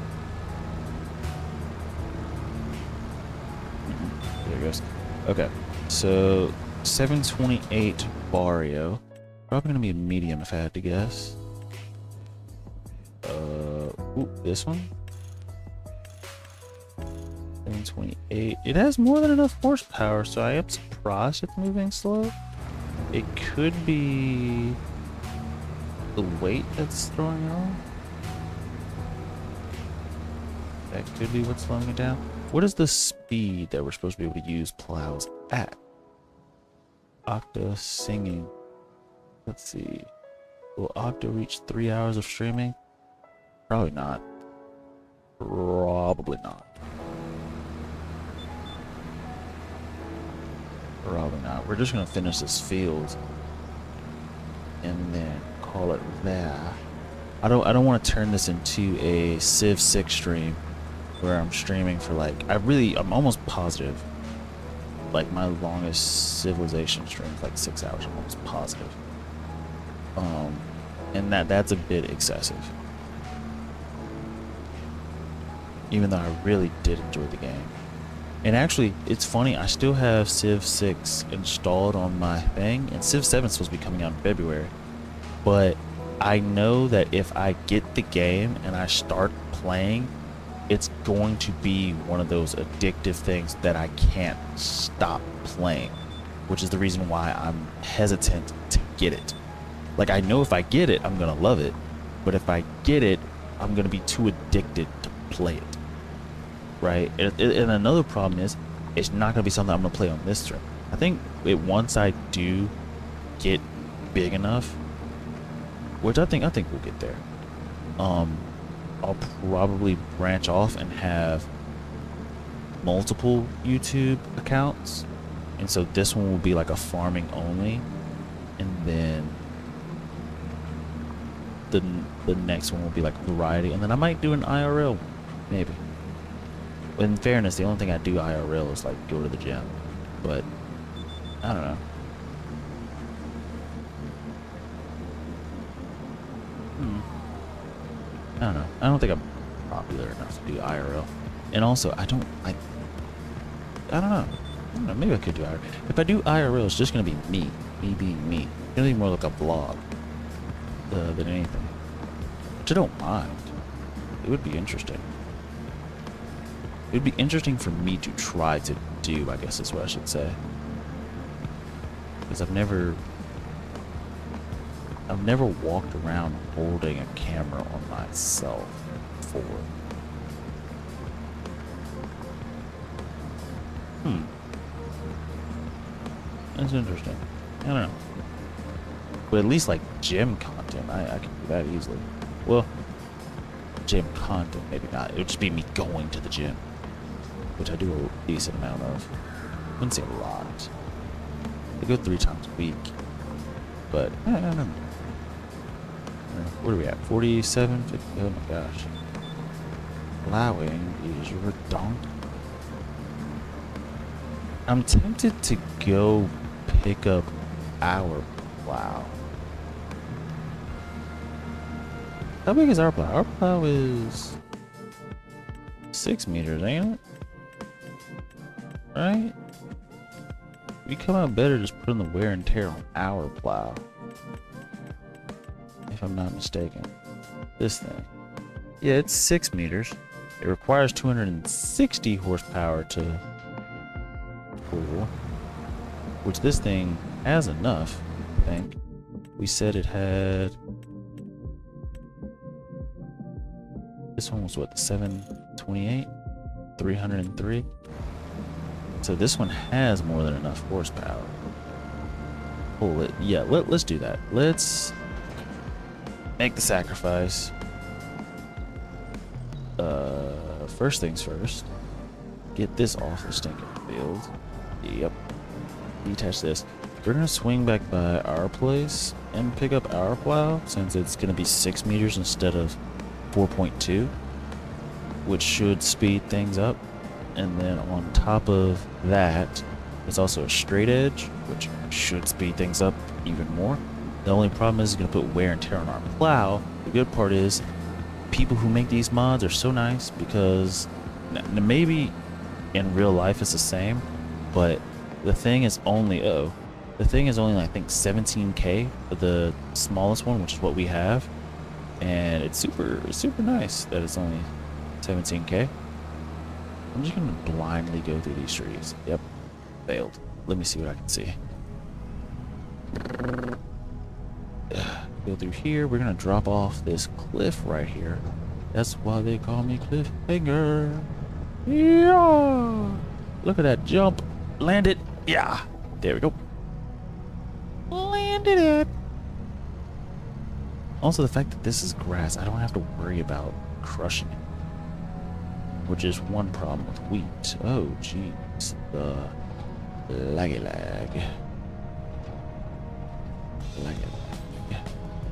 There it goes. Okay, so 728 Vario. Probably gonna be a medium if I had to guess. Ooh, this one. 728. It has more than enough horsepower, so I am surprised it's moving slow. It could be the weight that's throwing it off. That could be what's slowing it down. What is the speed that we're supposed to be able to use plows at? Octa singing. Let's see. Will Octa reach 3 hours of streaming? Probably not. Probably not. Probably not. We're just gonna finish this field and then call it that. I don't want to turn this into a Civ 6 stream where I'm streaming for like I'm almost positive like my longest Civilization stream is like 6 hours. I'm almost positive. And that's a bit excessive. Even though I really did enjoy the game. And actually, it's funny, I still have Civ 6 installed on my thing, and Civ 7 is supposed to be coming out in February. But I know that if I get the game and I start playing, it's going to be one of those addictive things that I can't stop playing, which is the reason why I'm hesitant to get it. Like, I know if I get it, I'm gonna love it, but if I get it, I'm gonna be too addicted to play it, right? And another problem is, it's not gonna be something I'm gonna play on this stream. I think once I do get big enough, which I think we'll get there, I'll probably branch off and have multiple YouTube accounts, and so this one will be like a farming only, and then the next one will be like variety, and then I might do an IRL one, maybe. In fairness, the only thing I do IRL is like go to the gym, but I don't know. I don't know. I don't think I'm popular enough to do IRL, and also I don't know. I don't know. Maybe I could do IRL. If I do IRL, it's just gonna be me being me. It's gonna be more like a vlog than anything, which I don't mind. It would be interesting. It'd be interesting for me to try to do, I guess is what I should say. Because I've never walked around holding a camera on myself before. That's interesting. I don't know. But at least like gym content, I can do that easily. Well, gym content, maybe not. It would just be me going to the gym, which I do a decent amount of. I wouldn't say a lot. I go 3 times a week, but I don't know. What are we at? 47, 50? Oh my gosh. Plowing is redundant. I'm tempted to go pick up our plow. How big is our plow? Our plow is 6 meters, ain't it? Right? We come out better just putting the wear and tear on our plow. If I'm not mistaken. This thing. Yeah, it's 6 meters. It requires 260 horsepower to pull, which this thing has enough, I think. We said it had... This one was what, the 728? 303? So this one has more than enough horsepower. Pull it. Yeah, let's do that. Let's make the sacrifice. First things first. Get this off the stinking field. Yep. Detach this. We're gonna swing back by our place and pick up our plow, since it's gonna be 6 meters instead of 4.2, which should speed things up. And then on top of that, it's also a straight edge, which should speed things up even more. The only problem is it's gonna put wear and tear on our plow. The good part is people who make these mods are so nice, because maybe in real life it's the same, but the thing is only I think 17K for the smallest one, which is what we have, and it's super nice that it's only 17K. I'm just gonna blindly go through these trees. Yep, failed. Let me see what I can see. Go through here. We're gonna drop off this cliff right here. That's why they call me Cliffhanger. Yeah. Look at that jump. Landed. Yeah. There we go. Landed it. Also, the fact that this is grass, I don't have to worry about crushing it, which is one problem with wheat. Oh, jeez. The laggy lag. Laggy lag.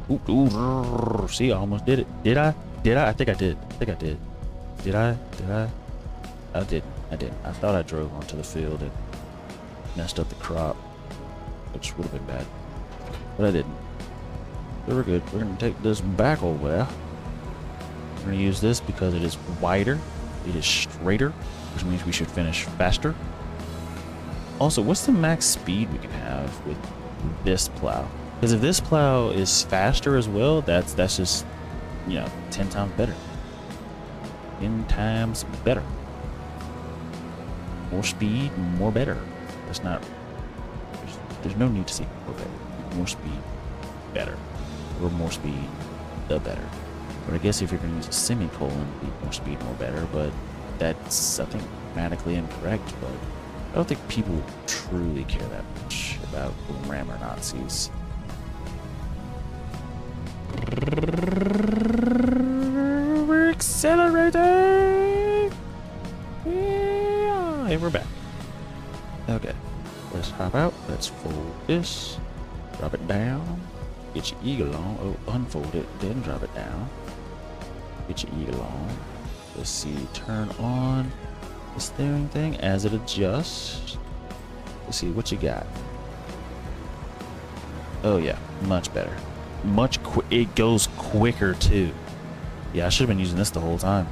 Ooh, see, I almost did it. Did I? I think I did. Did I? I did. I thought I drove onto the field and messed up the crop, which would have been bad, but I didn't. So we're good. We're gonna take this back over there. We're gonna use this because it is wider, it is straighter, which means we should finish faster. Also, what's the max speed we can have with this plow? Because if this plow is faster as well, that's just, 10 times better. 10 times better. More speed, more better. That's not... There's no need to say more better. More speed, better. Or more speed, the better. But I guess if you're going to use a semicolon, it'd be more speed, more better. But that's, I think, grammatically incorrect. But I don't think people truly care that much about grammar Nazis. We're accelerating! Yeah, and we're back. Okay, let's hop out. Let's fold this. Drop it down. Get your eagle on. Oh, unfold it, then drop it down. Get your eagle on. Let's see, turn on the steering thing as it adjusts. Let's see, what you got? Oh yeah, much better. It goes quicker too. Yeah, I should have been using this the whole time.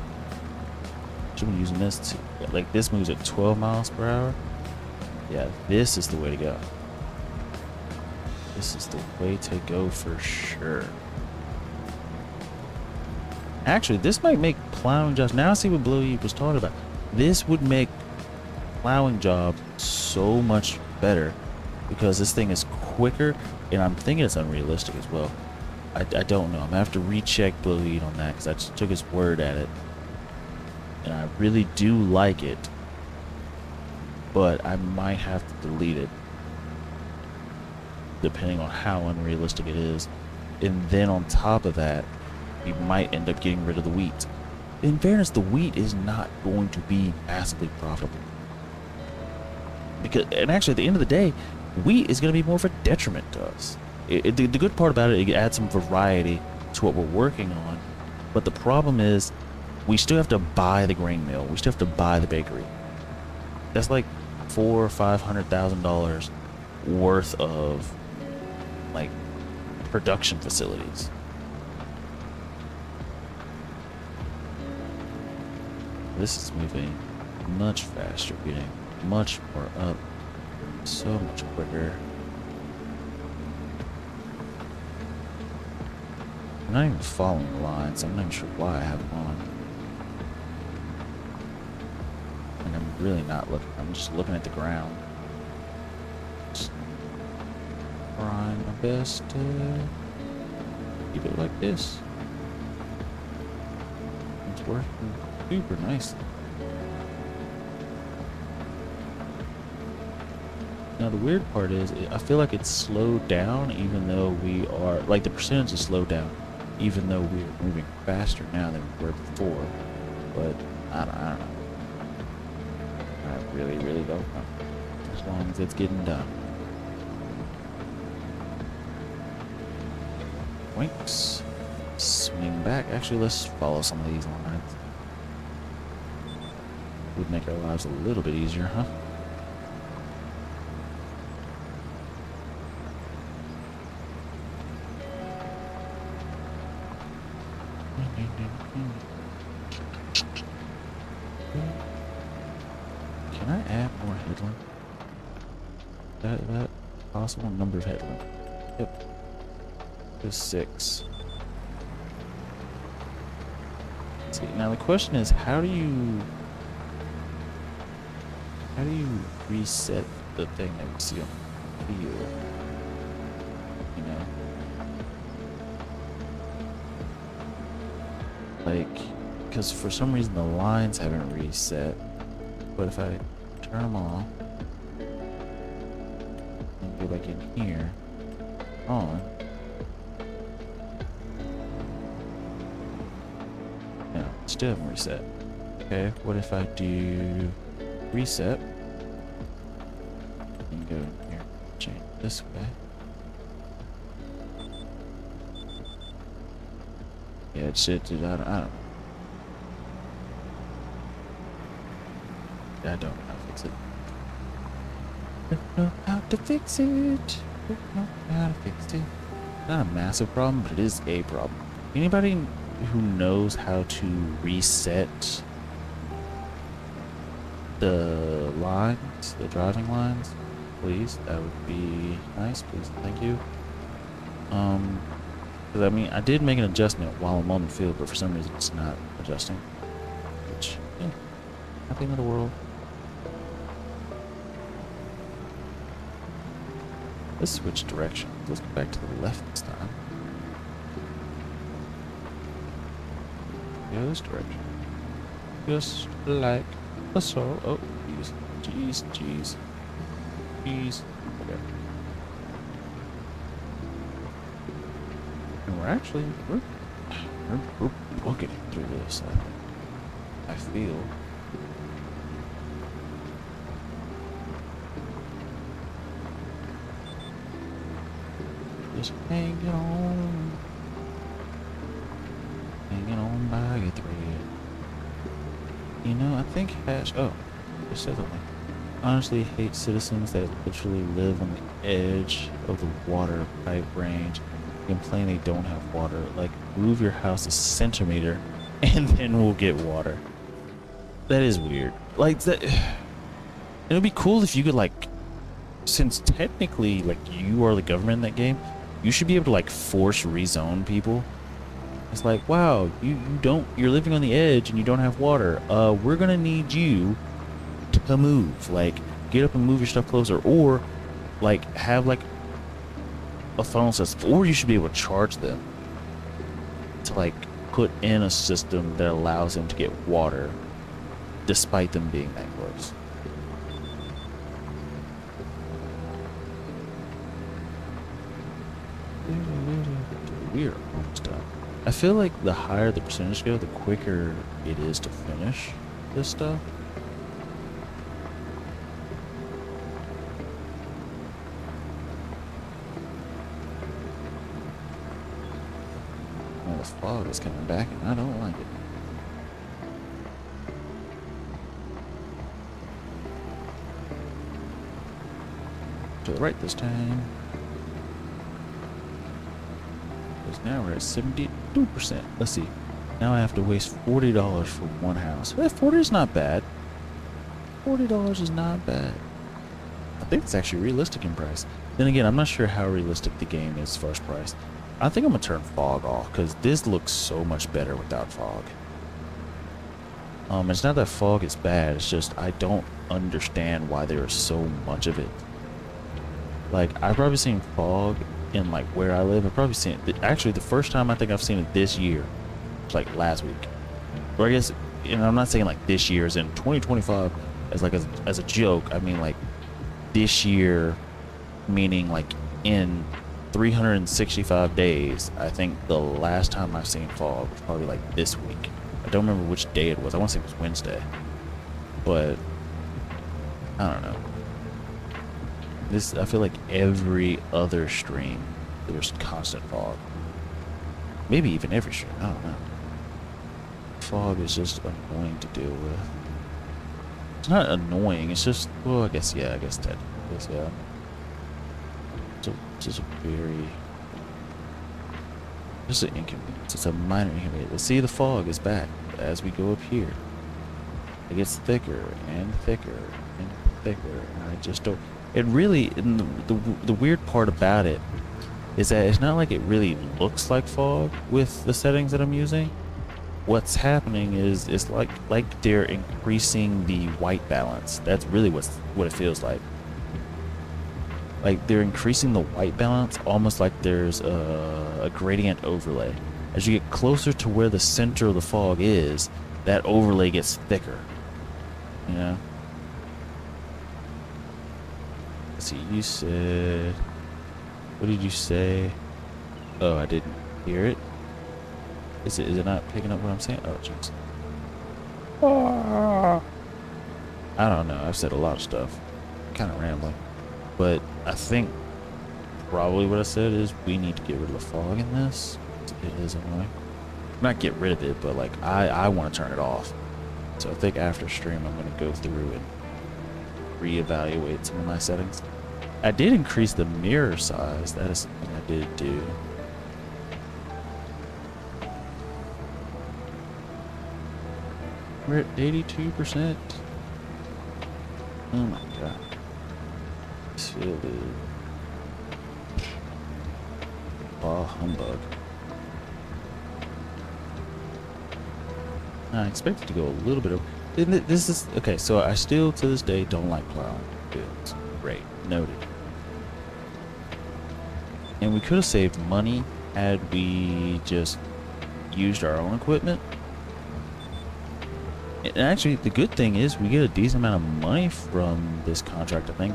Should have been using this too. Like, this moves at 12 miles per hour. Yeah, this is the way to go. This is the way to go for sure. Actually, this might make plowing just... Now I see what Bluey was talking about. This would make plowing job so much better because this thing is quicker, and I'm thinking it's unrealistic as well. I don't know. I'm gonna have to recheck Boogie on that because I just took his word at it, and I really do like it, but I might have to delete it depending on how unrealistic it is. And then on top of that, we might end up getting rid of the wheat. In fairness, the wheat is not going to be massively profitable. Because, and actually, at the end of the day, wheat is going to be more of a detriment to us. The good part about it adds some variety to what we're working on. But the problem is, we still have to buy the grain mill. We still have to buy the bakery. That's like $400,000 or $500,000 worth of like production facilities. This is moving much faster, getting much more up, so much quicker. I'm not even following the lines. I'm not even sure why I have them on. And I'm really not looking. I'm just looking at the ground. Just trying my best to keep it like this. It's working super nicely. Now the weird part is, I feel like it's slowed down even though we are, like the percentage is slowed down even though we are moving faster now than we were before. But I don't know. I really don't know. As long as it's getting done. Winks. Swing back. Actually, let's follow some of these lines. Would make our lives a little bit easier, huh? Can I add more headland? That possible number of headland? Yep. There's 6. Let's see. Now the question is, how do you reset the thing that we see on the field? You know? Like, because for some reason the lines haven't reset. But if I turn them off and go back in here, on, no, still haven't reset. Okay, what if I do reset and go in here, change this way? Yeah, it should do that. I don't know how to fix it. Don't know how to fix it. Don't know how to fix it. Not a massive problem, but it is a problem. Anybody who knows how to reset the lines, the driving lines, please, that would be nice. Please, thank you. Because I mean, I did make an adjustment while I'm on the field, but for some reason it's not adjusting. Which, yeah, nothing in the world. Let's switch direction. Let's go back to the left this time. Go this direction. Just like so. Oh, jeez. Okay. And we're actually we're booking through this. I feel. Just hanging on by a thread. You know, I think oh, it says something. Honestly, hate citizens that literally live on the edge of the water pipe range and complain they don't have water. Like, move your house a centimeter and then we'll get water. That is weird. Like, that. It would be cool if you could, like, since technically, like, you are the government in that game, you should be able to, like, force rezone people. It's like, wow, you're living on the edge and you don't have water. We're gonna need you to move. Like, get up and move your stuff closer, or like have like a funnel system, or you should be able to charge them to like put in a system that allows them to get water despite them being that close. We are almost done. I feel like the higher the percentage go, the quicker it is to finish this stuff. Well, the fog is coming back and I don't like it. To the right this time. Because now we're at 72%. Let's see. Now I have to waste $40 for one house. Well, 40 is not bad. $40 is not bad. I think it's actually realistic in price. Then again, I'm not sure how realistic the game is as far as price. I think I'm going to turn fog off because this looks so much better without fog. It's not that fog is bad. It's just I don't understand why there is so much of it. Like, I've probably seen fog in like where I live. I've probably seen it. Actually, the first time I think I've seen it this year, it's like last week. Or I guess, and I'm not saying like this year as in 2025 as like as a joke. I mean like this year, meaning like in 365 days. I think the last time I've seen fog was probably like this week. I don't remember which day it was. I want to say it was Wednesday, but I don't know. I feel like every other stream there's constant fog. Maybe even every stream. I don't know. Fog is just annoying to deal with. It's not annoying. It's just, well, I guess yeah. It's just a very, just an inconvenience. It's a minor inconvenience. See, the fog is back as we go up here. It gets thicker and thicker and thicker, and I just don't. It really, and the weird part about it is that it's not like it really looks like fog with the settings that I'm using. What's happening is it's like they're increasing the white balance. That's really what it feels like. Like they're increasing the white balance, almost like there's a gradient overlay. As you get closer to where the center of the fog is, that overlay gets thicker. You know? Let's see, you said, what did you say? Oh, I didn't hear it. Is it not picking up what I'm saying? Oh, jeez. I don't know. I've said a lot of stuff. Kind of rambling. But I think probably what I said is we need to get rid of the fog in this. It is annoying. Not get rid of it, but like I want to turn it off. So I think after stream I'm going to go through and reevaluate some of my settings. I did increase the mirror size. That is something I did do. We're at 82%. Oh my god. This field is ball humbug. I expect it to go a little bit over. This is okay. So I still to this day don't like plowing fields. Great, noted. And we could have saved money had we just used our own equipment. And actually, the good thing is we get a decent amount of money from this contract. I think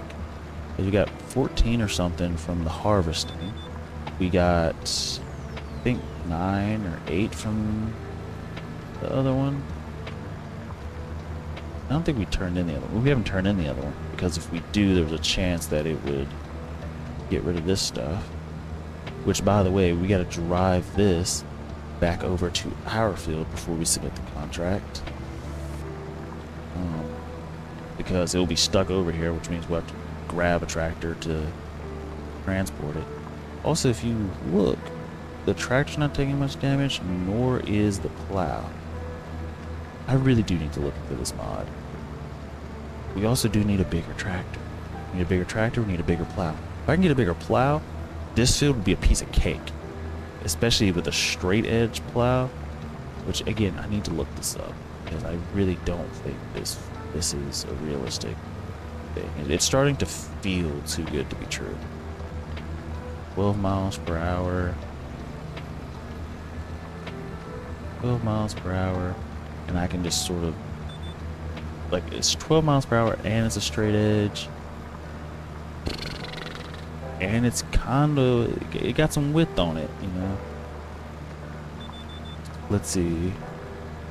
we got 14 or something from the harvesting. We got, I think, 9 or 8 from the other one. I don't think we turned in the other one. We haven't turned in the other one because if we do, there was a chance that it would get rid of this stuff. Which, by the way, we got to drive this back over to our field before we submit the contract. Because it will be stuck over here, which means we'll have to grab a tractor to transport it. Also, if you look, the tractor's not taking much damage, nor is the plow. I really do need to look into this mod. We also do need a bigger tractor. We need a bigger tractor, we need a bigger plow. If I can get a bigger plow, this field would be a piece of cake. especially with a straight edge plow, which again, I need to look this up because I really don't think this is a realistic thing. It's starting to feel too good to be true. 12 miles per hour. 12 miles per hour, and I can just sort of, like, it's 12 miles per hour and it's a straight edge, and it's kind of, it got some width on it, you know. Let's see,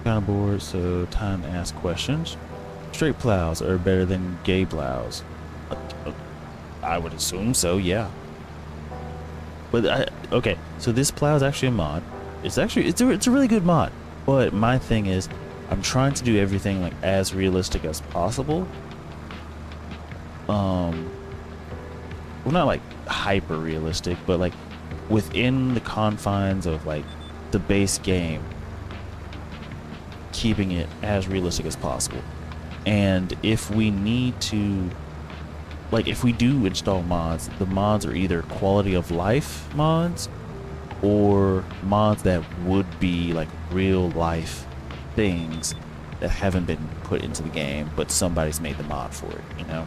kind of bored, so time to ask questions. Straight plows are better than gay plows. I would assume so, yeah. But okay, so this plow is actually a mod. It's a really good mod, but my thing is I'm trying to do everything like as realistic as possible. Well, not like hyper realistic, but like within the confines of like the base game, keeping it as realistic as possible. And if we need to, like, if we do install mods, the mods are either quality of life mods or mods that would be like real life things that haven't been put into the game, but somebody's made the mod for it, you know?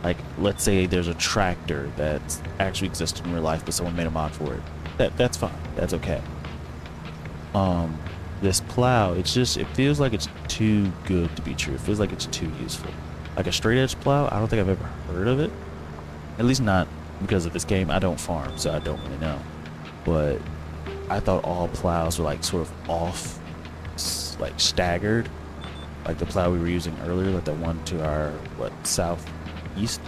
Like, let's say there's a tractor that actually exists in real life, but someone made a mod for it. That's fine. That's okay. This plow, it feels like it's too good to be true. It feels like it's too useful. Like a straight edge plow, I don't think I've ever heard of it. At least not because of this game. I don't farm, so I don't really know. But I thought all plows were like sort of off, like staggered, like the plow we were using earlier, like the one to our southeast.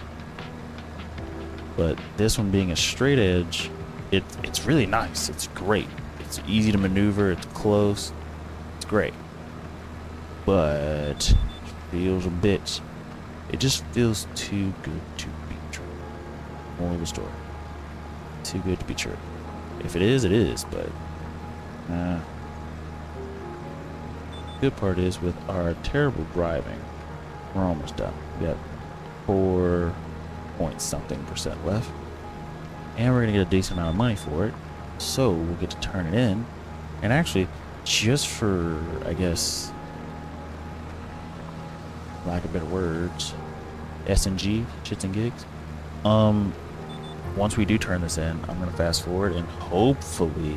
But this one being a straight edge, it's really nice. It's great. It's easy to maneuver. It's close. It's great. But it feels a bit. It just feels too good to be true. Moral of the story. Too good to be true. If it is, it is, but good part is with our terrible driving, we're almost done. We got 4 point something% left, and we're gonna get a decent amount of money for it, so we'll get to turn it in. And actually, just for, I guess, lack of better words, S&G, shits and gigs, once we do turn this in, I'm going to fast forward, and hopefully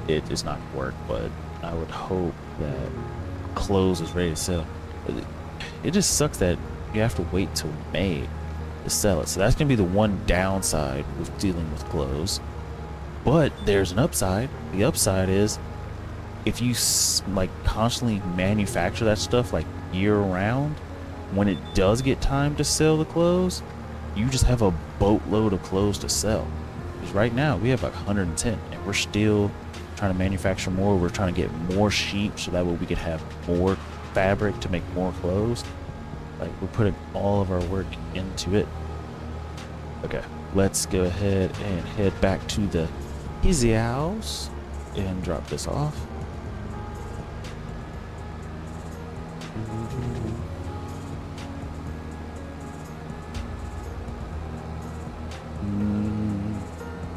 it is not going to work, but I would hope that clothes is ready to sell. It just sucks that you have to wait till May to sell it. So that's going to be the one downside with dealing with clothes. But there's an upside. The upside is if you like constantly manufacture that stuff like year round, when it does get time to sell the clothes, you just have a boatload of clothes to sell. Because right now we have like 110, and we're still trying to manufacture more. We're trying to get more sheep so that way we could have more fabric to make more clothes. Like, we're putting all of our work into it. Okay, let's go ahead and head back to the Easy House and drop this off.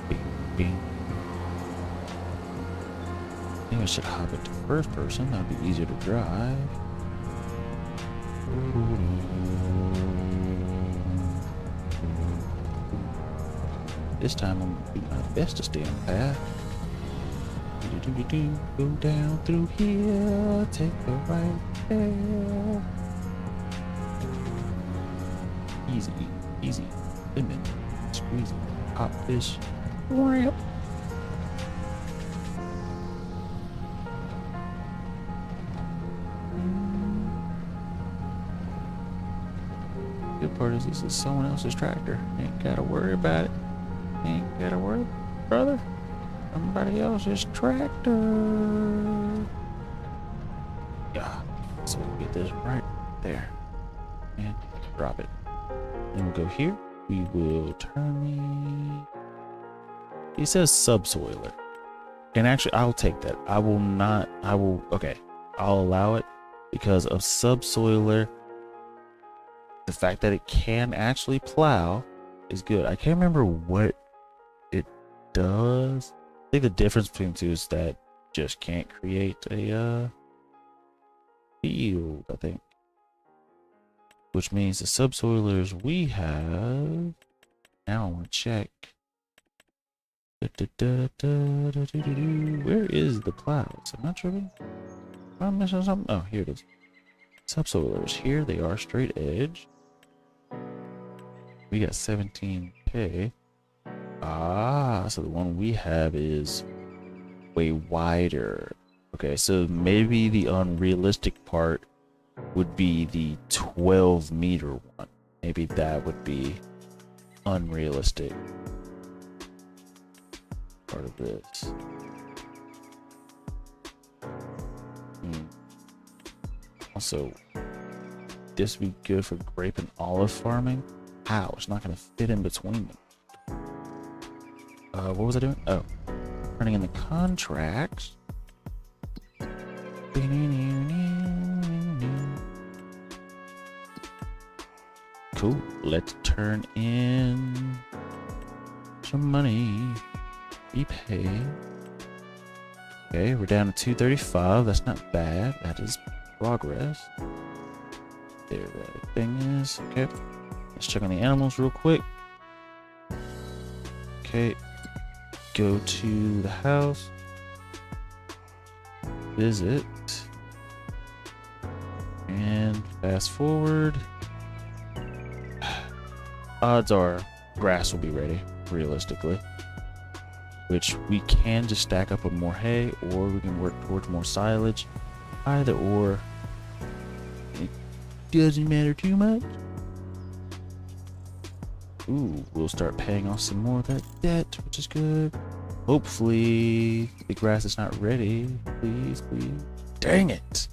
I think I should hop into first person. That'd be easier to drive. This time I'm gonna do my best to stay on the path. Go down through here, take the right there. Easy, easy, lemon, squeeze it, pop this ramp. Good part is this is someone else's tractor. Ain't gotta worry about it. Ain't gotta worry, brother. Somebody else's tractor. Yeah. So we'll get this right there and drop it. Then we'll go here. We will turn the. It says subsoiler, and actually, I'll take that. I will not. I will. Okay, I'll allow it because of subsoiler. The fact that it can actually plow is good. I can't remember what it does. I think the difference between the two is that just can't create a field, I think. Which means the subsoilers we have. Now I want to check. Where is the clouds? Am I tripping? Am I missing something? Oh, here it is. Subsoilers. Here they are, straight edge. We got 17K. Ah, so the one we have is way wider. Okay, so maybe the unrealistic part would be the 12-meter one. Maybe that would be unrealistic part of this. Also, this would be good for grape and olive farming. How? It's not going to fit in between them. What was I doing? Oh, turning in the contracts. Cool. Let's turn in some money. Be paid. Okay, we're down to 235. That's not bad. That is progress. There that thing is. Okay. Let's check on the animals real quick. Okay. Go to the house. Visit. And fast forward. Odds are grass will be ready, realistically. Which we can just stack up with more hay, or we can work towards more silage. Either or. It doesn't matter too much. Ooh, we'll start paying off some more of that debt, which is good. Hopefully, the grass is not ready. Please, please. Dang it!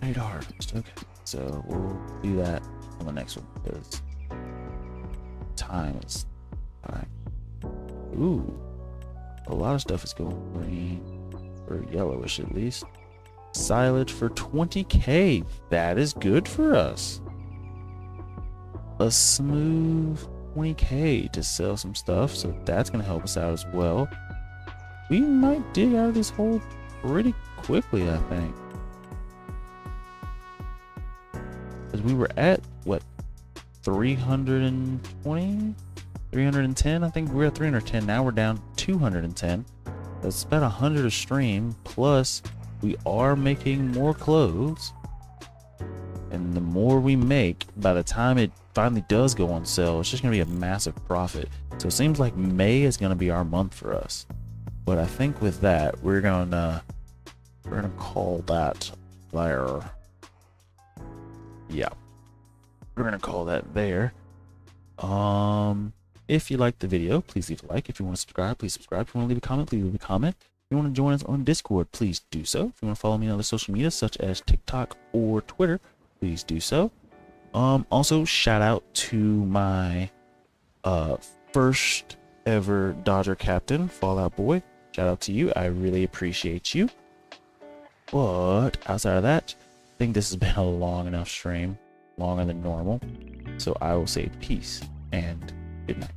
Made harvest. Okay, so we'll do that on the next one because time is time. Ooh, a lot of stuff is going green or yellowish at least. Silage for 20K. That is good for us. A smooth 20K to sell some stuff, so that's gonna help us out as well. We might dig out of this hole pretty quickly, I think, because we were at what, 320, 310. I think we were at 310. Now we're down 210. That's about 100 a stream. Plus, we are making more clothes, and the more we make, by the time it finally does go on sale, it's just gonna be a massive profit. So it seems like May is gonna be our month for us. But I think with that, we're gonna call that there. Yeah, we're gonna call that there. If you liked the video, please leave a like. If you want to subscribe, please subscribe. If you want to leave a comment, please leave a comment. If you want to join us on Discord, please do so. If you want to follow me on other social media such as TikTok or Twitter, please do so. Also shout out to my first ever Dodger captain, Fallout Boy. Shout out to you. I really appreciate you. But outside of that, I think this has been a long enough stream, longer than normal. So I will say peace and good night.